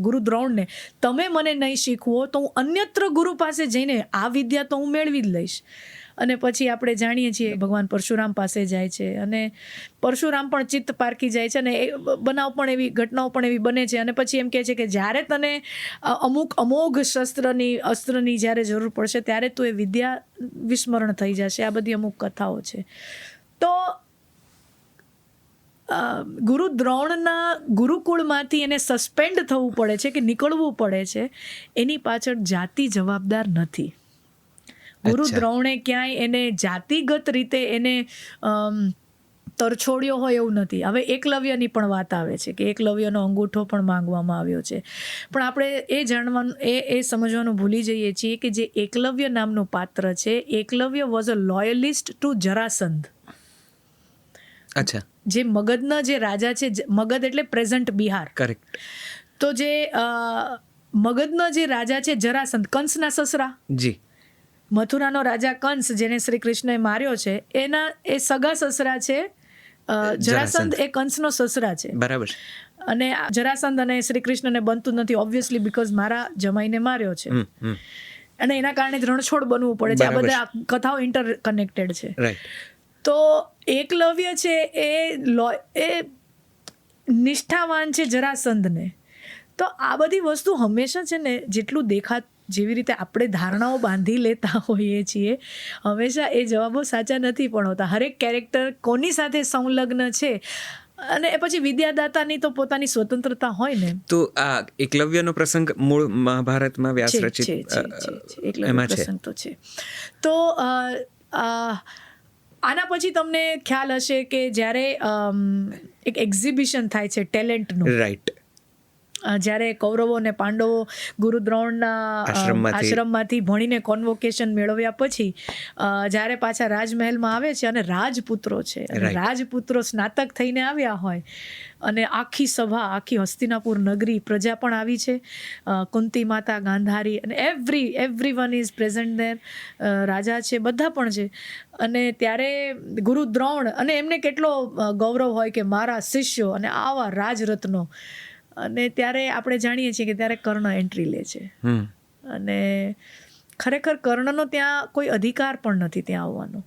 Speaker 2: ગુરુ દ્રોણને, તમે મને નહીં શીખવો તો હું અન્યત્ર ગુરુ પાસે જઈને આ વિદ્યા તો હું મેળવી જ લઈશ. અને પછી આપણે જાણીએ છીએ ભગવાન પરશુરામ પાસે જાય છે અને પરશુરામ પણ ચિત્ત પારખી જાય છે અને એ બનાવ પણ એવી ઘટનાઓ પણ એવી બને છે. અને પછી એમ કહે છે કે જ્યારે તને અમુક અમોઘ અસ્ત્રની જ્યારે જરૂર પડશે ત્યારે તું એ વિદ્યા વિસ્મરણ થઈ જશે. આ બધી અમુક કથાઓ છે. તો ગુરુ દ્રોણના ગુરુકુળમાંથી એને સસ્પેન્ડ થવું પડે છે કે નીકળવું પડે છે, એની પાછળ જાતિ જવાબદાર નથી. ગુરુ દ્રોણે ક્યાંય એને જાતિગત રીતે એને તરછોડ્યો હોય એવું નથી. હવે એકલવ્યની પણ વાત આવે છે કે એકલવ્યનો અંગૂઠો પણ માંગવામાં આવ્યો છે, પણ આપણે એ સમજવાનું ભૂલી જઈએ છીએ કે જે એકલવ્ય નામનું પાત્ર છે, એકલવ્ય વોઝ અ લોયલિસ્ટ ટુ જરાસંધ.
Speaker 1: અચ્છા.
Speaker 2: જે મગધના જે રાજા છે, મગધ એટલે પ્રેઝન્ટ બિહાર, કરેક્ટ. તો જે મગધના જે રાજા છે જરાસંધ, કંસના સસરા, જી, મથુરાનો રાજા કંસ જેને શ્રી કૃષ્ણએ માર્યો છે, એ સગા સસરા છે જરાસંધ, એ કંસનો સસરા છે. બરાબર. અને જરાસંધ અને શ્રી કૃષ્ણને બનતું નથી, ઓબ્વિયસલી, બીકોઝ મારા જમાઈને માર્યો છે અને એના કારણે રણછોડ બનવું પડે છે. આ બધા કથાઓ ઇન્ટરકનેક્ટેડ છે. રાઈટ. તો એકલવ્ય છે એ નિષ્ઠાવાન છે જરાસંધને. તો આ બધી વસ્તુ હંમેશા છે ને, જેટલું જેવી રીતે આપણે ધારણાઓ બાંધી લેતા હોઈએ છીએ, હંમેશા એ જવાબો સાચા નથી પણ હોતા. હરેક કેરેક્ટર કોની સાથે સંલગ્ન છે, અને એ પછી વિદ્યાદાતાની તો પોતાની સ્વતંત્રતા હોય ને. તો
Speaker 1: આ એકલવ્યનો પ્રસંગ મૂળ મહાભારતમાં વ્યાસ રચિત
Speaker 2: એમાં પ્રસંગ તો છે. તો આના પછી તમને ખ્યાલ હશે કે જ્યારે એક એક્ઝિબિશન થાય છે ટેલેન્ટનું, રાઈટ, જ્યારે કૌરવો અને પાંડવો ગુરુ દ્રોણના આશ્રમમાંથી ભણીને કોન્વોકેશન મેળવ્યા પછી જ્યારે પાછા રાજમહેલમાં આવે છે અને રાજપુત્રો છે, રાજપુત્રો સ્નાતક થઈને આવ્યા હોય અને આખી સભા, આખી હસ્તિનાપુર નગરી, પ્રજા પણ આવી છે, કુંતી માતા, ગાંધારી, અને એવરી વન ઇઝ પ્રેઝન્ટ દેર, રાજા છે, બધા પણ છે. અને ત્યારે ગુરુ દ્રોણ, અને એમને કેટલો ગૌરવ હોય કે મારા શિષ્યો અને આવા રાજરત્નો. અને ત્યારે આપણે જાણીએ છીએ કે ત્યારે કર્ણ એન્ટ્રી લે છે અને ખરેખર કર્ણનો ત્યાં કોઈ અધિકાર પણ નથી ત્યાં આવવાનો.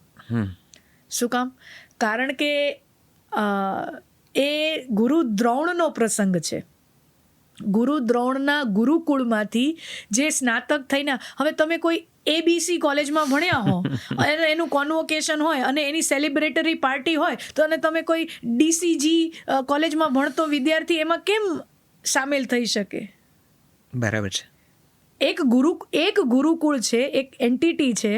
Speaker 2: શું કામ? કારણ કે એ ગુરુ દ્રોણનો પ્રસંગ છે. ગુરુ દ્રોણના ગુરુકુળમાંથી જે સ્નાતક થઈને, હવે તમે કોઈ ABC કોલેજમાં ભણ્યા હો અને એનું કોન્વોકેશન હોય અને એની સેલિબ્રેટરી પાર્ટી હોય, તો અને તમે કોઈ DCG કોલેજમાં ભણતો વિદ્યાર્થી એમાં કેમ સામેલ થઈ શકે?
Speaker 1: બરાબર છે.
Speaker 2: એક ગુરુકુળ છે, એક એન્ટિટી છે.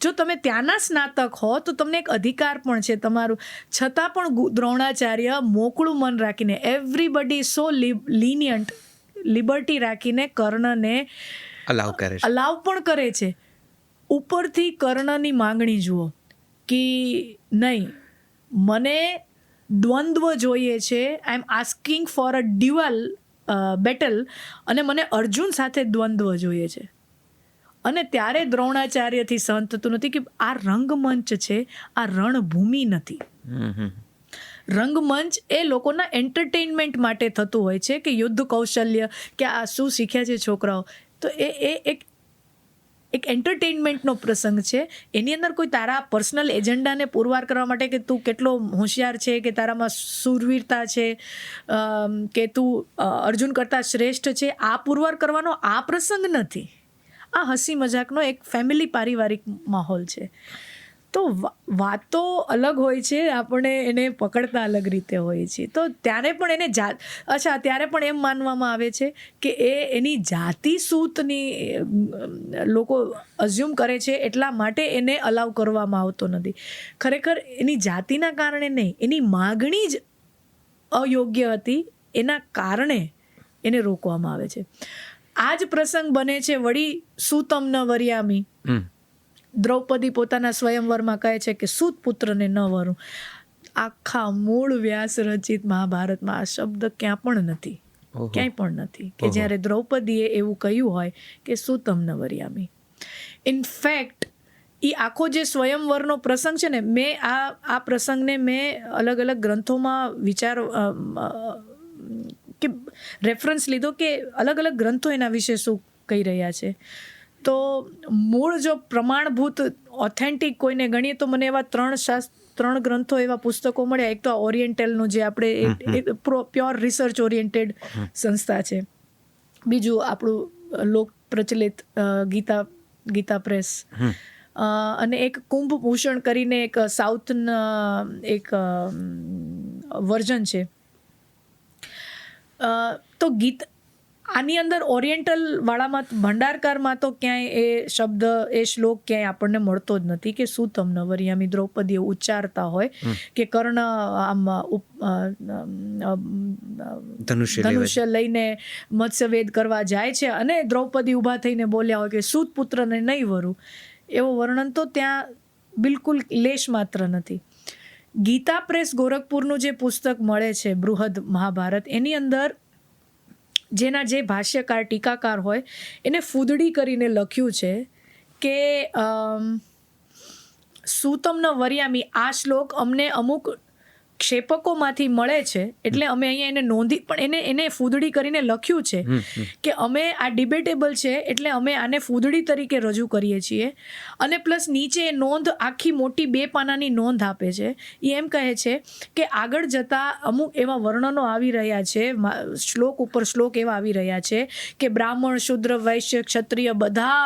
Speaker 2: જો તમે ત્યાંના સ્નાતક હો તો તમને એક અધિકાર પણ છે તમારું. છતાં પણ દ્રોણાચાર્ય મોકળું મન રાખીને, એવરીબડી સો લિનિયન્ટ, લિબર્ટી રાખીને કર્ણને અલાવ પણ કરે છે. ઉપરથી કર્ણની માંગણી જુઓ કે નહીં, મને દ્વંદ્વ જોઈએ છે, I am asking for a dual battle, અને મને અર્જુન સાથે દ્વંદ્વ જોઈએ છે. અને ત્યારે દ્રોણાચાર્યથી સહન થતું નથી કે આ રંગમંચ છે, આ રણભૂમિ નથી. રંગમંચ એ લોકોના એન્ટરટેનમેન્ટ માટે થતું હોય છે કે યુદ્ધ કૌશલ્ય, કે આ શું શીખ્યા છે છોકરાઓ, તો એ એક એન્ટરટેનમેન્ટનો પ્રસંગ છે. એની અંદર કોઈ તારા પર્સનલ એજન્ડાને પુરવાર કરવા માટે કે તું કેટલો હોશિયાર છે, કે તારામાં શૂરવીરતા છે, કે તું અર્જુન કરતાં શ્રેષ્ઠ છે, આ પુરવાર કરવાનો આ પ્રસંગ નથી. આ હસી મજાકનો એક ફેમિલી પારિવારિક માહોલ છે. તો વાતો અલગ હોય છે, આપણે એને પકડતા અલગ રીતે હોય છે. તો ત્યારે પણ એને ત્યારે પણ એમ માનવામાં આવે છે કે એની જાતિ સૂતની લોકો અઝ્યુમ કરે છે, એટલા માટે એને અલાવ કરવામાં આવતો નથી. ખરેખર એની જાતિના કારણે નહીં, એની માગણી જ અયોગ્ય હતી, એના કારણે એને રોકવામાં આવે છે. આ જ પ્રસંગ બને છે વળી સૂતમ ન વર્યામી. દ્રૌપદી પોતાના સ્વયંવરમાં કહે છે કે સૂત પુત્રને ન વરું. આખા મૂળ વ્યાસ રચિત મહાભારતમાં આ શબ્દ ક્યાં પણ નથી, ક્યાંય પણ નથી કે જ્યારે દ્રૌપદીએ એવું કહ્યું હોય કે સૂતમ ન વર્યામી. ઇનફેક્ટ એ આખો જે સ્વયંવરનો પ્રસંગ છે ને, મેં આ પ્રસંગને મેં અલગ અલગ ગ્રંથોમાં કે રેફરન્સ લીધો કે અલગ અલગ ગ્રંથો એના વિશે શું કહી રહ્યા છે. તો મૂળ જો પ્રમાણભૂત ઓથેન્ટિક કોઈને ગણીએ તો મને એવા 3 ગ્રંથો એવા પુસ્તકો મળ્યા. એક તો ઓરિએન્ટલનું જે આપણે પ્યોર રિસર્ચ ઓરિએન્ટેડ સંસ્થા છે. બીજું આપણું લોક પ્રચલિત ગીતા પ્રેસ, અને એક કુંભભૂષણ કરીને એક સાઉથના એક વર્ઝન છે. તો આની અંદર ઓરિએન્ટલ વાળામાં ભંડારકારમાં તો ક્યાંય એ શબ્દ એ શ્લોક ક્યાંય આપણને મળતો જ નથી કે સુતમ નવરિયામી દ્રૌપદીએ ઉચ્ચારતા હોય કે કર્ણ આમ ધનુષ્ય લઈને મત્સ્યવેદ કરવા જાય છે અને દ્રૌપદી ઊભા થઈને બોલ્યા હોય કે સૂત પુત્રને નહીં વરું. એવો વર્ણન તો ત્યાં બિલકુલ લેશ માત્ર નથી. ગીતા પ્રેસ ગોરખપુરનું જે પુસ્તક મળે છે બૃહદ મહાભારત, એની અંદર જેના જે ભાષ્યકાર ટીકાકાર હોય એને ફૂદડી કરીને લખ્યું છે કે સૂતમના વરિયામી આ શ્લોક અમને અમુક ક્ષેપકોમાંથી મળે છે એટલે અમે અહીંયા એને નોંધી, પણ એને ફૂદડી કરીને લખ્યું છે કે અમે આ ડિબેટેબલ છે એટલે અમે આને ફૂદડી તરીકે રજૂ કરીએ છીએ. અને પ્લસ નીચે એ નોંધ આખી મોટી 2 પાનાની નોંધ આપે છે. એ એમ કહે છે કે આગળ જતાં અમુક એવા વર્ણનો આવી રહ્યા છે, શ્લોક ઉપર શ્લોક એવા આવી રહ્યા છે કે બ્રાહ્મણ, શૂદ્ર, વૈશ્ય, ક્ષત્રિય બધા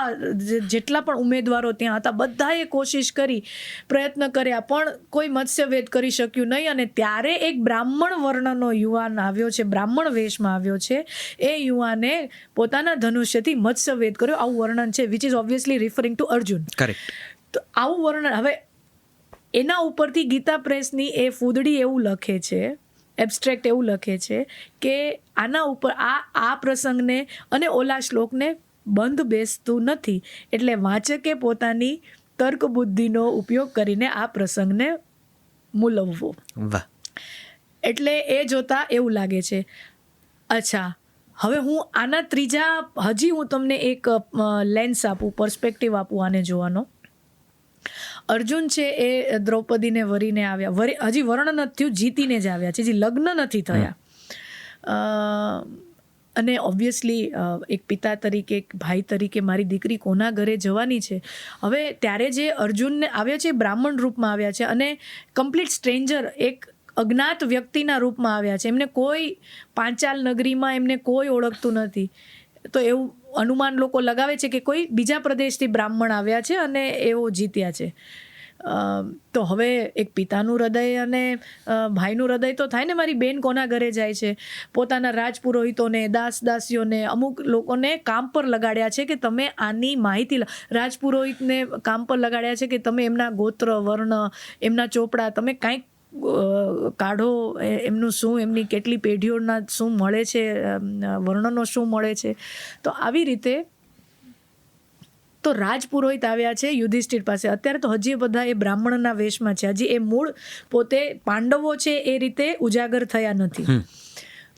Speaker 2: જેટલા પણ ઉમેદવારો ત્યાં હતા બધાએ કોશિશ કરી, પ્રયત્ન કર્યા, પણ કોઈ મત્સ્યવેદ કરી શક્યું નહીં. અને ત્યારે એક બ્રાહ્મણ વર્ણનો યુવાન આવ્યો છે, બ્રાહ્મણ વેશમાં આવ્યો છે. એ યુવાને પોતાના ધનુષ્યથી મત્સ્યવેદ કર્યો. આવું વર્ણન છે, which is obviously referring to Arjun.
Speaker 1: Correct.
Speaker 2: તો આવું વર્ણન, હવે એના ઉપરથી ગીતા પ્રેસની એ ફૂદડી એવું લખે છે, એબ્સ્ટ્રેક્ટ એવું લખે છે કે આના ઉપર આ પ્રસંગને અને ઓલા શ્લોકને બંધ બેસતું નથી, એટલે વાચકે પોતાની તર્ક બુદ્ધિનો ઉપયોગ કરીને આ પ્રસંગને મૂલવવો.
Speaker 1: વાહ.
Speaker 2: એટલે એ જોતા એવું લાગે છે. અચ્છા, હવે હું આના હજી હું તમને એક લેન્સ આપું, પર્સપેક્ટિવ આપું આને જોવાનો. અર્જુન છે એ દ્રૌપદીને વરીને આવ્યા, હજી વર્ણન નથી થયું, જીતીને જ આવ્યા છે, હજી લગ્ન નથી થયા. અને ઓબ્વિયસલી એક પિતા તરીકે, એક ભાઈ તરીકે મારી દીકરી કોના ઘરે જવાની છે. હવે ત્યારે જે અર્જુનને આવ્યા છે બ્રાહ્મણ રૂપમાં આવ્યા છે અને કમ્પ્લીટ સ્ટ્રેન્જર, એક અજ્ઞાત વ્યક્તિના રૂપમાં આવ્યા છે. એમને કોઈ પાંચાલ નગરીમાં એમને કોઈ ઓળખતું નથી. તો એવું અનુમાન લોકો લગાવે છે કે કોઈ બીજા પ્રદેશથી બ્રાહ્મણ આવ્યા છે અને એઓ જીત્યા છે. તો હવે એક પિતાનું હૃદય અને ભાઈનું હૃદય તો થાય ને, મારી બેન કોના ઘરે જાય છે. પોતાના રાજપુરોહિતોને, દાસીઓને, અમુક લોકોને કામ પર લગાડ્યા છે કે તમે આની માહિતી રાજપુરોહિતને કામ પર લગાડ્યા છે કે તમે એમના ગોત્ર, વર્ણ, એમના ચોપડા તમે કાંઈક કાઢો, એમનું શું, એમની કેટલી પેઢીઓના શું મળે છે, વર્ણનો શું મળે છે. તો આવી રીતે તો રાજપુરોહિત આવ્યા છે યુધિષ્ઠિર પાસે. અત્યારે તો હજી બધા એ બ્રાહ્મણના વેશમાં છે, હજી એ મૂળ પોતે પાંડવો છે એ રીતે ઉજાગર થયા નથી.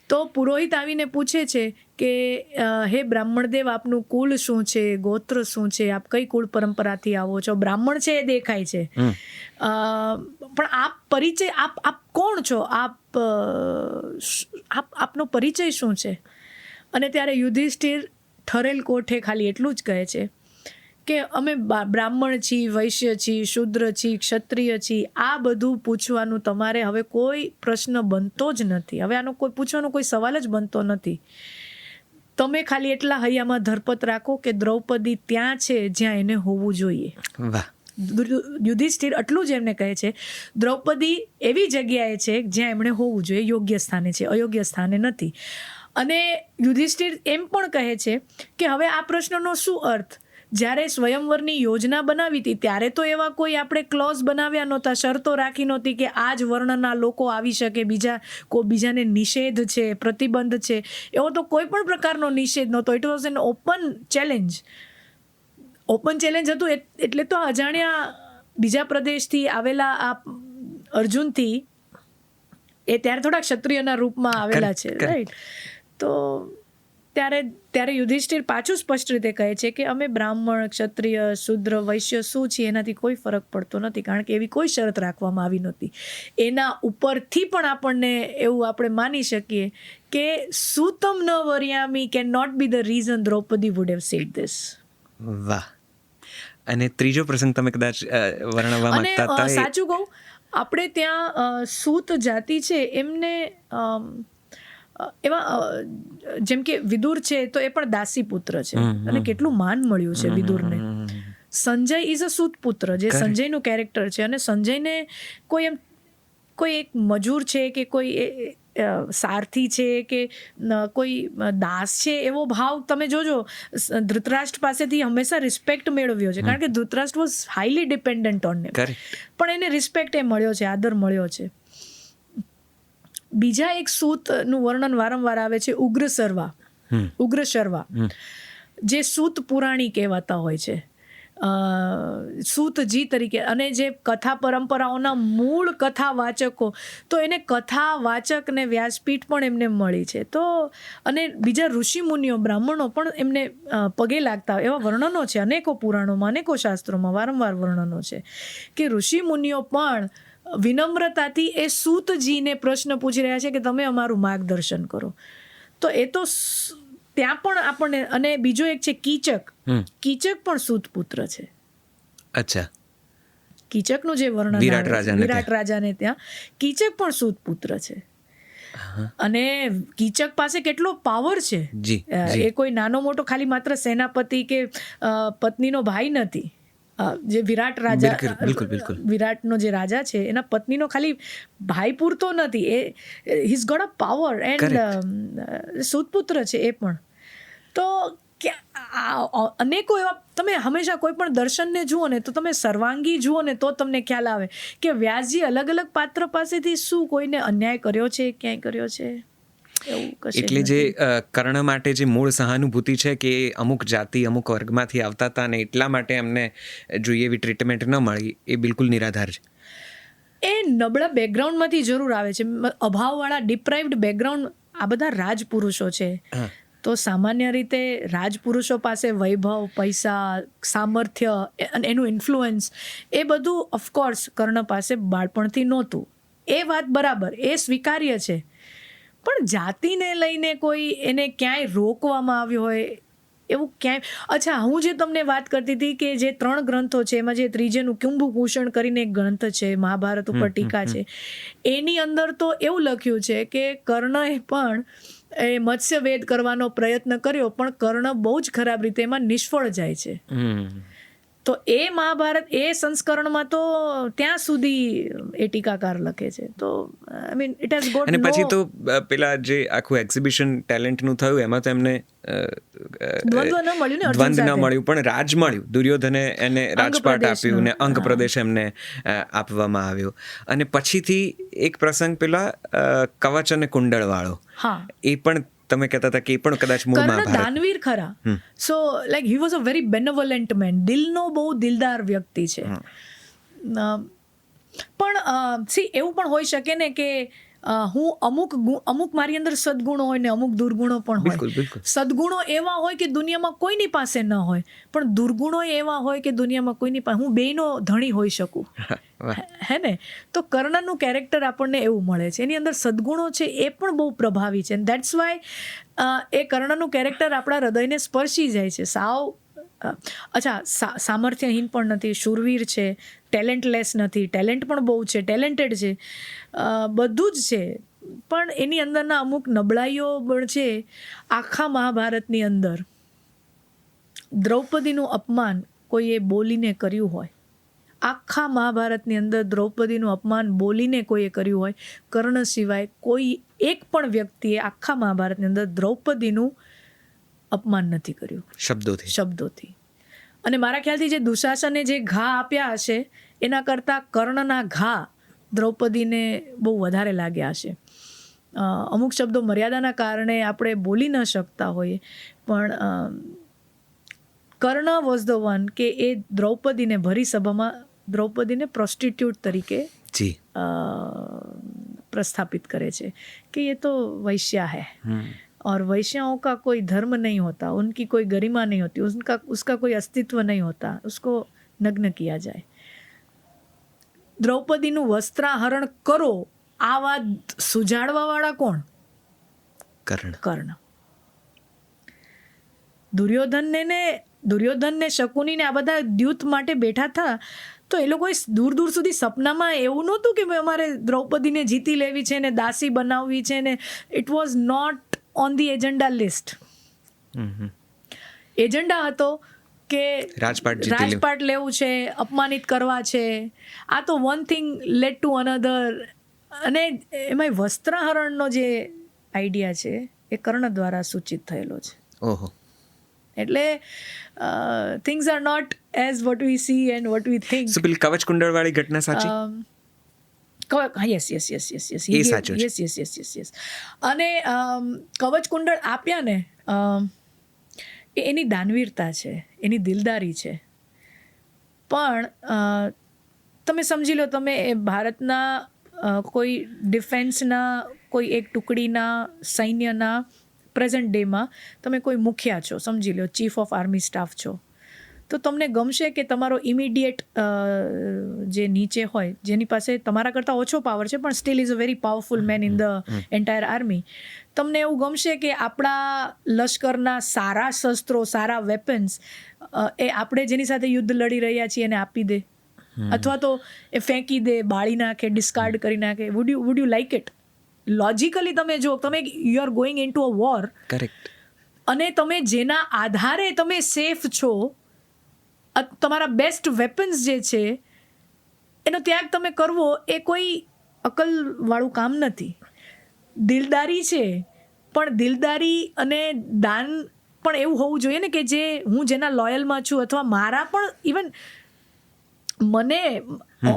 Speaker 2: તો પુરોહિત આવીને પૂછે છે કે હે બ્રાહ્મણદેવ, આપનું કુલ શું છે, ગોત્ર શું છે, આપ કઈ કુળ પરંપરાથી આવો છો. બ્રાહ્મણ છે એ દેખાય છે, પણ આપ પરિચય, આપ કોણ છો, આપનો પરિચય શું છે. અને ત્યારે યુધિષ્ઠિર ઠરેલ કોઠે ખાલી એટલું જ કહે છે કે અમે બ્રાહ્મણ છીએ, વૈશ્ય છીએ, શૂદ્ર છીએ, ક્ષત્રિય છીએ. આ બધું પૂછવાનું તમારે હવે કોઈ પ્રશ્ન બનતો જ નથી. હવે આનો કોઈ પૂછવાનો કોઈ સવાલ જ બનતો નથી. તમે ખાલી એટલા હૈયામાં ધરપત રાખો કે દ્રૌપદી ત્યાં છે જ્યાં એને હોવું જોઈએ.
Speaker 1: વાહ.
Speaker 2: યુધિષ્ઠિર આટલું જ એમને કહે છે, દ્રૌપદી એવી જગ્યાએ છે જ્યાં એમણે હોવું જોઈએ, યોગ્ય સ્થાને છે, અયોગ્ય સ્થાને નથી. અને યુધિષ્ઠિર એમ પણ કહે છે કે હવે આ પ્રશ્નનો શું અર્થ. જ્યારે સ્વયંવરની યોજના બનાવી હતી ત્યારે તો એવા કોઈ આપણે ક્લોઝ બનાવ્યા નહોતા, શરતો રાખી નહોતી કે આ જ વર્ણના લોકો આવી શકે, બીજાને નિષેધ છે, પ્રતિબંધ છે, એવો તો કોઈ પણ પ્રકારનો નિષેધ નહોતો. It was an open challenge હતું. એટલે તો અજાણ્યા બીજા પ્રદેશથી આવેલા આ અર્જુનથી એ ત્યારે થોડા ક્ષત્રિયના રૂપમાં આવેલા છે, રાઈટ. તો ત્યારે યુધિષ્ઠિર પાછું સ્પષ્ટ રીતે કહે છે કે અમે બ્રાહ્મણ, ક્ષત્રિય, શૂદ્ર, વૈશ્ય શું છીએ એનાથી કોઈ ફરક પડતો નથી, કારણ કે એવી કોઈ શરત રાખવામાં આવી નહોતી. એના ઉપરથી પણ આપણને એવું આપણે માની શકીએ કે સૂતમ ન વર્યામી can not be the reason Draupadi would have said this.
Speaker 1: વાહ. અને ત્રીજો પ્રસંગ તમે કદાચ વર્ણવવા
Speaker 2: અને
Speaker 1: માંગતા હતા
Speaker 2: સાચું કહું, આપણે ત્યાં સૂત જાતિ છે એમને એમાં જેમ કે વિદુર છે તો એ પણ દાસી પુત્ર છે અને કેટલું માન મળ્યું છે વિદુરને. સંજય ઇઝ અ સૂત પુત્ર, જે સંજયનું કેરેક્ટર છે, અને સંજયને કોઈ એક મજૂર છે કે કોઈ સારથી છે કે કોઈ દાસ છે એવો ભાવ તમે જોજો ધૃતરાષ્ટ્ર પાસેથી હંમેશા રિસ્પેક્ટ મેળવ્યો છે, કારણ કે Dhritarashtra was highly dependent on હિમ, પણ એને રિસ્પેક્ટ મળ્યો છે, આદર મળ્યો છે. બીજા એક સૂતનું વર્ણન વારંવાર આવે છે, ઉગ્રશર્વા, જે સૂત પુરાણી કહેવાતા હોય છે, સૂતજી તરીકે, અને જે કથા પરંપરાઓના મૂળ કથા વાચકો, તો એને કથા વાચક ને વ્યાસપીઠ પણ એમને મળી છે. તો અને બીજા ઋષિ મુનિઓ, બ્રાહ્મણો પણ એમને પગે લાગતા એવા વર્ણનો છે અનેકો પુરાણોમાં, અનેકો શાસ્ત્રોમાં વારંવાર વર્ણનો છે કે ઋષિ મુનિઓ પણ વિનમ્રતાથી એ સૂતજીને પ્રશ્ન પૂછી રહ્યા છે કે તમે અમારું માર્ગદર્શન કરો. તો એ તો ત્યાં પણ આપણને, અને બીજો એક છે કીચક પણ સૂત પુત્ર છે.
Speaker 1: અચ્છા.
Speaker 2: કીચકનું જે વર્ણન વિરાટ રાજાને ત્યાં કીચક પણ સૂત પુત્ર છે. અને કીચક પાસે કેટલો પાવર છે, એ કોઈ નાનો મોટો ખાલી માત્ર સેનાપતિ કે પત્નીનો ભાઈ નથી. જે વિરાટ રાજા, વિરાટનો જે રાજા છે એના પત્નીનો ખાલી ભાઈ પૂરતો નથી, એ he's got a power and સૂતપુત્ર છે એ પણ. તો અનેકો એવા, તમે હંમેશા કોઈ પણ દર્શનને જુઓ ને તો તમે સર્વાંગી જુઓ ને તો તમને ખ્યાલ આવે કે વ્યાસજી અલગ અલગ પાત્ર પાસેથી શું કોઈને અન્યાય કર્યો છે, ક્યાંય કર્યો છે.
Speaker 1: એટલે જે કર્ણ માટે જે મૂળ સહાનુભૂતિ છે કે અમુક જાતિ, અમુક વર્ગમાંથી આવતા હતા અને એટલા માટે એમને જોઈએ એવી ટ્રીટમેન્ટ ન મળી, એ બિલકુલ નિરાધાર છે.
Speaker 2: એ નબળા બેકગ્રાઉન્ડમાંથી જરૂર આવે છે, અભાવવાળા ડિપ્રાઇવ્ડ બેકગ્રાઉન્ડ. આ બધા રાજપુરુષો છે, તો સામાન્ય રીતે રાજપુરુષો પાસે વૈભવ, પૈસા, સામર્થ્ય અને એનું ઇન્ફ્લુઅન્સ, એ બધું ઓફકોર્સ કર્ણ પાસે બાળપણથી નહોતું. એ વાત બરાબર, એ સ્વીકાર્ય છે. પણ જાતિને લઈને કોઈ એને ક્યાંય રોકવામાં આવ્યો હોય એવું ક્યાંય. અચ્છા, હું જે તમને વાત કરતી હતી કે જે 3 ગ્રંથો છે એમાં જે ત્રીજેનું કુંભભૂષણ કરીને એક ગ્રંથ છે, મહાભારત ઉપર ટીકા છે, એની અંદર તો એવું લખ્યું છે કે કર્ણએ પણ એ મત્સ્યવેદ કરવાનો પ્રયત્ન કર્યો, પણ કર્ણ બહુ જ ખરાબ રીતે એમાં નિષ્ફળ જાય છે. તો એ મહાભારત એ સંસ્કરણમાં તો ત્યાં સુધી એ ટીકાકાર લખે છે. તો I mean it has got.
Speaker 1: અને પછી તો પેલા જે આખું એક્ઝિબિશન ટેલેન્ટનું થયું એમાં તો એમને
Speaker 2: દ્વંદ્વ ન
Speaker 1: મળ્યું, પણ રાજ મળ્યું. દુર્યોધને એને રાજપાટ આપ્યું ને અંગ પ્રદેશ એમને આપવામાં આવ્યો. અને પછીથી એક પ્રસંગ પેલા કવચ અને કુંડળ વાળો, એ પણ તમે કહેતા હતા કે એ પણ કદાચ મૂળ મહાભારત.
Speaker 2: દાનવીર ખરા. So like he was a very benevolent man, દિલનો બહુ દિલદાર વ્યક્તિ છે. પણ સી એવું પણ હોઈ શકે ને કે હું અમુક મારી અંદર સદગુણો હોય ને અમુક દુર્ગુણો પણ હોય. સદગુણો એવા હોય કે દુનિયામાં કોઈની પાસે ન હોય, પણ દુર્ગુણો એવા હોય કે દુનિયામાં કોઈની પાસે, હું બેયનો ધણી હોઈ શકું. હે ને? તો કર્ણનું કેરેક્ટર આપણને એવું મળે છે, એની અંદર સદગુણો છે એ પણ બહુ પ્રભાવી છે. દેટ્સ વાય એ કર્ણનું કેરેક્ટર આપણા હૃદયને સ્પર્શી જાય છે. સામર્થ્યહીન પણ નથી, શૂરવીર છે, ટેલેન્ટલેસ નથી, ટેલેન્ટ પણ બહુ છે, ટેલેન્ટેડ છે, બધું જ છે. પણ એની અંદરના અમુક નબળાઈઓ પણ છે. આખા મહાભારતની અંદર દ્રૌપદીનું અપમાન કોઈએ બોલીને કર્યું હોય, આખા મહાભારતની અંદર દ્રૌપદીનું અપમાન બોલીને કોઈએ કર્યું હોય, કર્ણ સિવાય કોઈ એક પણ વ્યક્તિએ આખા મહાભારતની અંદર દ્રૌપદીનું અપમાન નથી કર્યું શબ્દોથી. અને મારા ખ્યાલથી જે દુશાસને જે ઘા આપ્યા હશે એના કરતાં કર્ણના ઘા દ્રૌપદીને બહુ વધારે લાગ્યા હશે. અમુક શબ્દો મર્યાદાના કારણે આપણે બોલી ન શકતા હોઈએ, પણ કર્ણ વોઝ ધ વન કે એ દ્રૌપદીને ભરી સભામાં દ્રૌપદીને પ્રોસ્ટિટ્યુટ તરીકે પ્રસ્થાપિત કરે છે કે એ તો વૈશ્યા હૈ. और वैश्याओं का कोई धर्म नहीं होता, उनकी कोई गरिमा नहीं होती, उसका कोई अस्तित्व नहीं होता, उसको नग्न किया जाए. દ્રૌપદીનું વસ્ત્રાહરણ કરો, આ વાત સુજાડવાવાળા કોણ? કર્ણ. દુર્યોધનને શકુનીને આ બધા દ્યુત માટે બેઠા હતા, તો એ લોકોએ દૂર દૂર સુધી સપનામાં એવું નહોતું કે અમારે દ્રૌપદીને જીતી લેવી છે ને દાસી બનાવવી છે ને. It was not on the agenda list. Agenda હતો કે રાજપાટ લેવું છે, અપમાનિત કરવા છે. આ તો one thing lead to another. અને એમાં વસ્ત્રાહરણનો જે આઈડિયા છે એ કર્ણ દ્વારા સૂચિત થયેલો છે.
Speaker 1: ઓહો.
Speaker 2: એટલે things are not as what we see and what we think.
Speaker 1: So પેલી કવચ કુંડળ વાળી ઘટના સાચી?
Speaker 2: યસ. અને કવચ કુંડળ આપ્યા ને, એની દાનવીરતા છે, એની દિલદારી છે. પણ તમે સમજી લો, તમે એ ભારતના કોઈ ડિફેન્સના કોઈ એક ટુકડીના સૈન્યના પ્રેઝન્ટ ડેમાં તમે કોઈ મુખ્યા છો, સમજી લો ચીફ ઓફ આર્મી સ્ટાફ છો, તો તમને ગમશે કે તમારો ઇમિડિયેટ જે નીચે હોય, જેની પાસે તમારા કરતાં ઓછો પાવર છે પણ steel is a very powerful man in the entire army, તમને એવું ગમશે કે આપણા લશ્કરના સારા શસ્ત્રો, સારા વેપન્સ એ આપણે જેની સાથે યુદ્ધ લડી રહ્યા છીએ એને આપી દે, અથવા તો એ ફેંકી દે, બાળી નાખે, ડિસ્કાર્ડ કરી નાખે? Would you like it? Logically તમે જો, તમે you are going in to a war,
Speaker 1: correct,
Speaker 2: અને તમે જેના આધારે તમે સેફ છો, તમારા બેસ્ટ વેપન્સ જે છે એનો ત્યાગ તમે કરવો, એ કોઈ અકલવાળું કામ નથી. દિલદારી છે, પણ દિલદારી અને દાન પણ એવું હોવું જોઈએ ને કે જે હું જેના લોયલમાં છું, અથવા મારા પણ ઇવન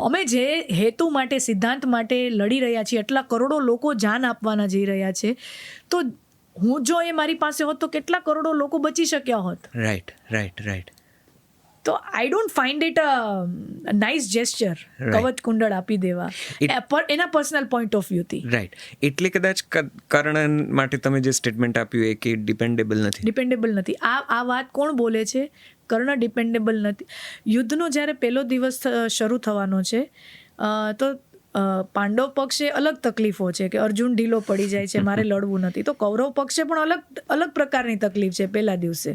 Speaker 2: અમે જે હેતુ માટે, સિદ્ધાંત માટે લડી રહ્યા છીએ, એટલા કરોડો લોકો જાન આપવાના જઈ રહ્યા છે, તો હું જો એ મારી પાસે હોત તો કેટલા કરોડો લોકો બચી શક્યા હોત.
Speaker 1: રાઈટ.
Speaker 2: તો I don't find it a nice gesture કવચ કુંડળ આપી દેવા, એના પર્સનલ પોઈન્ટ ઓફ વ્યૂથી.
Speaker 1: રાઈટ. એટલે કદાચ કર્ણ માટે તમે જે સ્ટેટમેન્ટ આપ્યું એ કે ડિપેન્ડેબલ નથી.
Speaker 2: આ વાત કોણ બોલે છે? કર્ણ ડિપેન્ડેબલ નથી. યુદ્ધનો જ્યારે પહેલો દિવસ શરૂ થવાનો છે, તો પાંડવ પક્ષે અલગ તકલીફો છે કે અર્જુન ઢીલો પડી જાય છે, મારે લડવું નથી. તો કૌરવ પક્ષે પણ અલગ પ્રકારની તકલીફ છે પહેલા દિવસે.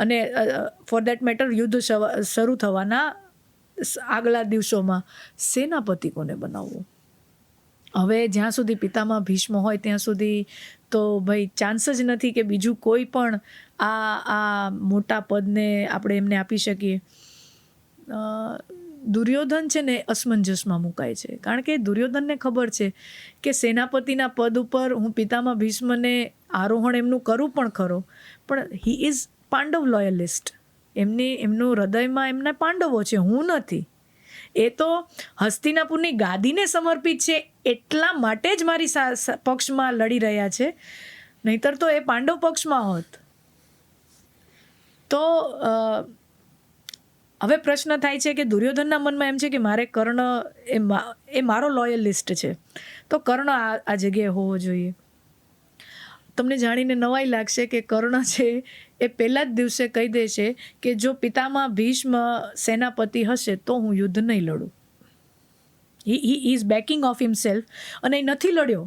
Speaker 2: અને ફોર દેટ મેટર યુદ્ધ શરૂ થવાના આગલા દિવસોમાં સેનાપતિ કોને બનાવવું? હવે જ્યાં સુધી પિતામાં ભીષ્મ હોય ત્યાં સુધી તો ભાઈ ચાન્સ જ નથી કે બીજું કોઈ પણ આ મોટા પદને આપણે એમને આપી શકીએ. દુર્યોધન છે ને અસમંજસમાં મુકાય છે, કારણ કે દુર્યોધનને ખબર છે કે સેનાપતિના પદ ઉપર હું પિતામાં ભીષ્મને આરોહણ એમનું કરું પણ ખરો, પણ હી ઇઝ પાંડવ લોયલિસ્ટ. એમનું હૃદયમાં એમના પાંડવો છે, હું નથી. એ તો હસ્તિનાપુરની ગાદીને સમર્પિત છે, એટલા માટે જ મારી પક્ષમાં લડી રહ્યા છે, નહીતર તો એ પાંડવ પક્ષમાં હોત. તો હવે પ્રશ્ન થાય છે કે દુર્યોધનના મનમાં એમ છે કે મારે કર્ણ એ મારો લોયલિસ્ટ છે, તો કર્ણ આ જગ્યાએ હોવો જોઈએ. તમને જાણીને નવાઈ લાગશે કે કર્ણ છે એ પહેલા જ દિવસે કહી દે છે કે જો પિતામાં ભીષ્મ સેનાપતિ હશે તો હું યુદ્ધ નહીં લડું. He is backing off himself, અને એ નથી લડ્યો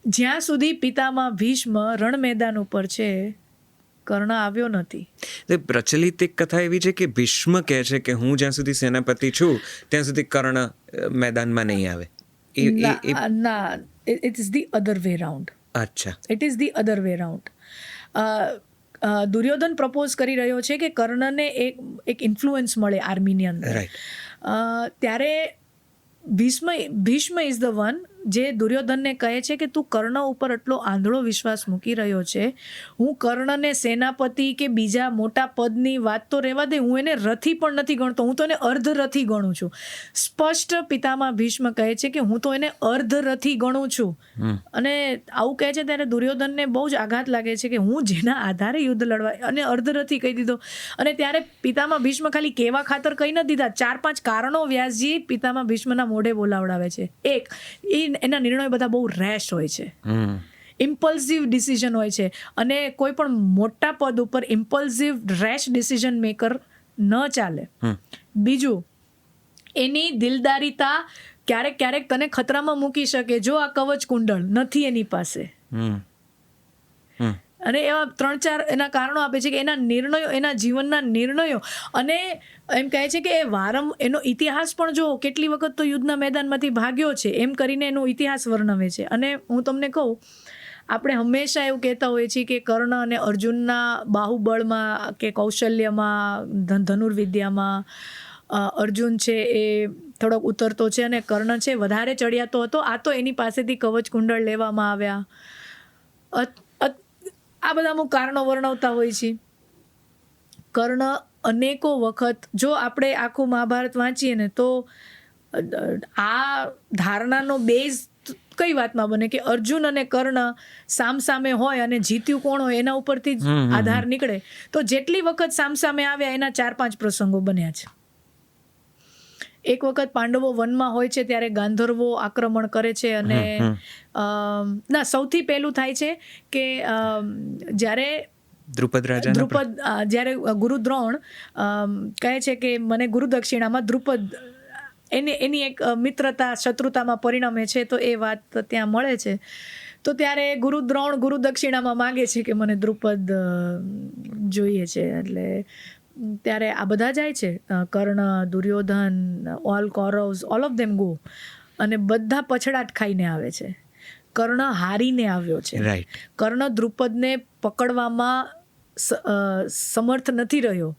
Speaker 2: જ્યાં સુધી પિતામાં ભીષ્મ રણ મેદાન ઉપર છે. કર્ણ આવ્યો નથી.
Speaker 1: પ્રચલિત એક કથા એવી છે કે ભીષ્મ કહે છે કે હું જ્યાં સુધી સેનાપતિ છું ત્યાં સુધી કર્ણ મેદાનમાં નહીં આવે.
Speaker 2: ના, it is the other way round.
Speaker 1: અચ્છા,
Speaker 2: it is the other way round. Duryodhan propose કરી રહ્યો છે કે કર્ણને એક ઇન્ફ્લુઅન્સ મળે આર્મીની અંદર. ત્યારે ભીષ્મ ઇઝ ધ વન જે દુર્યોધનને કહે છે કે તું કર્ણ ઉપર એટલો આંધળો વિશ્વાસ મૂકી રહ્યો છે. હું કર્ણને સેનાપતિ કે બીજા મોટા પદની વાત તો રહેવા દે, હું એને રથી પણ નથી ગણતો, હું તો એને અર્ધરથી ગણું છું. સ્પષ્ટ પિતામાં ભીષ્મ કહે છે કે હું તો એને અર્ધરથી ગણું છું. અને આવું કહે છે ત્યારે દુર્યોધનને બહુ જ આઘાત લાગે છે કે હું જેના આધારે યુદ્ધ લડવા, અને અર્ધરથી કહી દીધો. અને ત્યારે પિતામાં ભીષ્મ ખાલી કેવા ખાતર કહી ન દીધા, 4-5 કારણો વ્યાસજી પિતામાં ભીષ્મના મોઢે બોલાવડાવે છે. એક, એના નિર્ણયો બધા બહુ રેશ હોય છે. ઇમ્પલ્સિવ ડિસિઝન હોય છે, અને કોઈ પણ મોટા પદ ઉપર ઇમ્પલ્સિવ રેશ ડિસિઝન મેકર ન ચાલે. બીજું, એની દિલદારીતા ક્યારેક ક્યારેક તને ખતરામાં મૂકી શકે જો આ કવચ કુંડળ નથી એની પાસે. અને એવા 3-4 એના કારણો આપે છે કે એના નિર્ણયો, એના જીવનના નિર્ણયો, અને એમ કહે છે કે એનો ઇતિહાસ પણ જો કેટલી વખત તો યુદ્ધના મેદાનમાંથી ભાગ્યો છે એમ કરીને એનો ઇતિહાસ વર્ણવે છે. અને હું તમને કહું, આપણે હંમેશા એવું કહેતા હોઈએ છીએ કે કર્ણ અને અર્જુનના બાહુબળમાં કે કૌશલ્યમાં, ધનુર્વિદ્યામાં અર્જુન છે એ થોડોક ઉતરતો છે અને કર્ણ છે વધારે ચડિયાતો હતો. આ તો એની પાસેથી કવચ કુંડળ લેવામાં આવ્યા. આ બધા અમુક કારણો વર્ણવતા હોય છે. કર્ણ અનેકો વખત, જો આપણે આખું મહાભારત વાંચીએ ને તો આ ધારણાનો બેઝ કઈ વાતમાં બને કે અર્જુન અને કર્ણ સામસામે હોય અને જીત્યું કોણ હોય એના ઉપરથી જ આધાર નીકળે. તો જેટલી વખત સામસામે આવ્યા એના 4-5 પ્રસંગો બન્યા છે. એક વખત પાંડવો વનમાં હોય છે ત્યારે ગાંધર્વો આક્રમણ કરે છે, અને સૌથી પહેલું થાય છે કે જ્યારે જ્યારે ગુરુદ્રોણ કહે છે કે મને ગુરુદક્ષિણામાં દ્રુપદ, એની એક મિત્રતા શત્રુતામાં પરિણમે છે, તો એ વાત ત્યાં મળે છે. તો ત્યારે ગુરુદ્રોણ ગુરુદક્ષિણામાં માગે છે કે મને દ્રુપદ જોઈએ છે. એટલે ત્યારે આ બધા જાય છે, Karna, Duryodhan, all Kauravs, all of them go, અને બધા પછડાટ ખાઈને આવે છે. કર્ણ હારીને આવ્યો છે. કર્ણ દ્રુપદને પકડવામાં સમર્થ નથી રહ્યો.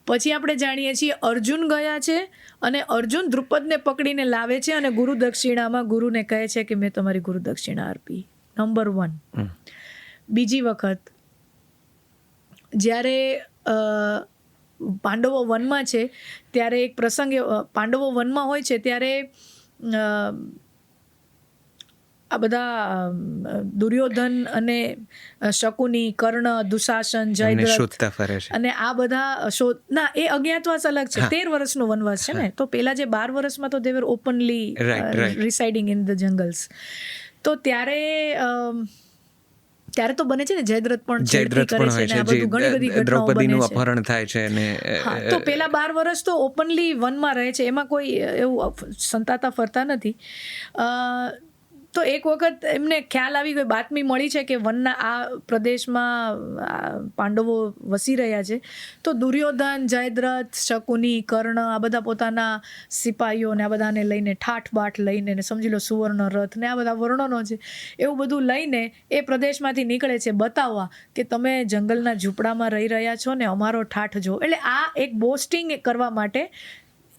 Speaker 2: પછી આપણે જાણીએ છીએ અર્જુન ગયા છે અને અર્જુન દ્રુપદને પકડીને લાવે છે અને ગુરુ દક્ષિણામાં ગુરુને કહે છે કે મેં તમારી ગુરુ દક્ષિણા અર્પી. નંબર 1. બીજી વખત જ્યારે પાંડવો વનમાં છે ત્યારે એક પ્રસંગ, પાંડવો વનમાં હોય છે ત્યારે આ બધા દુર્યોધન અને શકુની, કર્ણ, દુશાસન, જયદ્રથ અને આ બધા એ અજ્ઞાતવાસ અલગ છે. 13 વર્ષનો વનવાસ છે ને, તો પેલા જે 12 વર્ષમાં તો દે વર ઓપનલી રિસાઇડિંગ ઇન ધ જંગલ્સ. તો ત્યારે તો બને છે ને જયદ્રથ પણ કરે છે ને આ બધું, ઘણી બધી ઘટનાઓ બને છે.
Speaker 1: અપહરણ થાય છે ને
Speaker 2: તો પેલા 12 વર્ષ તો ઓપનલી વનમાં રહે છે, એમાં કોઈ એવું સંતાતા ફરતા નથી. તો એક વખત એમને ખ્યાલ આવી ગયો, બાતમી મળી છે કે વનના આ પ્રદેશમાં પાંડવો વસી રહ્યા છે. તો દુર્યોધન, જયદ્રથ, શકુની, કર્ણ આ બધા પોતાના સિપાહીઓને આ બધાને લઈને, ઠાઠ બાઠ લઈને, ને સમજી લો સુવર્ણ રથ ને આ બધા વર્ણનો છે, એવું બધું લઈને એ પ્રદેશમાંથી નીકળે છે બતાવવા કે તમે જંગલના ઝૂંપડામાં રહી રહ્યા છો ને અમારો ઠાઠ જો. એટલે આ એક બોસ્ટિંગ કરવા માટે,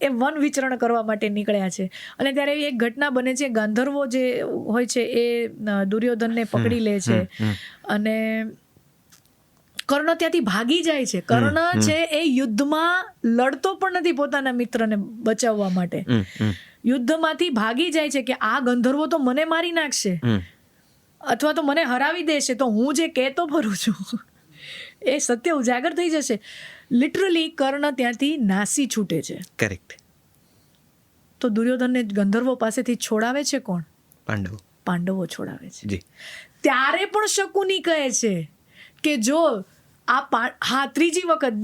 Speaker 2: એ વન વિચરણ કરવા માટે નીકળ્યા છે. અને ત્યારે એવી એક ઘટના બને છે, ગાંધર્વો જે હોય છે એ દુર્યોધનને પકડી લે છે અને કર્ણ ત્યાંથી ભાગી જાય છે. કર્ણ છે એ યુદ્ધમાં લડતો પણ નથી પોતાના મિત્રને બચાવવા માટે, યુદ્ધમાંથી ભાગી જાય છે કે આ ગંધર્વો તો મને મારી નાખશે અથવા તો મને હરાવી દેશે, તો હું જે કહેતો ફરું છું એ સત્ય ઉજાગર થઈ જશે. લિટરલી કર્ણ ત્યાંથી નાસી છૂટે છે.
Speaker 1: કરેક્ટ.
Speaker 2: તો દુર્યોધનને ગંધર્વો પાસેથી છોડાવે છે કોણ? પાંડવો છોડાવે છે. ત્યારે પણ શકુની કહે છે કે જો આ ત્રીજી વખત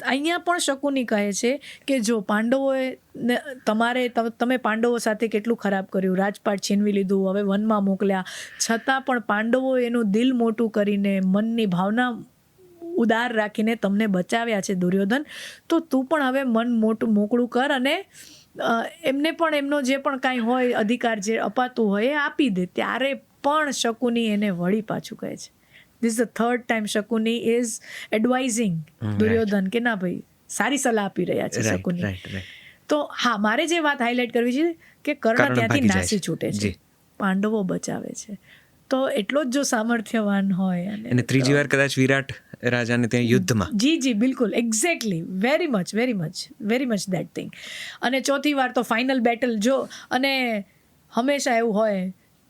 Speaker 2: અહીંયા પણ શકુની કહે છે કે જો પાંડવોએ તમે પાંડવો સાથે કેટલું ખરાબ કર્યું, રાજપાટ છીનવી લીધું, હવે વનમાં મોકલ્યા, છતાં પણ પાંડવોએ એનું દિલ મોટું કરીને, મનની ભાવના ઉદાર રાખીને તમને બચાવ્યા છે દુર્યોધન. તો તું પણ હવે મન મોકળું કર અને એમને પણ એમનો જે પણ કાંઈ હોય અધિકાર જે અપાતું હોય એ આપી દે. ત્યારે પણ શકુની એને વળી પાછું કહે છે. This the third time Shakuni is advising Duryodhan કે ના ભાઈ સારી સલાહ આપી રહ્યા છે શકુની. તો હા, મારે જે વાત હાઇલાઇટ કરવી છે કે કર્ણ ત્યાંથી નાસી છૂટે છે, પાંડવો બચાવે છે. તો એટલો જ જો સામર્થ્યવાન હોય અને
Speaker 1: ત્રીજી વાર કદાચ વિરાટ રાજાને ત્યાં યુદ્ધમાં,
Speaker 2: જી બિલકુલ, exactly, very much that thing. અને ચોથી વાર તો ફાઇનલ બેટલ જો, અને હંમેશા એવું હોય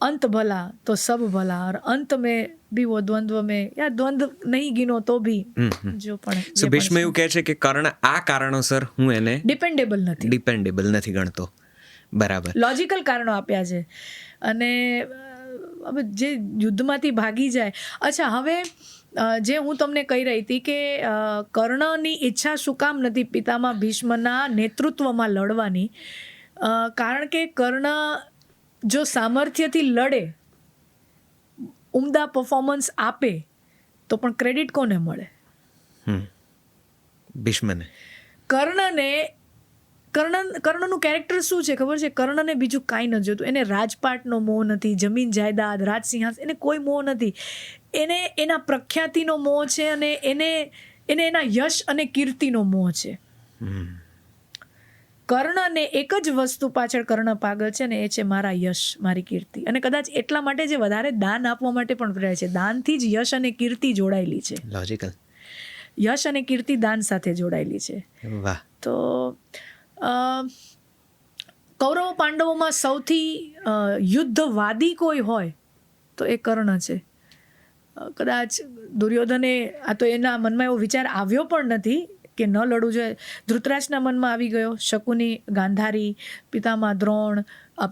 Speaker 2: અંત ભલા તો સબ ભલા, और अंत में भी वो द्वंद्व में या द्वंद्व नहीं गिनो तो भी जो પણ.
Speaker 1: સો ભીષ્મ એવું કહે છે કે કર્ણ આ કારણોસર હું એને ડિપેન્ડેબલ નથી ગણતો. બરાબર,
Speaker 2: લોજિકલ કારણો આપ્યા છે. અને હવે જે યુદ્ધમાંથી ભાગી જાય. અચ્છા, હવે જે હું તમને કહી રહી હતી કે કર્ણની ઈચ્છા શું કામ નથી પિતામહ ભીષ્મના નેતૃત્વમાં લડવાની, કારણ કે કર્ણ જો સામર્થ્યથી લડે, ઉમદા પરફોર્મન્સ આપે, તો પણ ક્રેડિટ કોને મળે?
Speaker 1: ભીષ્મને.
Speaker 2: કર્ણનું કેરેક્ટર શું છે ખબર છે? કર્ણને બીજું કાંઈ નથી જોતું. એને રાજપાટનો મોહ નથી, જમીન જાયદાદ, રાજસિંહાસન, એને કોઈ મોહ નથી. એને એના પ્રખ્યાતિનો મોહ છે અને એને એના યશ અને કીર્તિનો મોહ છે. કર્ણને એક જ વસ્તુ પાછળ કર્ણ પાગલ છે ને એ છે મારા યશ, મારી કીર્તિ. અને કદાચ એટલા માટે જે વધારે દાન આપવા માટે પણ પ્રેરાય છે. દાનથી જ યશ અને કીર્તિ જોડાયેલી છે.
Speaker 1: લોજિકલ.
Speaker 2: યશ અને કીર્તિ દાન સાથે જોડાયેલી છે.
Speaker 1: વાહ.
Speaker 2: તો કૌરવ પાંડવોમાં સૌથી યુદ્ધવાદી કોઈ હોય તો એ કર્ણ છે. કદાચ દુર્યોધને આ તો એના મનમાં એવો વિચાર આવ્યો પણ નથી કે ન લડવું જોઈએ. ધૃતરાજના મનમાં આવી ગયો. શકુની, ગાંધારી, પિતામહ દ્રોણ,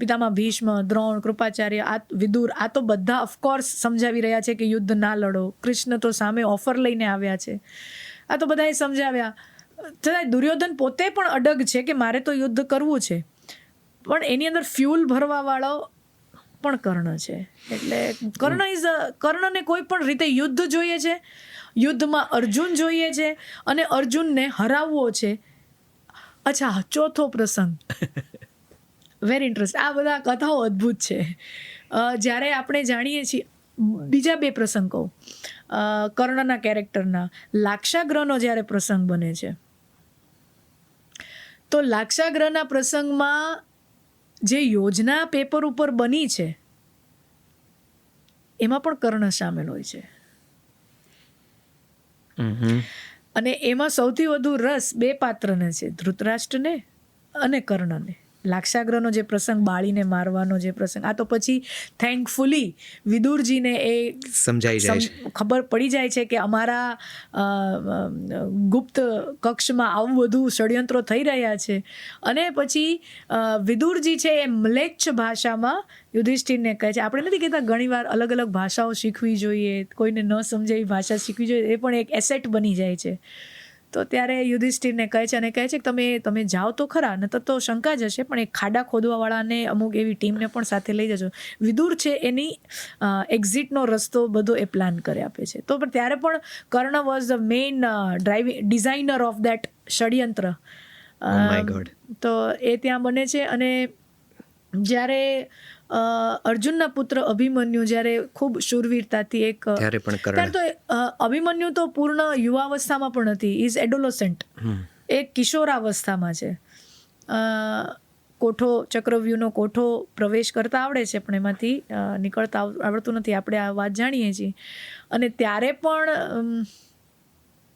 Speaker 2: પિતામહ ભીષ્મ, દ્રોણ, કૃપાચાર્ય, વિદુર, આ તો બધા ઓફકોર્સ સમજાવી રહ્યા છે કે યુદ્ધ ના લડો. કૃષ્ણ તો સામે ઓફર લઈને આવ્યા છે. આ તો બધાએ સમજાવ્યા. છતાં દુર્યોધન પોતે પણ અડગ છે કે મારે તો યુદ્ધ કરવું છે, પણ એની અંદર ફ્યુલ ભરવાવાળો પણ કર્ણ છે. એટલે કર્ણને કોઈ પણ રીતે યુદ્ધ જોઈએ છે, યુદ્ધમાં અર્જુન જોઈએ છે અને અર્જુનને હરાવવો છે. અચ્છા, ચોથો પ્રસંગ વેરી ઇન્ટરેસ્ટ. આ બધા કથાઓ અદ્ભુત છે. જ્યારે આપણે જાણીએ છીએ, બીજા બે પ્રસંગ કહું કર્ણના કેરેક્ટરના. લાક્ષાગ્રહનો જ્યારે પ્રસંગ બને છે, તો લાક્ષાગ્રહના પ્રસંગમાં જે યોજના પેપર ઉપર બની છે એમાં પણ કર્ણ સામેલ હોય છે. અને એમાં સૌથી વધુ રસ બે પાત્રને છે, ધૃતરાષ્ટ્રને અને કર્ણને. લાક્ષાગ્રહનો જે પ્રસંગ, બાળીને મારવાનો જે પ્રસંગ, આ તો પછી થેન્કફુલી વિદુરજીને એ
Speaker 1: સમજાઈ જાય છે,
Speaker 2: ખબર પડી જાય છે કે અમારા ગુપ્ત કક્ષમાં આવું બધું ષડયંત્રો થઈ રહ્યા છે. અને પછી વિદુરજી છે એ મ્લેચ્છ ભાષામાં યુધિષ્ઠિરને કહે છે. આપણે નથી કહેતા ઘણીવાર અલગ અલગ ભાષાઓ શીખવી જોઈએ, કોઈને ન સમજે એવી ભાષા શીખવી જોઈએ, એ પણ એક એસેટ બની જાય છે. તો ત્યારે યુધિષ્ઠિરને કહે છે અને કહે છે કે તમે જાઓ તો ખરા, ન તો શંકા જ હશે, પણ એક ખાડા ખોદવાવાળાને અમુક એવી ટીમને પણ સાથે લઈ જજો. વિદુર છે એની એક્ઝિટનો રસ્તો બધો એ પ્લાન કરી આપે છે. તો પણ ત્યારે પણ Karna was the main designer of that ષડયંત્ર. તો એ ત્યાં બને છે. અને જ્યારે અર્જુનના પુત્ર અભિમન્યુ જ્યારે ખૂબ શૂરવીરતાથી ત્યારે તો અભિમન્યુ તો પૂર્ણ યુવાવસ્થામાં પણ નથી, ઇઝ એડોલોસેન્ટ, એક કિશોરાવસ્થામાં છે. ચક્રવ્યૂહનો કોઠો પ્રવેશ કરતા આવડે છે પણ એમાંથી નીકળતા આવડતું નથી. આપણે આ વાત જાણીએ છીએ. અને ત્યારે પણ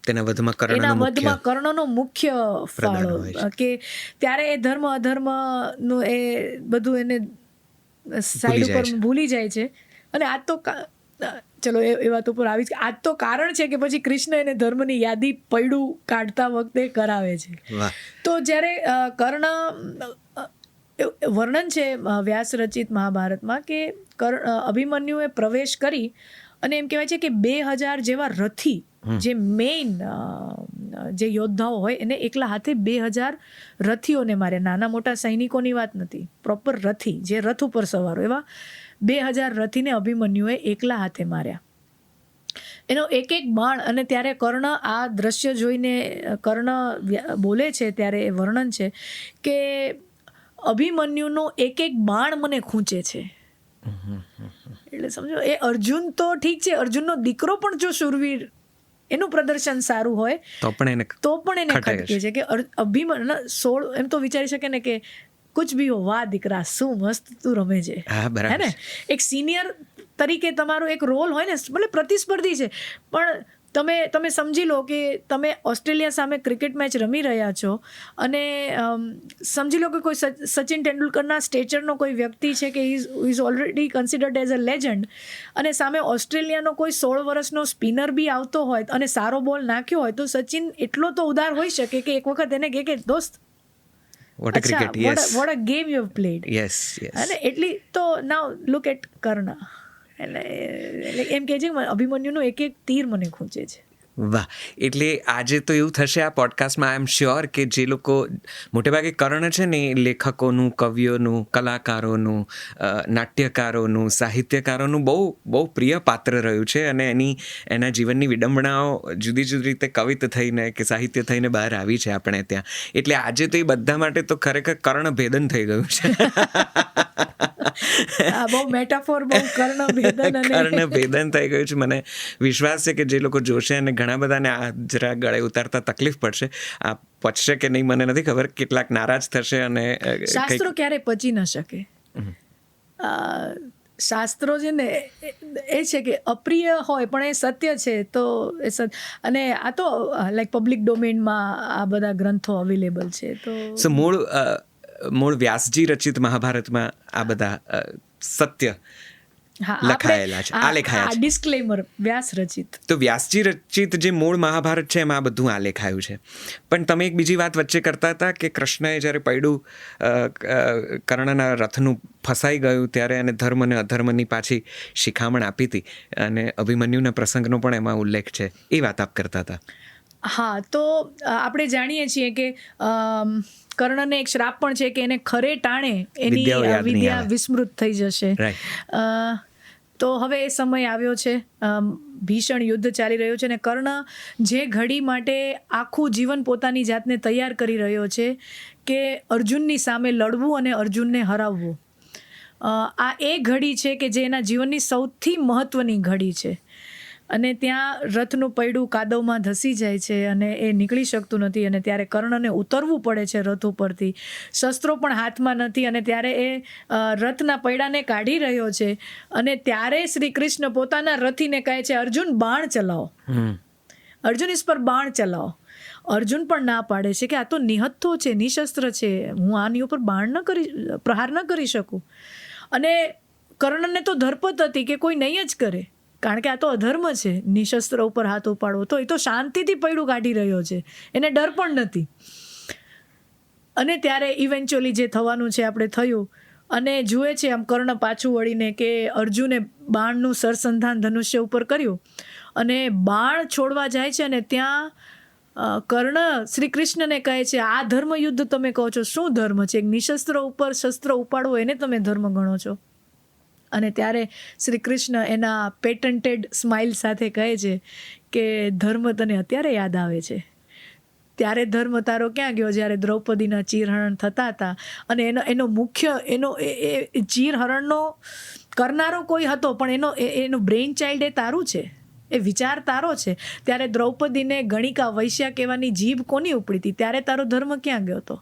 Speaker 2: એના વધમાં કર્ણનો મુખ્ય ફાળો, કે ત્યારે એ ધર્મ અધર્મનું એ બધું એને સાઈડ ઉપર ભૂલી જાય છે. અને આજ તો ચલો એ વાત ઉપર આવી, આજ તો કારણ છે કે પછી કૃષ્ણ એને ધર્મની યાદી પૈડું કાઢતા વખતે કરાવે છે. તો જ્યારે કર્ણ વર્ણન છે વ્યાસ રચિત મહાભારતમાં કે અભિમન્યુએ પ્રવેશ કરી અને એમ કહેવાય છે કે 2000 જેવા રથી, જે મેઇન જે યોદ્ધાઓ હોય એને એકલા હાથે 2000 રથીઓને માર્યા. નાના મોટા સૈનિકોની વાત નથી, પ્રોપર રથી, જે રથ ઉપર સવારો, એવા 2000 રથીને અભિમન્યુએ એકલા હાથે માર્યા. એનો એક એક બાણ. અને ત્યારે કર્ણ આ દ્રશ્ય જોઈને કર્ણ બોલે છે, ત્યારે એ વર્ણન છે કે અભિમન્યુનો એક એક બાણ મને ખૂંચે છે. એટલે સમજો, એ અર્જુન તો ઠીક છે, અર્જુનનો દીકરો પણ જો શૂરવીર, એનું પ્રદર્શન સારું હોય તો પણ એને ખટકે છે કે અભિમન્યુ 16, એમ તો વિચારી શકે ને કે કુછ ભી હો, વાહ દીકરા શું મસ્ત તું રમે છે, હે ને. એક સિનિયર તરીકે તમારો એક રોલ હોય ને, ભલે પ્રતિસ્પર્ધી છે, પણ તમે સમજી લો કે તમે ઓસ્ટ્રેલિયા સામે ક્રિકેટ મેચ રમી રહ્યા છો અને સમજી લો કે કોઈ સચિન તેંડુલકરના સ્ટેચરનો કોઈ વ્યક્તિ છે કે is already considered as a legend, અને સામે ઓસ્ટ્રેલિયાનો કોઈ 16 વર્ષનો સ્પિનર બી આવતો હોય અને સારો બોલ નાખ્યો હોય, તો સચિન એટલો તો ઉદાર હોઈ શકે કે એક વખત એને કહે કે દોસ્ત,
Speaker 1: what a game you have
Speaker 2: played. અને એટલી તો નાઉ લુક એટ કર્ણ. એટલે એમ કહે છે કે અભિમન્યુનું એક એક તીર મને ખૂંચે છે.
Speaker 1: વાહ. એટલે આજે તો એવું થશે આ પોડકાસ્ટમાં, આઈ એમ શ્યોર કે જે લોકો મોટેભાગે કર્ણ છે ને એ લેખકોનું, કવિઓનું, કલાકારોનું, નાટ્યકારોનું, સાહિત્યકારોનું બહુ બહુ પ્રિય પાત્ર રહ્યું છે અને એના જીવનની વિડંબણાઓ જુદી જુદી રીતે કવિત થઈને કે સાહિત્ય થઈને બહાર આવી છે આપણે ત્યાં. એટલે આજે તો એ બધા માટે તો ખરેખર કર્ણભેદન થઈ ગયું છે.
Speaker 2: બહુ મેટાફોર, બહુ
Speaker 1: કર્ણભેદન થઈ ગયું છે. મને વિશ્વાસ છે કે જે લોકો જોશે અને ઘણા બધાને આ જરા ગળે ઉતારતા તકલીફ પડશે. આ પચશે કે નહીં મને નથી ખબર, કેટલાક નારાજ થશે. અને
Speaker 2: શાસ્ત્રો ક્યારે પચી ન શકે. શાસ્ત્રો છે ને એ છે કે અપ્રિય હોય પણ એ સત્ય છે, તો એ અને આ તો લાઈક પબ્લિક ડોમેનમાં આ બધા ગ્રંથો અવેલેબલ છે. તો
Speaker 1: મૂળ વ્યાસજી રચિત મહાભારતમાં આ બધા સત્ય લખાયેલા છે, આલેખાયા છે.
Speaker 2: ડિસ્ક્લેમર, વ્યાસ રચિત.
Speaker 1: તો વ્યાસજી રચિત જે મૂળ મહાભારત છે એમાં આ બધું આલેખાયું છે. પણ તમે એક બીજી વાત વચ્ચે કરતા હતા કે કૃષ્ણએ જ્યારે પૈડું કર્ણના રથનું ફસાઈ ગયું ત્યારે એને ધર્મ અને અધર્મની પાછી શિખામણ આપી હતી અને અભિમન્યુના પ્રસંગનો પણ એમાં ઉલ્લેખ છે. એ વાત આપ કરતા હતા.
Speaker 2: હા, તો આપણે જાણીએ છીએ કે કર્ણને એક શ્રાપ પણ છે કે એને ખરે ટાણે એની વિદ્યા વિસ્મૃત થઈ જશે. તો હવે એ સમય આવ્યો છે, ભીષણ યુદ્ધ ચાલી રહ્યું છે અને કર્ણ જે ઘડી માટે આખું જીવન પોતાની જાતને તૈયાર કરી રહ્યો છે કે અર્જુનની સામે લડવું અને અર્જુનને હરાવવું, આ એ ઘડી છે કે જે એના જીવનની સૌથી મહત્વની ઘડી છે. અને ત્યાં રથનું પૈડું કાદવમાં ધસી જાય છે અને એ નીકળી શકતું નથી અને ત્યારે કર્ણને ઉતરવું પડે છે રથ ઉપરથી. શસ્ત્રો પણ હાથમાં નથી અને ત્યારે એ રથના પૈડાને કાઢી રહ્યો છે અને ત્યારે શ્રી કૃષ્ણ પોતાના રથીને કહે છે, અર્જુન બાણ ચલાવો, અર્જુન ઇસ પર બાણ ચલાવો. અર્જુન પણ ના પાડે છે કે આ તો નિહત્થો છે, નિશસ્ત્ર છે, હું આની ઉપર પ્રહાર ન કરી શકું. અને કર્ણને તો ધરપત હતી કે કોઈ નહીં જ કરે, કારણ કે આ તો અધર્મ છે, નિશસ્ત્ર ઉપર હાથ ઉપાડવો. તો એ તો શાંતિથી પૈડું કાઢી રહ્યો છે, એને ડર પણ નથી. અને ત્યારે ઇવેન્ચ્યુઅલી જે થવાનું છે આપણે થયું અને જુએ છે આમ કર્ણ પાછું વળીને કે અર્જુને બાણનું સરસંધાન ધનુષ્ય ઉપર કર્યું અને બાણ છોડવા જાય છે અને ત્યાં કર્ણ શ્રી કૃષ્ણને કહે છે, આ ધર્મ યુદ્ધ તમે કહો છો, શું ધર્મ છે? એક નિશસ્ત્ર ઉપર શસ્ત્ર ઉપાડવો એને તમે ધર્મ ગણો છો? અને ત્યારે શ્રી કૃષ્ણ એના પેટન્ટેડ સ્માઇલ સાથે કહે છે કે ધર્મ તને અત્યારે યાદ આવે છે, ત્યારે ધર્મ તારો ક્યાં ગયો જ્યારે દ્રૌપદીના ચીરહરણ થતા હતા અને એનો મુખ્ય એ ચીરહરણનો કરનારો કોઈ હતો પણ એનો બ્રેઇન ચાઇલ્ડ એ તારું છે, એ વિચાર તારો છે. ત્યારે દ્રૌપદીને ગણિકા વૈશ્યા કહેવાની જીભ કોની ઉપડી હતી? ત્યારે તારો ધર્મ ક્યાં ગયો હતો?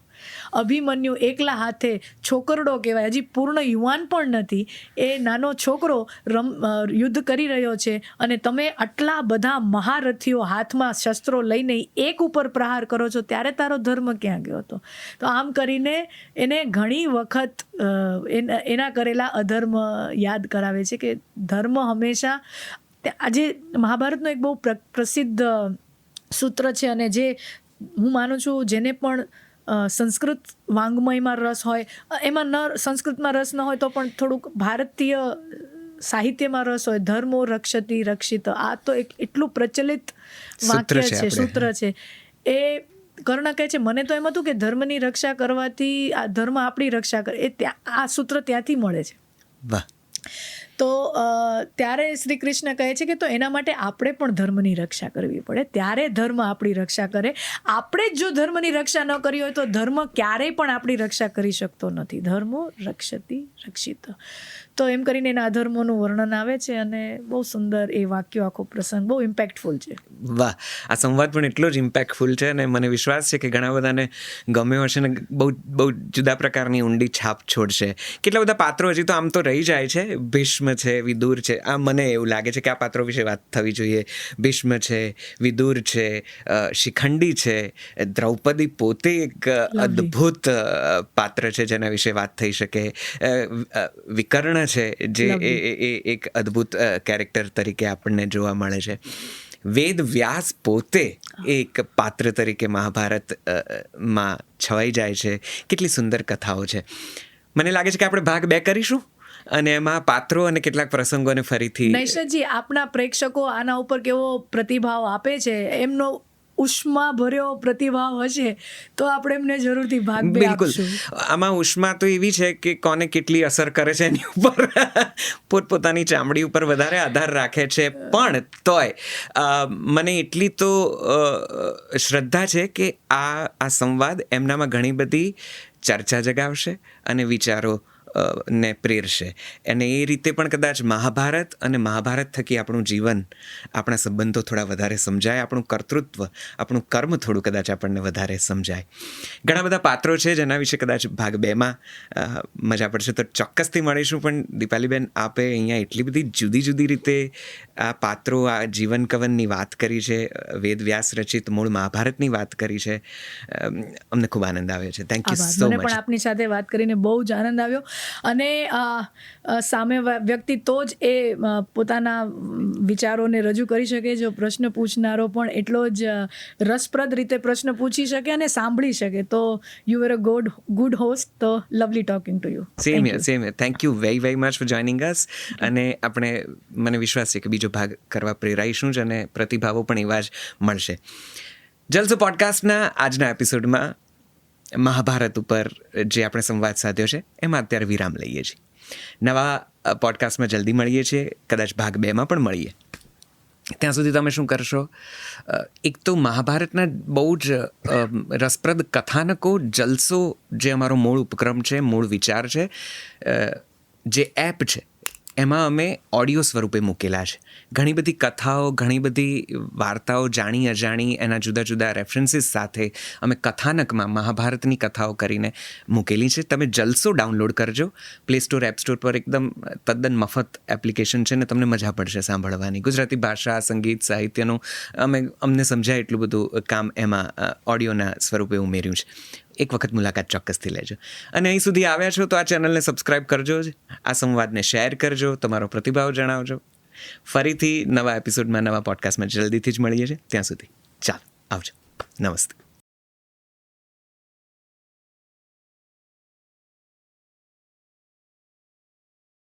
Speaker 2: અભિમન્યુ એકલા હાથે છોકરડો કહેવાય, હજી પૂર્ણ યુવાન પણ નથી, એ નાનો છોકરો યુદ્ધ કરી રહ્યો છે અને તમે આટલા બધા મહારથીઓ હાથમાં શસ્ત્રો લઈને એક ઉપર પ્રહાર કરો છો, ત્યારે તારો ધર્મ ક્યાં ગયો હતો? તો આમ કરીને એને ઘણી વખત એના કરેલા અધર્મ યાદ કરાવે છે કે ધર્મ હંમેશા. આજે મહાભારતનો એક બહુ પ્રસિદ્ધ સૂત્ર છે અને જે હું માનું છું જેને પણ સંસ્કૃત વાંગ્મયમાં રસ હોય, એમાં સંસ્કૃતમાં રસ ન હોય તો પણ થોડુંક ભારતીય સાહિત્યમાં રસ હોય, ધર્મો રક્ષતિ રક્ષિત, આ તો એટલું પ્રચલિત વાક્ય છે, સૂત્ર છે. એ કર્ણ કહે છે, મને તો એમ હતું કે ધર્મની રક્ષા કરવાથી આ ધર્મ આપણી રક્ષા કરે, આ સૂત્ર ત્યાંથી મળે છે.
Speaker 1: વાહ.
Speaker 2: તો ત્યારે શ્રી કૃષ્ણ કહે છે કે તો એના માટે આપણે પણ ધર્મની રક્ષા કરવી પડે, ત્યારે ધર્મ આપણી રક્ષા કરે. આપણે જ જો ધર્મની રક્ષા ન કરી હોય તો ધર્મ ક્યારેય પણ આપણી રક્ષા કરી શકતો નથી. ધર્મો રક્ષતિ રક્ષિત. તો એમ કરીને એના અધર્મોનું વર્ણન આવે છે અને બહુ સુંદર એ વાક્યો, આખો પ્રસંગ બહુ ઇમ્પેક્ટફુલ છે.
Speaker 1: વાહ, આ સંવાદ પણ એટલો જ ઇમ્પેક્ટફુલ છે અને મને વિશ્વાસ છે કે ઘણા બધાને ગમ્યો હશે ને બહુ બહુ જુદા પ્રકારની ઊંડી છાપ છોડશે. કેટલા બધા પાત્રો હજી તો આમ તો રહી જાય છે. ભીષ્મ છે, વિદુર છે. આ મને એવું લાગે છે કે આ પાત્રો વિશે વાત થવી જોઈએ. ભીષ્મ છે, વિદુર છે, શિખંડી છે, દ્રૌપદી પોતે એક અદ્ભુત પાત્ર છે જેના વિશે વાત થઈ શકે. વિકર્ણ છે જે એક અદ્ભુત કેરેક્ટર તરીકે આપણને જોવા મળે છે. વેદ વ્યાસ પોતે એક પાત્ર તરીકે મહાભારતમાં છવાઈ જાય છે. કેટલી સુંદર કથાઓ છે. મને લાગે છે કે આપણે ભાગ 2 કરીશું.
Speaker 2: જી.
Speaker 1: અને એમાં પાત્રો અને કેટલાક પ્રસંગોને ફરીથી
Speaker 2: નૈશદજી, આપના પ્રેક્ષકો આના ઉપર કેવો પ્રતિભાવ આપે છે, એમનો ઉષ્મા ભર્યો પ્રતિભાવ હશે તો આપણે એમને જરૂરથી ભાગ બે
Speaker 1: બિલકુલ
Speaker 2: આપશું.
Speaker 1: આમાં ઉષ્મા તો એવી છે કે કોને કેટલી અસર કરે છે એની ઉપર પોતપોતાની ચામડી ઉપર વધારે આધાર રાખે છે, પણ તોય મને એટલી તો શ્રદ્ધા છે કે આ સંવાદ એમનામાં ઘણી બધી ચર્ચા જગાવશે અને વિચારો ને પ્રેરશે. અને એ રીતે પણ કદાચ મહાભારત અને મહાભારત થકી આપણું જીવન, આપણા સંબંધો થોડા વધારે સમજાય, આપણું કર્તૃત્વ, આપણું કર્મ થોડું કદાચ આપણને વધારે સમજાય. ઘણા બધા પાત્રો છે જેના વિશે કદાચ ભાગ 2માં મજા પડશે તો ચોક્કસથી મળીશું. પણ દીપાલીબેન, આપે અહીંયા એટલી બધી જુદી જુદી રીતે આ પાત્રો, આ જીવન કવનની વાત કરી છે, વેદ વ્યાસ રચિત મૂળ મહાભારતની વાત કરી છે. અમને ખૂબ આનંદ આવ્યો છે. થેન્ક યુ સો
Speaker 2: મને પણ
Speaker 1: મચ.
Speaker 2: આપની સાથે વાત કરીને બહુ જ આનંદ આવ્યો. અને સામે વ્યક્તિ તો જ એ પોતાના વિચારોને રજૂ કરી શકે જો પ્રશ્ન પૂછનારો પણ એટલો જ રસપ્રદ રીતે પ્રશ્ન પૂછી શકે અને સાંભળી શકે. તો you are a good host. તો lovely talking to you.
Speaker 1: Same here. Thank you very much for joining us. અને મને વિશ્વાસ છે કે બીજો ભાગ કરવા પ્રેરાઈશું જ અને પ્રતિભાવો પણ એવા જ મળશે. જલસો પોડકાસ્ટના આજના એપિસોડમાં મહાભારત ઉપર જે આપણે સંવાદ સાધ્યો છે એમાં અત્યારે વિરામ લઈએ છીએ. નવા પોડકાસ્ટમાં જલ્દી મળીએ છીએ, કદાચ ભાગ 2માં પણ મળીએ. ત્યાં સુધી તમે શું કરશો? એક તો મહાભારતના બહુ જ રસપ્રદ કથાનકો, જલસો જે અમારો મૂળ ઉપક્રમ છે, મૂળ વિચાર છે, જે એપ છે એમાં અમે ઓડિયો સ્વરૂપે મૂકેલા છે. ઘણી બધી કથાઓ, ઘણી બધી વાર્તાઓ જાણી અજાણી એના જુદા જુદા રેફરન્સીસ સાથે અમે કથાનકમાં મહાભારતની કથાઓ કરીને મૂકેલી છે. તમે જલસો ડાઉનલોડ કરજો. પ્લે સ્ટોર, એપ સ્ટોર પર એકદમ તદ્દન મફત એપ્લિકેશન છે ને તમને મજા પડશે સાંભળવાની. ગુજરાતી ભાષા, સંગીત, સાહિત્યનું અમને સમજાય એટલું બધું કામ એમાં ઓડિયોના સ્વરૂપે ઉમેર્યું છે. એક વખત મુલાકાત ચોક્કસથી લેજો. અને અહીં સુધી આવ્યા છો તો આ ચેનલને સબસ્ક્રાઈબ કરજો જ. આ સંવાદને શેર કરજો, તમારો પ્રતિભાવ જણાવજો. ફરીથી નવા એપિસોડમાં, નવા પોડકાસ્ટમાં જલ્દીથી જ મળીએ છીએ. ત્યાં સુધી ચાલો આવજો. નમસ્તે.